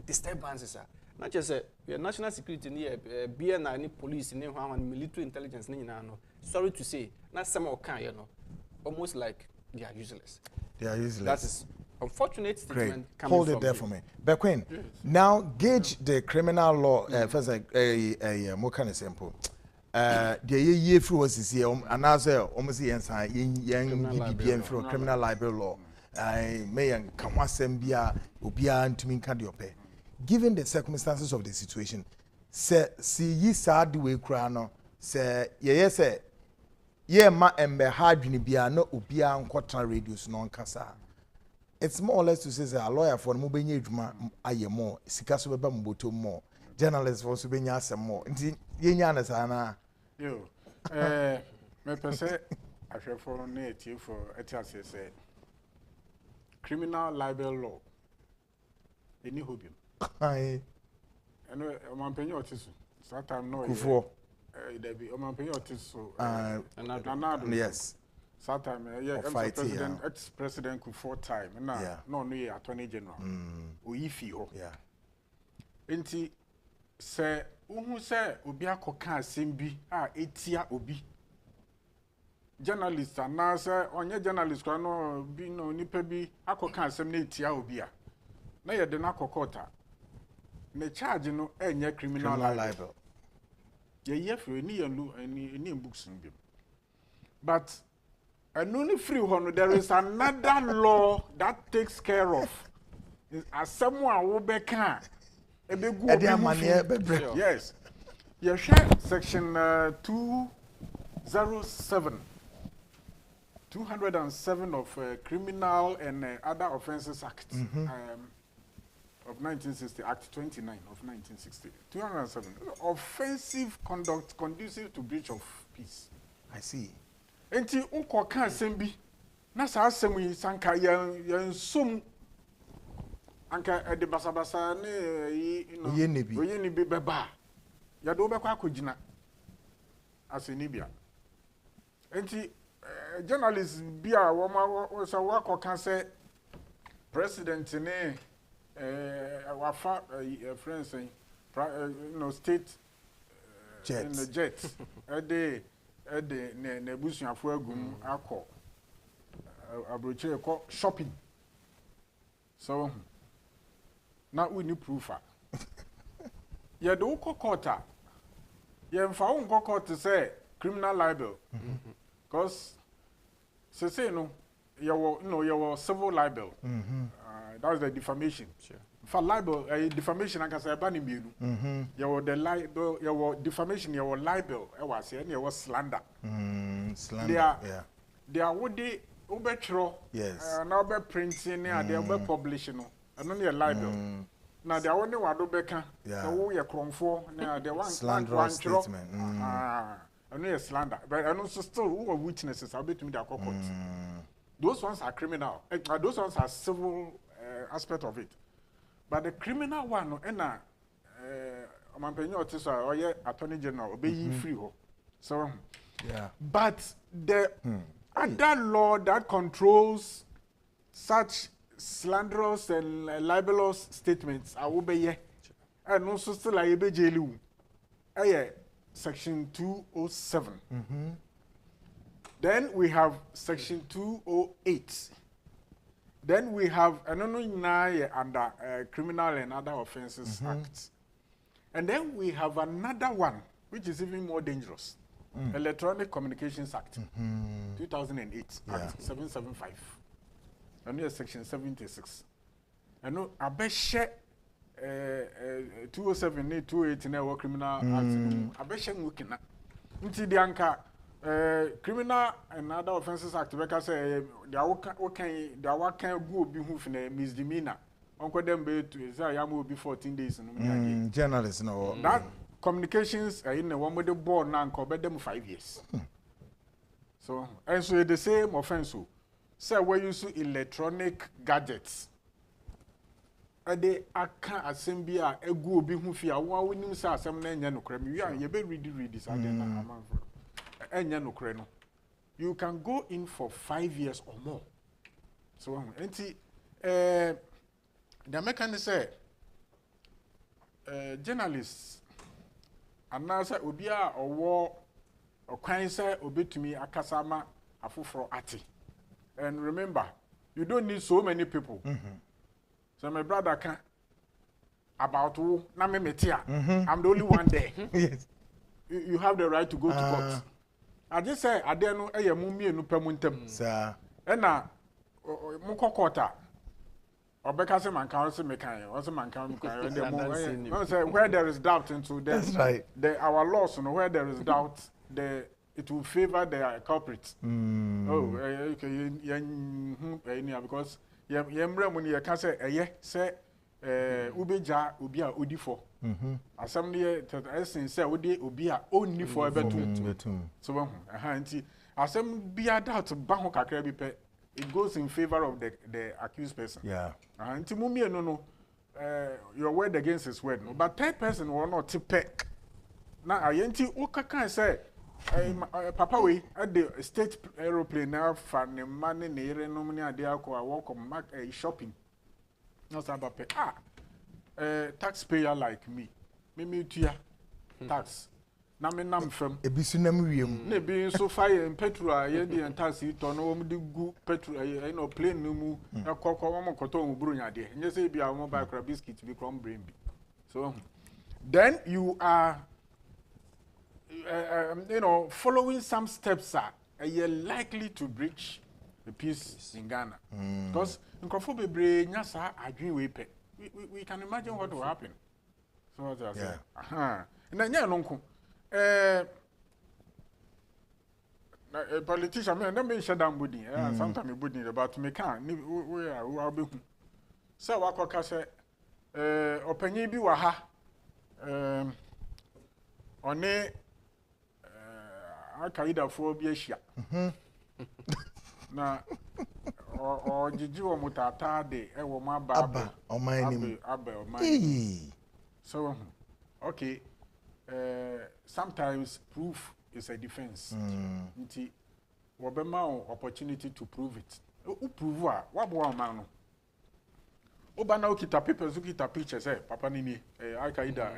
disturbances. Not just national security near BNI police and military intelligence sorry to say, not some of kind, almost like they are useless. They are useless. That is unfortunate statement. Hold it there for me. Bequin, now gauge the criminal law. First, more kind of simple. The year through was here, another almost young through criminal libel law. I may and Kamasembia, Ubia, and to me, Kadiope. given the circumstances of the situation, say see ye sad way crano, say yes, say ye ma embe hardwini bia no ubia unquarter radius non kasa. It's more or less to say a lawyer for mubenye juma aye more, sikaso beba mboto more, journalists for subenya some more. Nti ye nyana sana. Yo, me pese I for native for etias say criminal libel law. Any hobium. Aye. And Mampenyo Otisu. Sometimes no. Kufo. There be Mampenyo Otisu. Another. Yes. Sometimes President, ex-president Kufo time. No, Attorney General. Uifi ho. Yeah. Enti se uhu se obi akoka asembi etia obi. Journalist na se onye journalist kwa no bi no nipa bi akoka asem na etia obi a. Na ye de na kokota. Ne charge no enye criminal libel. Ye free any books in. But only free one there is another law that takes care of as someone will be can yes. You share section 207 of Criminal and Other Offences Act of 1960, Act 29 of 1960. 207. Offensive conduct conducive to breach of peace. I see. Enti unko kan sembi na sa asem yi sanka yan sum anka de basabasa ne yi oye ne bi beba ya do be kwa akogina asenibia enti journalists bia wo so wa kokan say president ne wafa friends state jet in the jet ne busuafo agum akọ abroche ko shopping so na we need proof ye do ko court ye mfa won ko court say criminal libel because say no you civil libel that's the defamation. Sure. For libel, defamation, I can say, you the libel, your defamation, your libel, slander. Slander. They are what they overthrow. Yes. Now be printing, they are publishing, and only a libel. Now they are only what do beka. So we are for now. They want slander statement. Only a slander, but I know still who are witnesses. I'll bet me their court. Those ones are criminal. Those ones are civil aspect of it. But the criminal one, Mampenyo Otiso, or Attorney General, obey free ho. So, yeah. But the other law that controls such slanderous and libelous statements, I obey. And also still I obey jailu. Section 207. Then we have section 208. Then we have under Criminal and Other Offences Act. And then we have another one, which is even more dangerous. Electronic Communications Act, 2008, Act 775. And here's section 76. And I bet share 207, 208 in our Criminal Act. I bet share working. Until the anchor. Criminal and Other Offences Act, because there what can go be hoof in a misdemeanor. Uncle them be to Zayamu be 14 days. Journalists know that communications are in the one with the board now, cover them 5 years. So, and so the same offense. Say, we use electronic gadgets. And they can't assembly a go be hoof. I want we knew some name, you be read this again. You can go in for 5 years or more. So, the American say, journalists, and now say, Obia or war or crime say, Obi to me, Akasama, Afufro Ati. And remember, you don't need so many people. So, my brother can about who, Namemetia, I'm the only one there. Yes. You have the right to go to court. I just say, I don't know, mummy and permuntem. Sir. And now, Mukokota. Obeka say man can say me kan. Also man can where there is doubt into that. That's right. Our laws, where there is doubt, it will favor the culprits. Oh, okay, because yemre when you can say ubeja ubia odifo. Assembly essence say odi obia only for betum. So nti asem bia doubt ba ho kakra bi pe, it goes in favor of the accused person. Yeah. Nti mumie no your word against his word. No, but third person will not tipe. Na ayenti okaka say papa we at the state aeroplane now for the money near no money ade akọ welcome mark shopping. No sabape taxpayer like me tua tax na me nam fam ebisu nam wiem na bi so fire and petrol ye di tax to no mo di gu petrol plane no mu akọkọ mo koto mu buru nyade nye say bia mo buy crab biscuit bi from brain bi. So then you are following some steps you're likely to breach the peace in Ghana. Because Nkrumah bebre nya sa adwin we pe. We can imagine what will happen. So what I say. Na nya no nko. A politician me shut down body. Sometimes me body about me can we are be. So wakoka say opanyin bi wa ha. One Al-Qaeda for Biashia. Na or Jiji or Mutata de Ewoma Baba or my So okay. Sometimes proof is a defense. Nti wabema opportunity to prove it. U prove what man. Oba na ukita papers, ukita pictures, papa nini, Al-Qaeda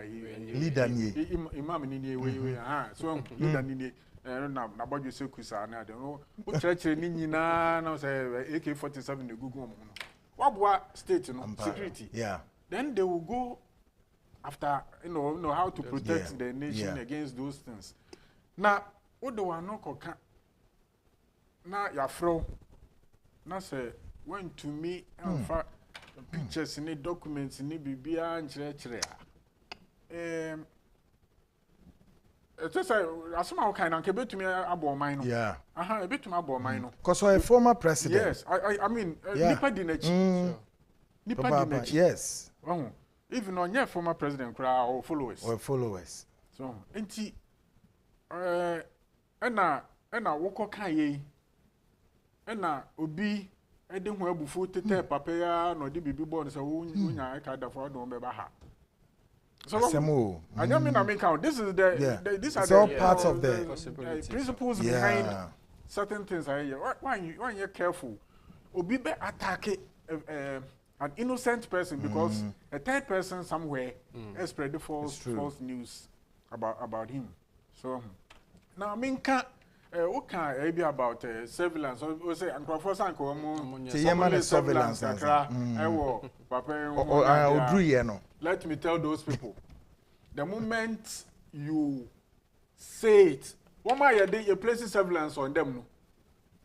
leader ni, imam nini we so leader nini. Na bodu se kusa na de no o church ni na say AK-47 the Google mo no wabua state no security. Yeah, then they will go after know how to protect the nation against those things. Na odo wa no koka na ya fro na say when to me amfa pictures ni documents ni bibia nchire it's just asoma kind of betumi abo man no. Yeah. Betumi abo man no. Because a former president. Yes, I mean nipa dinachi. Nipa dinachi. Yes. Even on your former president crowd or followers. So enti ena woko kan ye ena obi ede ho abufu tete papa ya no de bibi born say wonya ka da for do be ba ha. So I don't mean I make out. This is these are all parts of the principles behind certain things. Why you're careful? Obi be attack an innocent person because a third person somewhere has spread the false news about him. So now I mean what can be about surveillance? Or say Nkrumah sanko surveillance. Let me tell those people, the moment you say it, you place surveillance on them,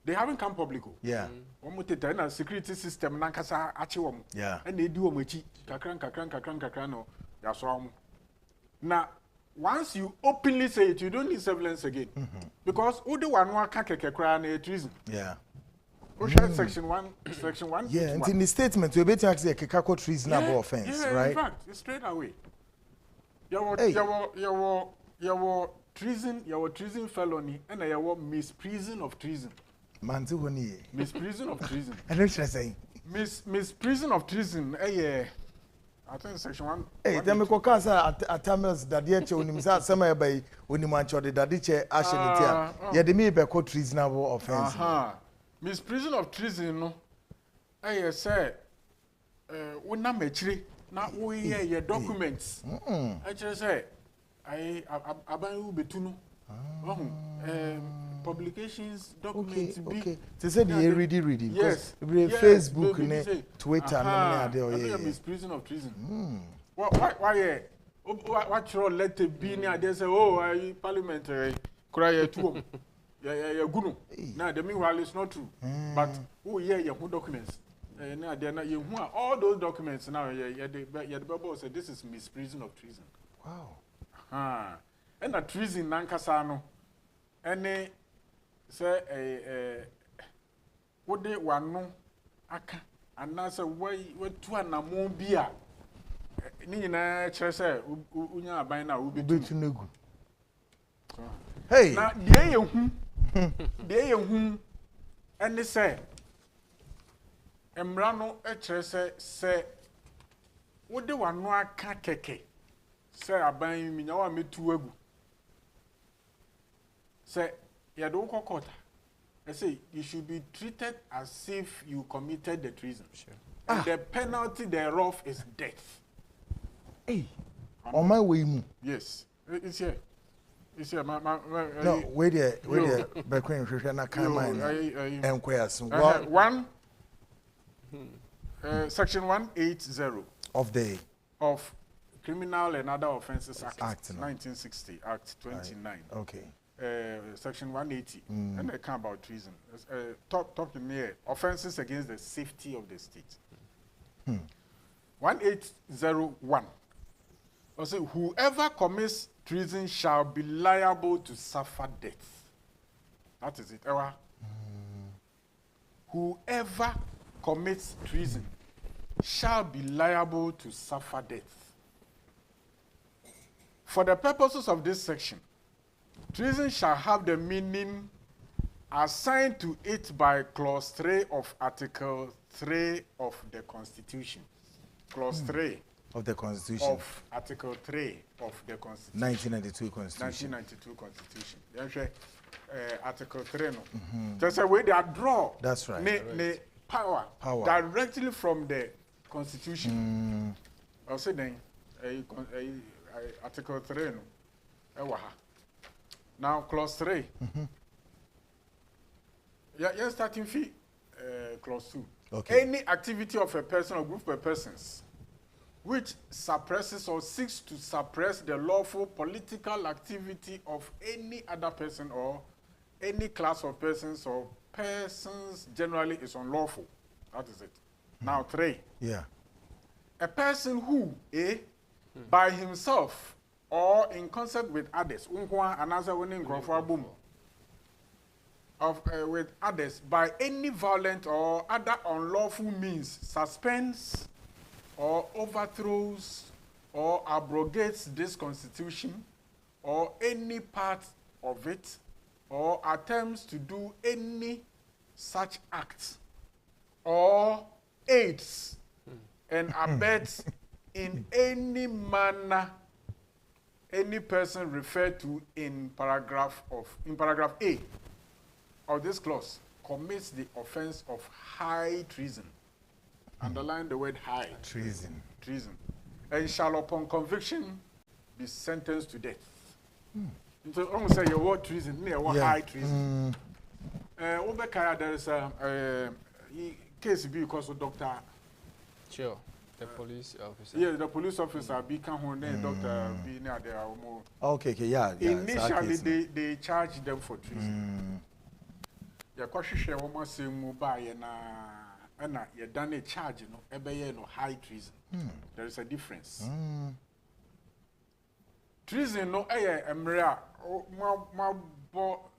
they haven't come public. Yeah. One security system nankasa achiwom. Yeah. And they do omechi kakran no yaso. Now, once you openly say it, you don't need surveillance again. Because who the one can treason. Yeah. Section 1. Yeah, and in the statement, you better actually a Kekako treasonable offense, right? In fact, it's straight away. Your treason, your treason felony, and your misprision of treason. Manzuhoni. Misprision of treason. I don't say. Misprision of treason, I think section 1. Hey, tell me, Kokasa at Tamils that yet you nimsa somewhere by Unimancho the Dadiche Ashenitia. Yeah, the me Beko treasonable offense. Misprision of treason, no. I say, we na mechri na we your documents. I just say, I aban betuno. Publications, documents. Okay. They said you ready. Yes. Facebook, Twitter, misprision of treason. Why? What your letter be near? They say, oh, parliamentary. Cry to Yeah, gunu. Now the meanwhile it's not true. But your documents. all those documents now, the Bible said this is misprision of treason. Wow. And a treason nankasano. Any say what they want no aka and now say why to an amobia. Nina Chese Unya Bina Ubi Tunugu. Hey, now they whom and they say Emrano Chese say what they want no aka keke. Say Abain Minawa me to egu. Say Yado Kokota. I say you should be treated as if you committed the treason. Sure. And the penalty thereof is death. Hey, on my way. Yes, it's here. It's here. No, wait there. Beko in Shana Kama and Quayas. Section 180 of Criminal and Other Offences Act 1960, Act 29. Okay. Section 180, and they come about treason. Talk to me here. Offences against the safety of the state. 1801. Also, whoever commits treason shall be liable to suffer death. That is it. Whoever commits treason shall be liable to suffer death. For the purposes of this section, treason shall have the meaning assigned to it by Clause 3 of Article 3 of the Constitution. Clause 3 of the Constitution. Of Article 3 of the Constitution. 1992 Constitution. 1992 Constitution. Article 3 no. That's a way they are draw. That's right. Power directly from the Constitution. I'll say then Article 3 no. Now Clause 3. Yeah, starting fee. Clause 2. Okay. Any activity of a person or group of persons which suppresses or seeks to suppress the lawful political activity of any other person or any class of persons or persons generally is unlawful. That is it. Now 3. Yeah. A person who, by himself or in concert with others, with others, by any violent or other unlawful means, suspends or overthrows or abrogates this constitution or any part of it, or attempts to do any such act, or aids and abets in any manner any person referred to in paragraph A of this clause commits the offense of high treason. Underline the word high. Treason. And shall upon conviction be sentenced to death. So almost say your word treason, near what high treason. There is a case because of Dr. Sure. The police officer. Yeah, the police officer become Dr. be near there. Okay, yeah. Initially they charged them for treason. Ya kwahwehwe wo ma sem mu ba ye na ye done a charge no ebeye no high treason. There is a difference. Treason no emre a ma bo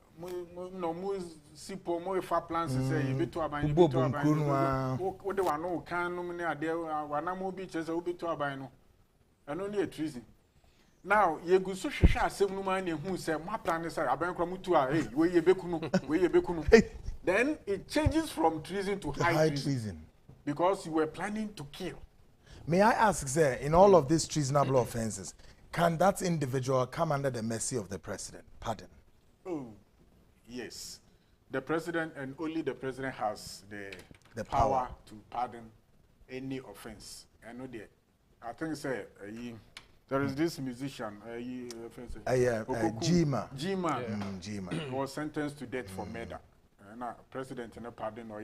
no mu sipo mo fa plans say you beto aban you beto aban wo de wa no kan no ne ade wa na mo bi chese wo beto aban no eno ne treason. Now ye go so hwehwe asem no man hu say mo plan say aban kra mutu a we ye bekunu then it changes from treason to high treason because you were planning to kill. May I ask, sir, in all of these treasonable offenses, can that individual come under the mercy of the president? Pardon. Oh, yes. The president and only the president has the power to pardon any offense. I know that. I think say there is this musician, Jima. Jima was sentenced to death for murder. President and pardon or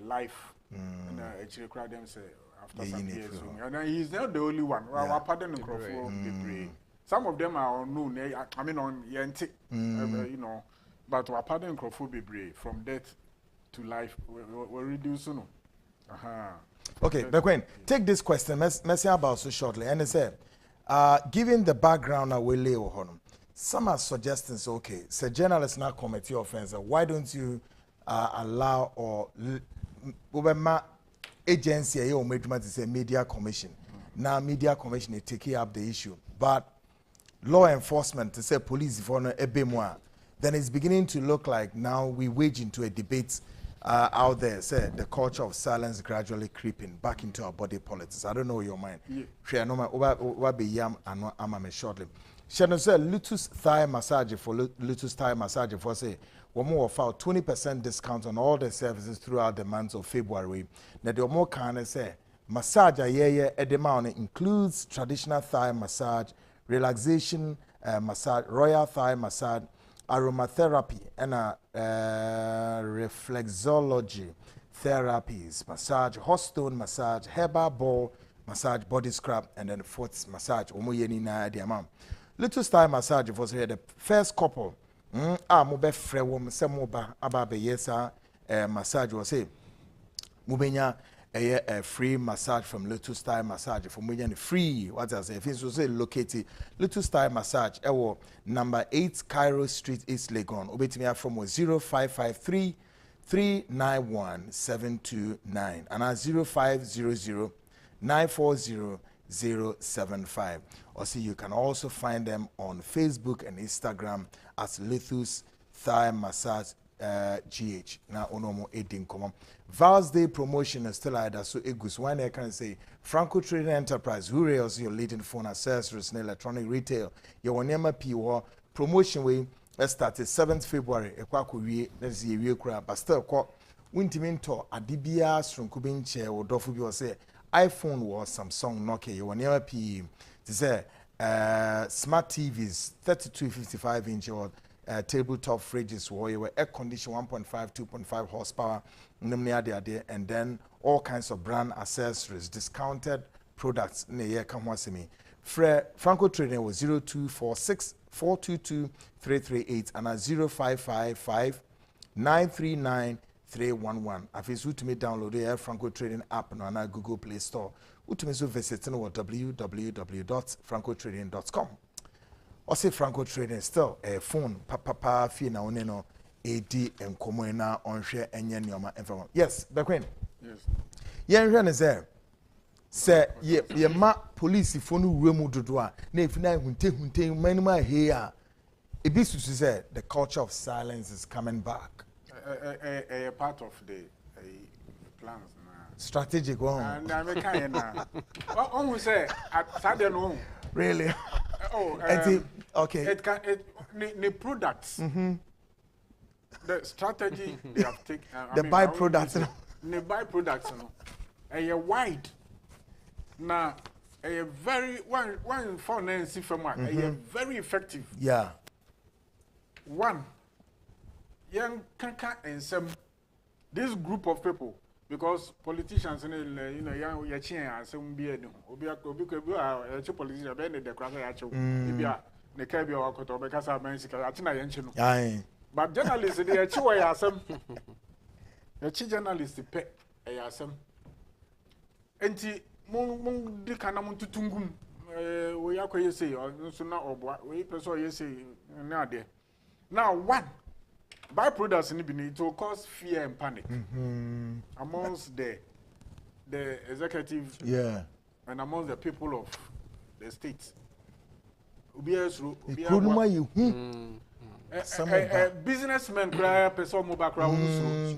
life. And actually cried them say after some years. And he's not the only one. Pardon Nkrumah. Some of them are unknown. I mean on Yenti, you know. But we pardon Nkrumah from death to life. We're reducing. Okay, Beko, take this question. Let's say about so shortly. And it said, given the background we lay on, some are suggesting, so, okay, say journalists now commit offense. Why don't you allow or agency or media commission? Now media commission is taking up the issue, but law enforcement to say police for a bit more, then it's beginning to look like now we wage into a debate out there. Say the culture of silence gradually creeping back into our body politics. I don't know your mind. Share no what be yam and I'm shortly. Shall say Lutus thigh massage for Lutus thigh massage for say one more of 20% discount on all the services throughout the month of February. Now the more can say massage at the amount includes traditional thigh massage, relaxation massage, royal thigh massage, aromatherapy, and reflexology therapies, massage, hot stone massage, herbal ball massage, body scrub, and then foot massage. The amount. Little style massage was here the first couple. Mobe frewom se moba ababe yesa massage was say mubenya a free massage from Little Style Massage for me free. What I say? If you say located Little Style Massage, number 8 Cairo Street, East Legon. Obey me from 0553 391 729 and 0500 940 075. Or see, you can also find them on Facebook and Instagram as Lithus Thigh Massage GH. Now, Onomo Edin Common. Val's Day promotion is still either so egus. One I can say Franco Trading Enterprise, who is your leading phone accessories and electronic retail. Your Wanyama P promotion way started 7th February. Let's see, but still, Wintiminto, Adibia, Strunkubinche, or Dofubi or say iPhone was Samsung, Nokia, your Wanyama P. To say smart TVs, 3255 inch or tabletop fridges where you were air conditioned 1.5, 2.5 horsepower, and then all kinds of brand accessories, discounted products. Franco Trading was 0246 422 338 and at 0555 939 311. If it's to me download the Franco Trading app on our Google Play Store. Utumizo visit www.francotrading.com. Or say Franco Trading still a phone papa fi na oneno AD and Comoena on share and Yama information. Yes, Beko. Yes. Yen is there. Say ye ma police phone remu dodoa na ifina hunte manima here. Ibisu say the culture of silence is coming back. A part of the plans. Strategic one. And I'm a kind of. Who say at Saturday no. Really? Okay. It can the products. The strategy they have taken. The byproducts. The byproducts, a wide. Now, a very one for Nancy from one. A very effective. Yeah. One. Young Kanka and some. This group of people. Because politicians, young Yachin, some be a politician, the Declassified CIA, but journalists, they are two are some. The chief journalists pay a some. Enti Mung Dicanamun to Tungum, we are going to say, or so now, we person say, now one. Byproducts in it will cause fear and panic amongst the executive and amongst the people of the states. Businessmen cry person mobile.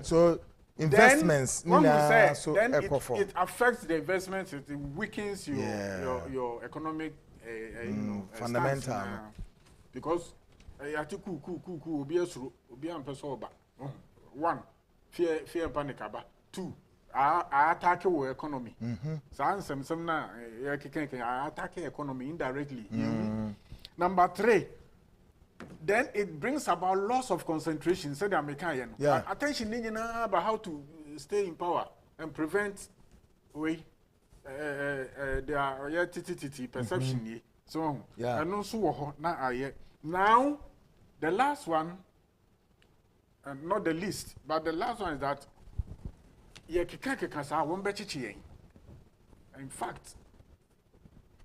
So investments. Then it affects the investments. It weakens your economic fundamental because. One, fear and panic. 2, attack your economy. Some now attack economy indirectly. Number 3, then it brings about loss of concentration. So the American attention about how to stay in power and prevent their perception. So and also now. Now, the last one, not the least, but the last one is that in fact,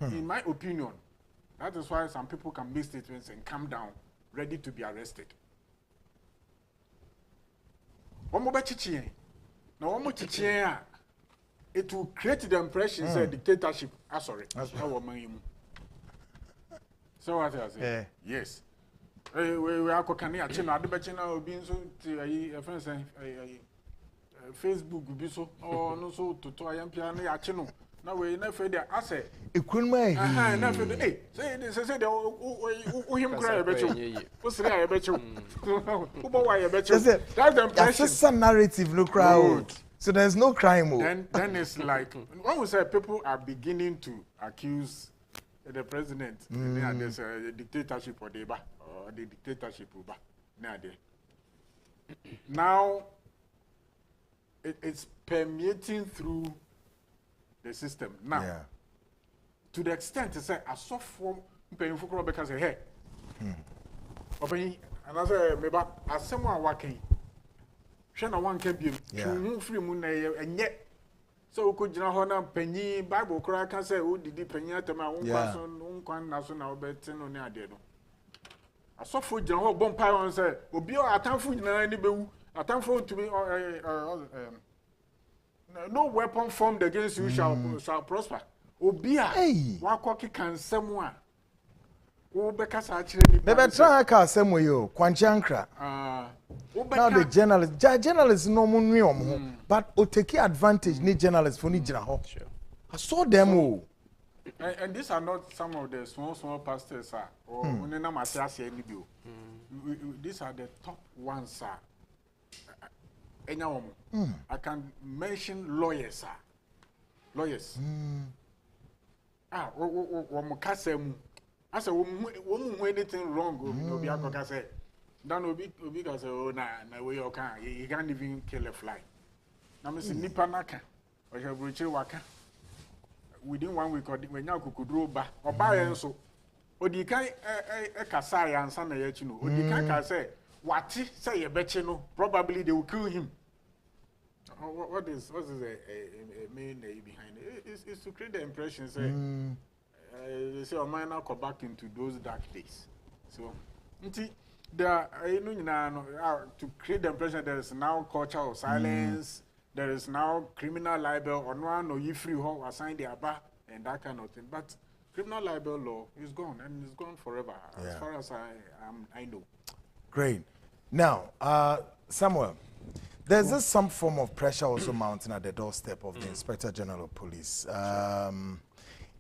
in my opinion, that is why some people can make statements and come down, ready to be arrested. It will create the impression that dictatorship. Sorry. So what I say? Yes. We are cooking here. China, the China being so Facebook be so or no so to I am piano. Chino. Now we never there. I say. Never. Hey, say him cry a bet you. What's the I bet you? Why I bet you? That's the impression. That's a narrative, no crowd. So there's no crime. Then it's like when we say people are beginning to accuse the president, there's a dictatorship or the dictatorship now it's permeating through the system now. To the extent to say a soft form paying for because hey, another maybe as someone working. Shana one can be free moon and yet so could you know penny Bible cry can say who did penny at my own person national betting on the idea. I saw food general bonfire and said, will be a time food in any bill, a time for to be no weapon formed against you shall prosper. Obia, Wakoki can someone. Oh, because actually, maybe try a somewhere you, Quanchankra. Now the journalists no more, but o take advantage ni journalists for ni jina. I saw them all. And these are not some of the small pastors, or these are the top ones, sir. I can mention lawyers, lawyers. I said, won't anything wrong, Obi say. Then Obi say, oh, nah, way you can't even kill a fly. Now, Mr. Nipanaka, or your brochure waka. Within 1 week, when you could draw back, or buy and so. Or the kind a Kasai and Sana Yachino, or the kind say, what say a betchino, probably they will kill him. What is a main behind it? It's to create the impression, say. They say, "Oh, now go back into those dark days." So, there to create the impression there is now culture of silence. There is now criminal libel or no you free who assign the aba and that kind of thing. But criminal libel law is gone and it's gone forever, as far as I know. Great. Now, Samuel, there's just some form of pressure also mounting at the doorstep of the Inspector General of Police.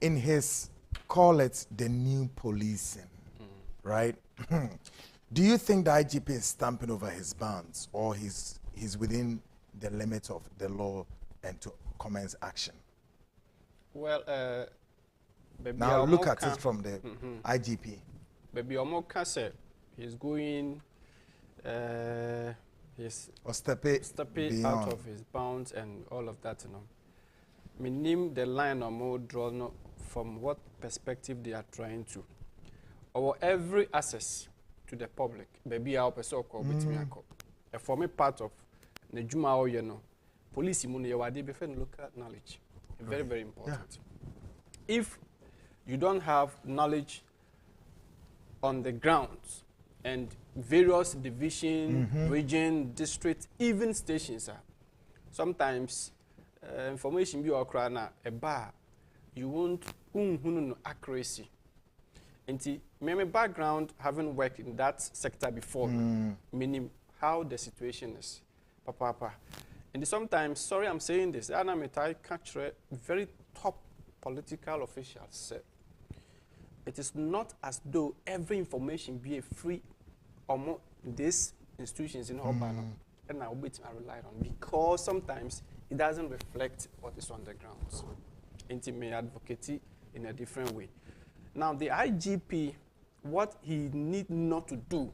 In his call it the new policing, right? Do you think the IGP is stamping over his bounds, or he's within the limits of the law and to commence action? Well, now look at it from the IGP. Baby Omoka said he's going, he's stepping out of his bounds and all of that, you know. Me name the line or more drawn from what perspective they are trying to. Or every access to the public, baby our person call with me a former part of the Juma or you know, police immunity wadi before local knowledge. Very, very important. If you don't have knowledge on the grounds and various division, region, district, even stations sometimes information be okrana a bar you won't no accuracy. And my background having worked in that sector before, meaning how the situation is. Papa. And sometimes, sorry I'm saying this, and I'm a catch very top political officials say it is not as though every information be a free or more these institutions in Urbana and I rely on because sometimes it doesn't reflect what is on the ground. And he may advocate in a different way. Now the IGP, what he need not to do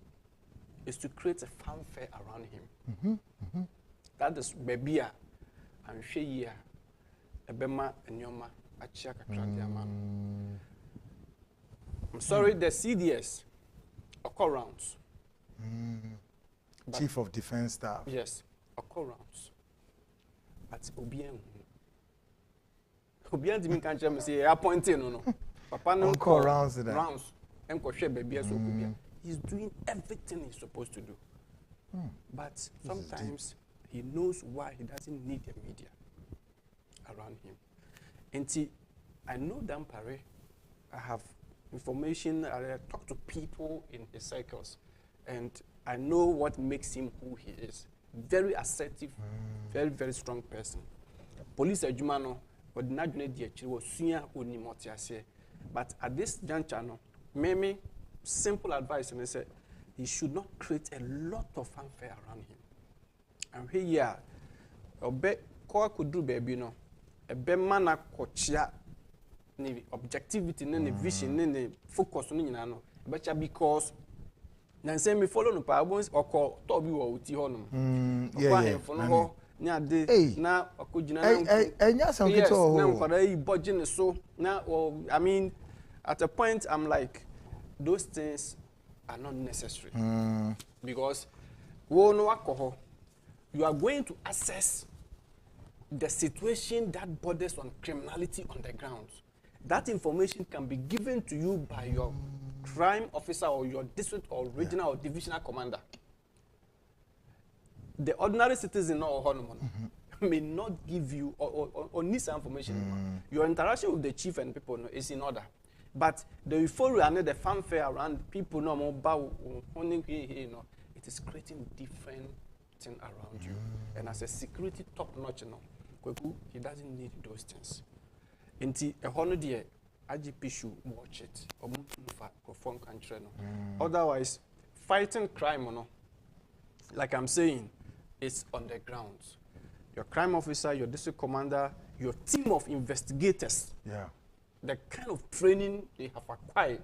is to create a fanfare around him. That is Bebia and Sheya, Ebema and Yoma, Achaka Trandiaman. I'm sorry, the CDS occur rounds. Chief of Defense Staff. Yes, occurrence. But Obian didn't can't say appointing no. Papa no rounds. Baby he's doing everything he's supposed to do. But sometimes he knows why he doesn't need the media around him. And I know Dampare, I have information, I talk to people in his circles, and I know what makes him who he is. Very assertive, very, very strong person. Police Ejumano, but not was sooner only motiase. But at this juncture, maybe simple advice, and I said, he should not create a lot of fanfare around him. And here, a bit could do baby, no, a bit manna coachia, objectivity, any vision, any focus on it, but because then say me follow no problems or call Toby or Uti Honum. Yeah, now budget so now I mean at a point I'm like those things are not necessary because you are going to assess the situation that borders on criminality on the ground. That information can be given to you by your crime officer or your district or regional or divisional commander. The ordinary citizen or may not give you or need some information. Your interaction with the chief and people is in order. But the euphoria and the fanfare around people no more bow it is creating different thing around you. And as a security top notch, he doesn't need those things. Until a holiday, IGP should watch it or move for country. Otherwise, fighting crime, like I'm saying, it's on the ground. Your crime officer, your district commander, your team of investigators, the kind of training they have acquired,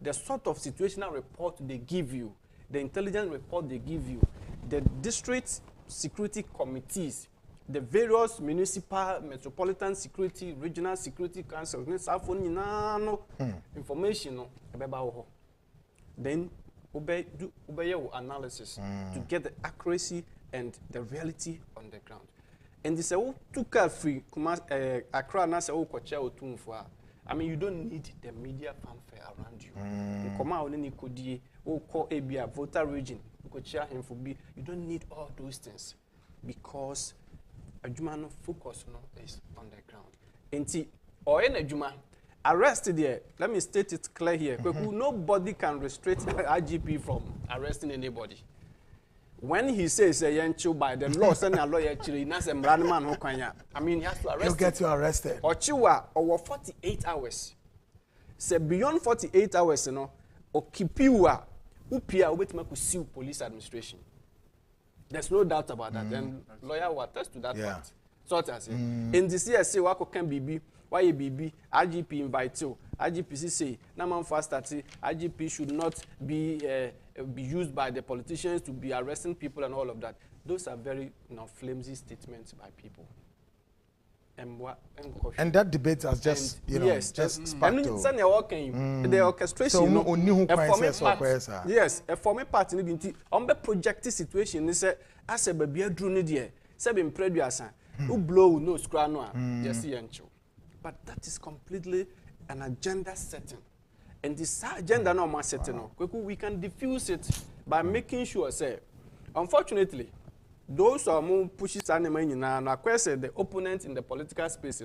the sort of situational report they give you, the intelligence report they give you, the district security committees, the various municipal, metropolitan security, regional security councils, information, then obey your analysis to get the accuracy and the reality on the ground. And this took free Accra na se kocha otumfo. I mean, you don't need the media fanfare around you. Come out ni kodie o call Appiah voter region kocha him for be. You don't need all those things because Ajuma no focus is on the ground. Enti or in Ajuma arrested there. Let me state it clear here. Nobody can restrict IGP from arresting anybody. When he says by the law, send a lawyer actually, not a man who can. I mean, he has to arrest. He'll get you arrested. Or Chiwa, over 48 hours. Say beyond 48 hours, or Kipiwa, Appiah will make sue police administration. There's no doubt about that. And lawyer will attest to that part. So that's it. In the CSA, what can be? Why BB, IGP invite you. IGP say, Naman fast that IGP should not be used by the politicians to be arresting people and all of that. Those are very flimsy statements by people. And that debate has just, just sparked. The orchestration. So, yes, a former party on the projected situation is as a baby drew near 7 previous who blow no scranoa, just but that is completely an agenda setting. And this agenda no more setting. We can diffuse it by making sure, say, unfortunately, those are more pushes animating now question the opponents in the political space,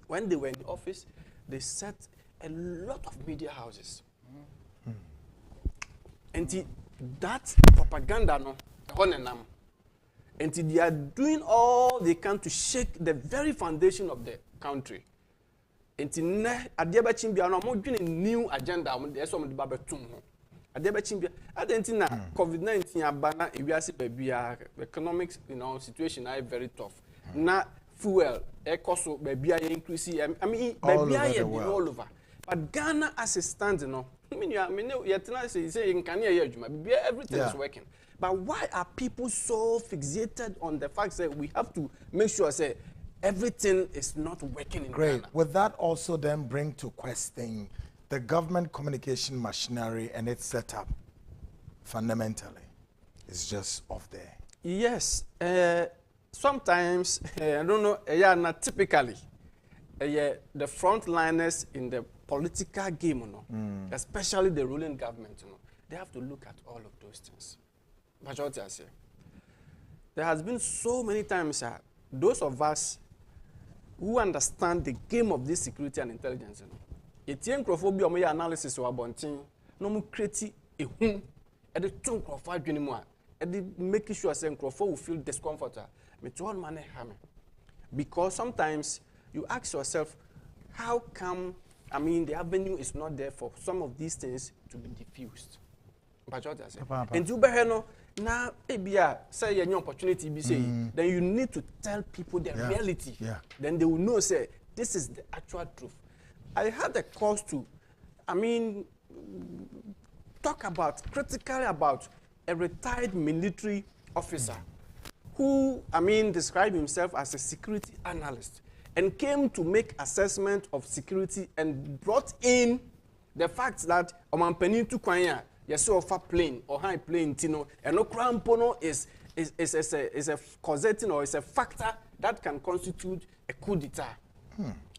when they were in office, they set a lot of media houses. And that propaganda and they are doing all they can to shake the very foundation of the country. And Adeba Chimbia no more doing a new agenda. There's some of the Babatum. Adeba Chimbia, I don't think COVID-19 abana ibiasi baby economics situation are very tough. Na fuel, cost baby increase. I mean baby all over. But Ghana as it stands, I mean you say in Kenya everything is working. But why are people so fixated on the fact that we have to make sure everything is not working in Great. Ghana? Would that also then bring to question the government communication machinery and its setup fundamentally? is just off there. Yes. Sometimes, I don't know, not typically, the frontliners in the political game, you know, especially the ruling government, you know, they have to look at all of those things. But what I say, there has been so many times, those of us who understand the game of this security and intelligence, you know, it's Nkrumah my analysis or abonting, no more create a home at the tongue of 5 anymore, and making sure Nkrumah will feel discomfort. Because sometimes you ask yourself, how come, I mean, the avenue is not there for some of these things to be diffused? And you better now, say any opportunity be say, then you need to tell people the reality. Then they will know, say, this is the actual truth. I had a cause to, I mean, talk critically about a retired military officer who, I mean, described himself as a security analyst and came to make assessment of security and brought in the fact that Omampeni to Kwanya, yes, of a plane or high plane, Tino, and no crampono is a causating or is a factor that can constitute a coup d'etat.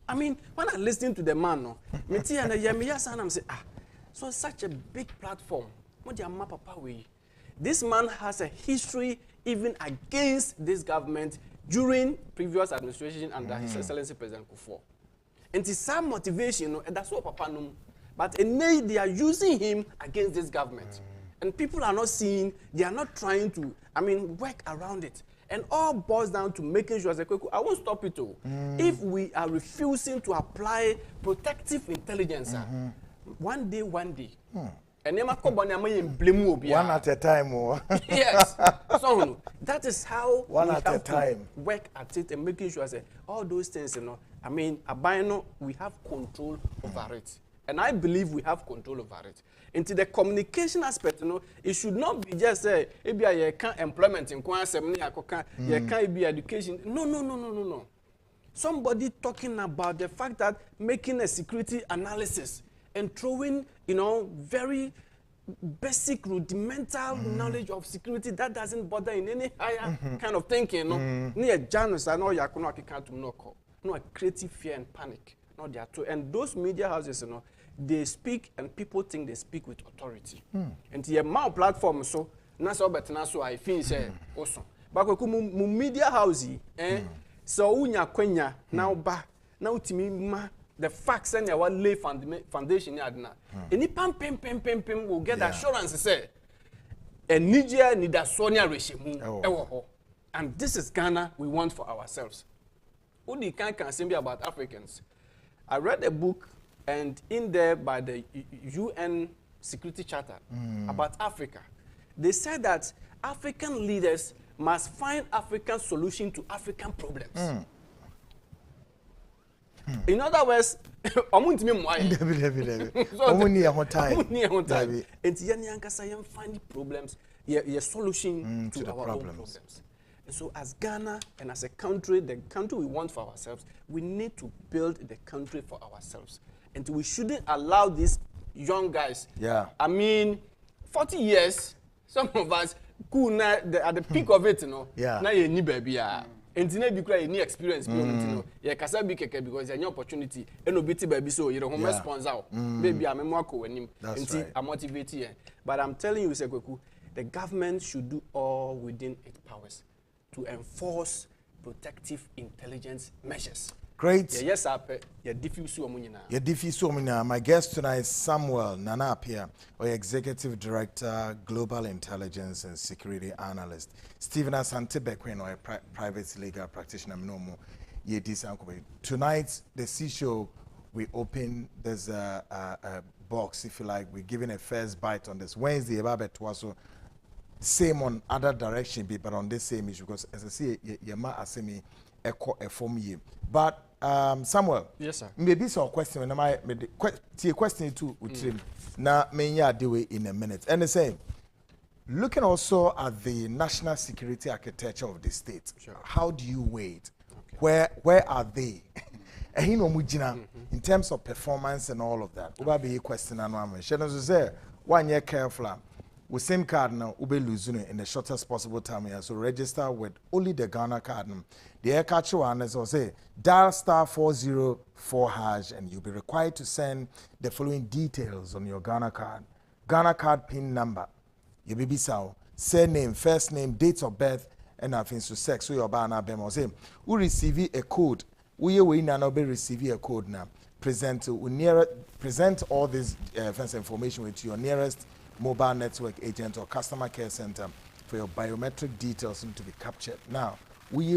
I mean, when I listen to the man, no, me and I'm say, so such a big platform. What do you map up way? This man has a history even against this government during previous administration under His Excellency President Kufuor. And it's some motivation, and that's what Papa knows. But they are using him against this government. And people are not seeing, they are not trying to, I mean, work around it. And all boils down to making sure, I won't stop it all. If we are refusing to apply protective intelligence, one day. And one at a time. Yes. So that is how one we at have a time to work at it and making sure all those things, you know, I mean, we have control over it. And I believe we have control over it. Into the communication aspect, you know, it should not be just say, you can't employment in you can't be education. No. Somebody talking about the fact that making a security analysis and throwing, you know, very basic rudimental knowledge of security that doesn't bother in any higher kind of thinking, no. Near Janus, I know you can't no creative fear and panic. No, they are two. And those media houses, you know, they speak and people think they speak with authority. And the amount platform so naso betnaso I feel say also. But mu media house so unya kwenya now timi ma the facts and your lay foundation yadna. Any pam will get assurance say and Niger need a Sonia regime. And this is Ghana we want for ourselves. Udi can say about Africans. I read a book and in there by the UN Security Charter about Africa. They said that African leaders must find African solution to African problems. In other words, and find problems, your solution to our own problems. And so as Ghana and as a country, the country we want for ourselves, we need to build the country for ourselves. And we shouldn't allow these young guys. I mean, 40 years, some of us, at the peak of it, you know, now you need baby. And you need any experience, you know, you can be because you have opportunity. And no baby, so you're home sponsor. Maybe I'm a more co-winning. I'm motivated. But I'm telling you, Sekweku, the government should do all within its powers to enforce protective intelligence measures. Great. Yes, diffuse. My guest tonight is Samuel Nana Appiah, or Executive Director, Global Intelligence and Security Analyst. Stephen Asante Beko, or a private legal practitioner. Tonight, the C show, we open. There's a box, if you like. We're giving a first bite on this Wednesday. Same on other direction, but on this same issue, because as I say, Yama Asemi echo a form ye. But Samuel, yes, sir. Maybe some question when I made the question too. Now, may do it in a minute. And the same, looking also at the national security architecture of the state. How do you weigh it? Okay. Where are they? In terms of performance and all of that. What be a question? And one year careful. with SIM card now, ube lose in the shortest possible time here. So register with only the Ghana card. The air catcher one is say dial *404# and you'll be required to send the following details on your Ghana card. Ghana card PIN number. Your baby sound, surname, first name, date of birth, and nothing to sex. So your banner bemo say we receive a code. We now be receive a code now. Present all this information with your nearest mobile network agent or customer care center for your biometric details to be captured. Now, we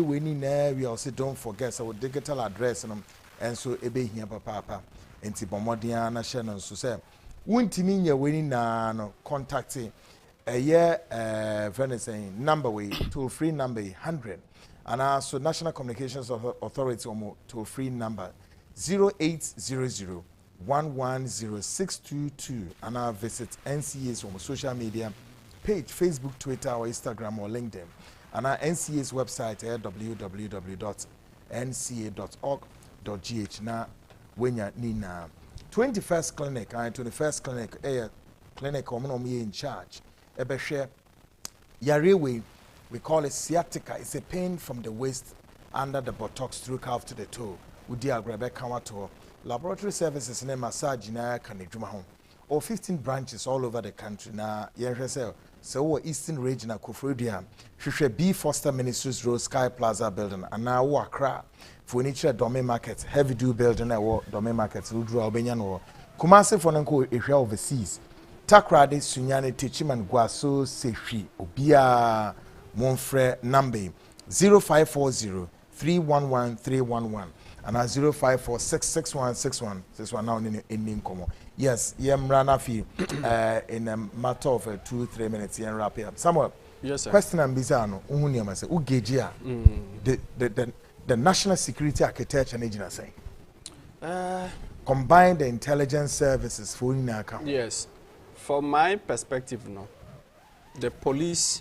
also don't forget our digital address and so ebe here papa and Tibomodiana Shannon so say wuntimi nya weni na no contacting a year number way toll free number 100 and also National Communications Authority toll free number 0800 110-622 and I'll visit NCA's on social media page, Facebook, Twitter, or Instagram, or LinkedIn. And our NCA's website at www.nca.org.gh. Now, when you're Nina 21st clinic, 21st clinic, clinic, in charge. Ebeshe, Yarewe, we call it sciatica. It's a pain from the waist under the buttocks through calf to the toe. Udia Grebe Kawato. Laboratory services in massage na Nkrumah home. Or 15 branches all over the country. Na yenhwese so Eastern region Kufrudia. Hwehwe B Foster Ministries Road Sky Plaza building and now Accra. Furniture Domain Market Heavy Do building na Domain Market Ludru Albania no. Kumasi for nko ehwa overseas. Takrade Sunyane Techiman Gwaso Sefi Obia Monfre number 0540 311 311. And at 0546616161 now in Nkrumah. Yes, Rana fee in a matter of 2-3 minutes and wrap up. Samuel, yes, sir. Question and Bizano, Uniama say, Ugejia, the national security architecture and agency. Combine the intelligence services for account. Yes. From my perspective, no. The police,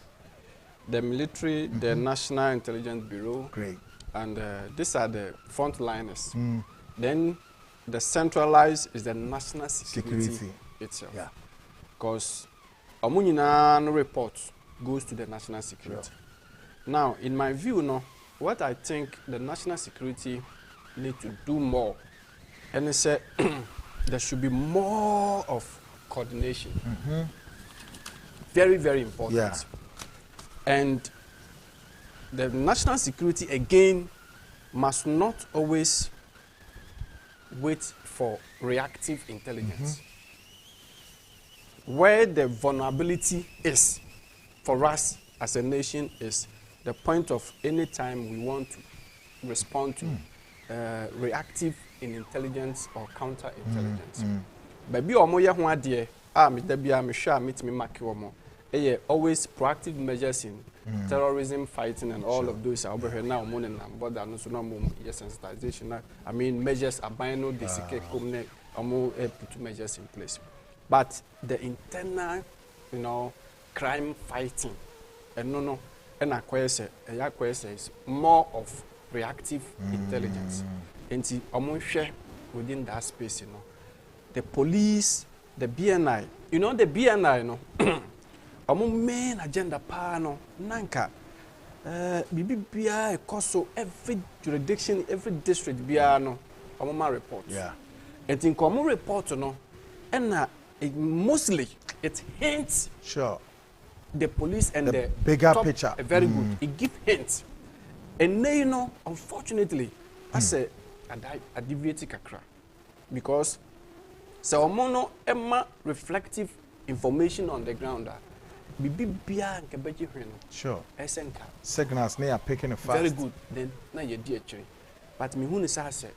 the military, the National Intelligence Bureau. Great. And these are the frontliners. Then the centralized is the national security itself. Yeah. Because Amunina report goes to the national security. Sure. Now, in my view, no, what I think the national security need to do more, and they say there should be more of coordination. Very, very important. Yeah. And the national security, again, must not always wait for reactive intelligence. Where the vulnerability is for us as a nation is the point of any time we want to respond to reactive in intelligence or counter-intelligence. Baby, omoye ho ade me da bia me hwa metimi make omo. Always proactive measures in terrorism fighting and all of those are over now morning and but no so no sensitization. I mean measures are buying no desike come put measures in place. But the internal, crime fighting and and acquires is more of reactive intelligence. And within that space, the police, the BNI, the BNI, our main agenda no nanka bibia ekoso every jurisdiction, every district bia no our report. Yeah. And in common report no and mostly it hints the police and the bigger top, picture. Very good. It gives hints. And now unfortunately I say I deviate kakra because so mono emma reflective information on the ground. Sure. Signals they are picking it fast. Very good. Then now you do actually. But me who say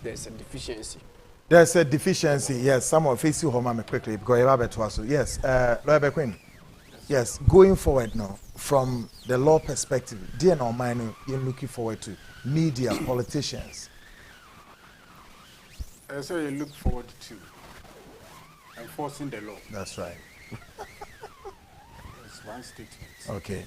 there's a deficiency. There's a deficiency. Yes, someone face you home quickly because you have to also. Yes, Lawyer Queen. Yes, going forward now from the law perspective, dear no mind you're looking forward to media, politicians. So you look forward to enforcing the law. That's right. One statement. Okay.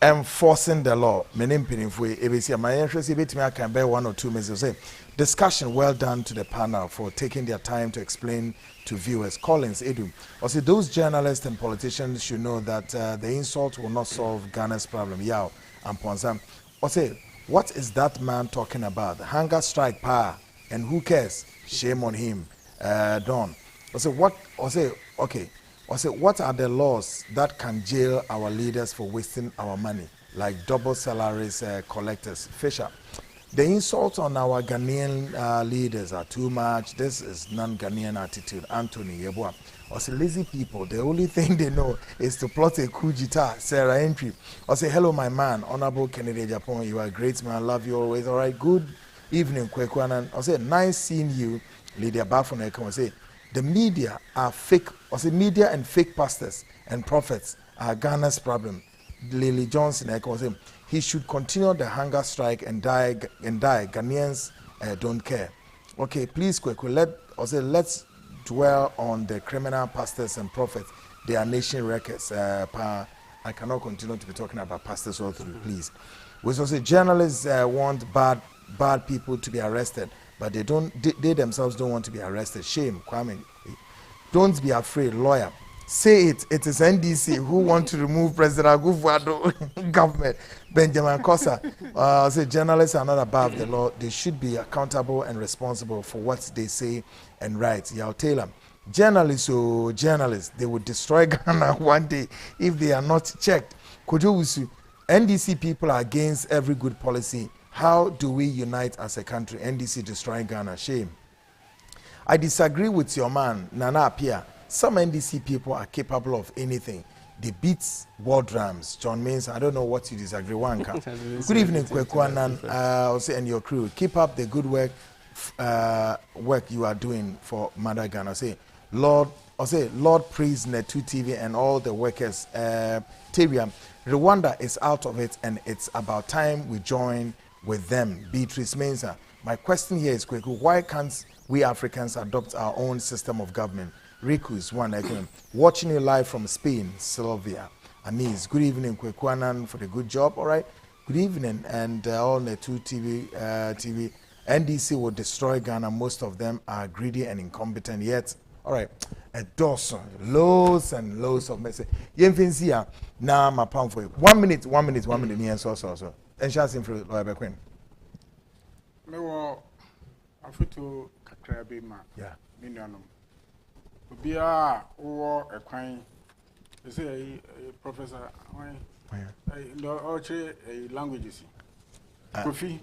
enforcing the law. Meaning, if we my interest, I can bear 1 or 2 minutes. Say, discussion well done to the panel for taking their time to explain to viewers. Collins, Edu. Also, those journalists and politicians should know that the insult will not solve Ghana's problem. Yao and Ponsam. Also, what is that man talking about? Hunger strike power. And who cares? Shame on him. Don. Also, what? Also, okay. Also, what are the laws that can jail our leaders for wasting our money, like double salaries collectors? Fisher, the insults on our Ghanaian leaders are too much. This is non-Ghanaian attitude. Anthony Yeboah. Also, lazy people, the only thing they know is to plot a coup d'etat. Sarah Entry. Also, hello, my man, Honorable Kennedy Japan. You are a great man. Love you always. All right, good evening, Kwekwanan. Also, nice seeing you, Lydia Bafoneka. Also, the media are fake. Also, media and fake pastors and prophets are Ghana's problem. Lily Johnson, he should continue the hunger strike and die. Ghanaians don't care. Okay, please, quickly, let's dwell on the criminal pastors and prophets. They are nation wreckers. I cannot continue to be talking about pastors all through, please. We also say journalists want bad people to be arrested, but they themselves don't want to be arrested. Shame, Kwame. Don't be afraid, lawyer. Say it. It is NDC who want to remove President Akufo-Addo government. Benjamin Kosa. Say journalists are not above the law. They should be accountable and responsible for what they say and write. Yao Taylor. Journalists, they will destroy Ghana one day if they are not checked. Owusu, NDC people are against every good policy. How do we unite as a country? NDC destroying Ghana. Shame. I disagree with your man, Nana Appiah. Some NDC people are capable of anything. They beat war drums. John Mains, I don't know what you disagree. Good evening, Kwekwanan, and your crew. Keep up the good work you are doing for Mother Ghana. Lord praise Netu TV and all the workers. Tabia, Rwanda is out of it, and it's about time we join with them. Beatrice Mensah. My question here is quick. Why can't we Africans adopt our own system of government? Rikus, one again. Watching you live from Spain, Sylvia. Anis, good evening, Kwekwanan, for the good job. All right. Good evening, and all the two TV. NDC will destroy Ghana. Most of them are greedy and incompetent. Yet, all right. A dozen, loads and loads of message. Yemfinsia, now my pound for you. 1 minute. Me and so. And chance him for Lawyer Bequin. No, I feel to Kakrabi ma. Yeah. Minyanum. Bia or a quine. You say a professor. No, a languages. Kofi.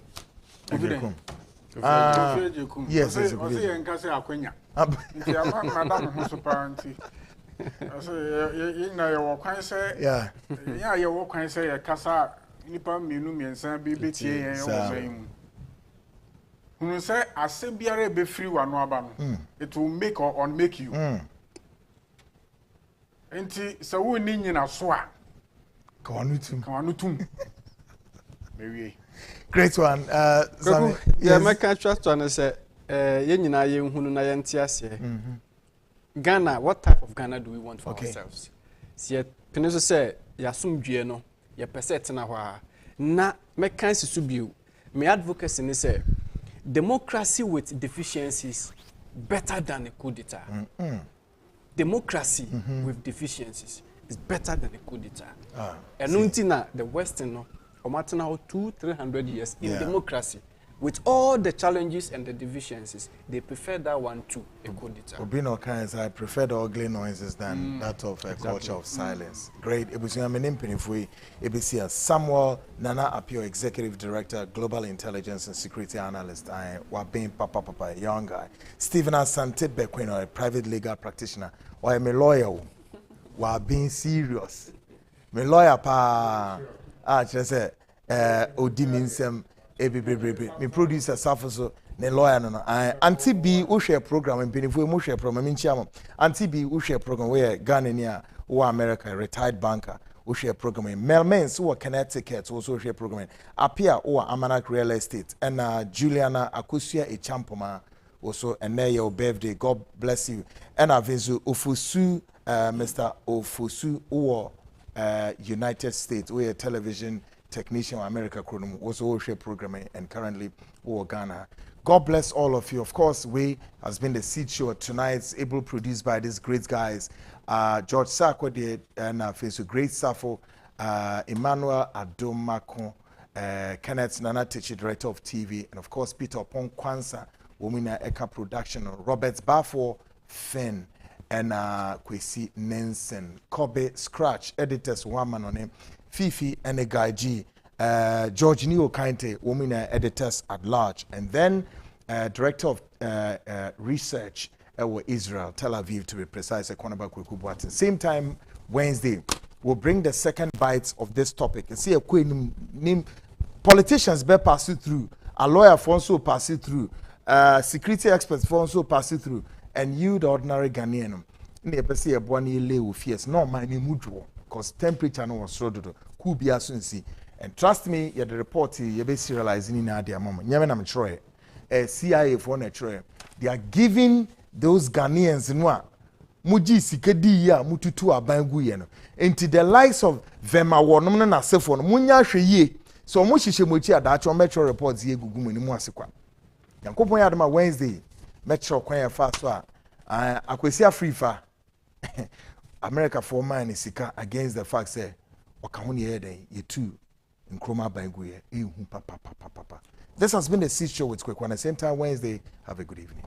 Yes, I say, and Cassia Aquina. Madame Hosuparanti. I say, you know, your quine say, yeah, your walk and say a Casa Nipa Minumi and San BBT and your name. Who say, I say, be a be free one waban. It will make or unmake you. And so we need in a swat. Kawanutum. Maybe. Great one. Yeah, my contrast one say, Yenina Yununa Yantias. Ghana, what type of Ghana do we want for ourselves? See, Peninsula say, Yasum Giano, ya pesetina, na mekansi subiu. My advocacy in say, democracy with deficiencies better than a coup d'etat. Democracy with deficiencies is better than a coup d'etat. And until the Western, no, or 200-300 years in democracy, with all the challenges and the deficiencies, they prefer that one to a coup d'etat. Obino kinds, I prefer the ugly noises than that of a culture of silence. Great. It was ABC Samuel Nana Appiah, Executive Director, Global Intelligence and Security Analyst. I was being Papa, young guy. Stephen Asante Bekwino, a private legal practitioner. Or I'm a lawyer. While being serious. My lawyer just said, Odi means me producer suffer so ne lawyer no anti bi wo share program mpinifo mu share program minchiam anti bi wo share program where Ghana nia wo America retired banker wo share program Melmens wo Connecticut wo so share program Appiah wo Amanak Real Estate and Juliana Akosia Echampoma also and your birthday, God bless you. And Avinzu Owusu, Mr. Owusu, United States, where a television technician in America also share programming and currently Ghana. God bless all of you. Of course, we has been the seed show tonight, able produced by these great guys. George Sarko and face great Safo, Emmanuel Adomako, Kenneth Nana Techi, director of TV, and of course Peter Opon Kwanza, Womina Eka Production, Robert Bafo, Finn, and Kwesi Nensen, Kobe Scratch, editors, one man on him, Fifi and a guy G, George Neo Kainte, Womina editors at large, and then director of research Israel, Tel Aviv to be precise, Ekonaba Kwekubuatin. Same time, Wednesday, we'll bring the second bites of this topic. You see, politicians be pass it through, a lawyer for also pass it through, security experts for also pass it through, and you, the ordinary Ghanaian, see a bonny lay fierce, no my because temperature no was so could be as soon see. And trust me, you're the report you're basically realizing in Adia moment. Yemen Troy, CIA for Troy. They are giving those Ghanaians no muji sikedi ya mututu abangu ye no. Into the likes of Vema wonom na sefo no munya hwe ye. So mo hihye mochi adacho metro reports ye gugu mu ni mu asekwa. Yankopon ya dema Wednesday metro kwan ya fa so a akwesi afrifa America for man sika against the fact say okahoni ye den ye too Nkrumah bangu ye ehu papa. This has been the seed show with Kwekwana Center Wednesday. Have a good evening.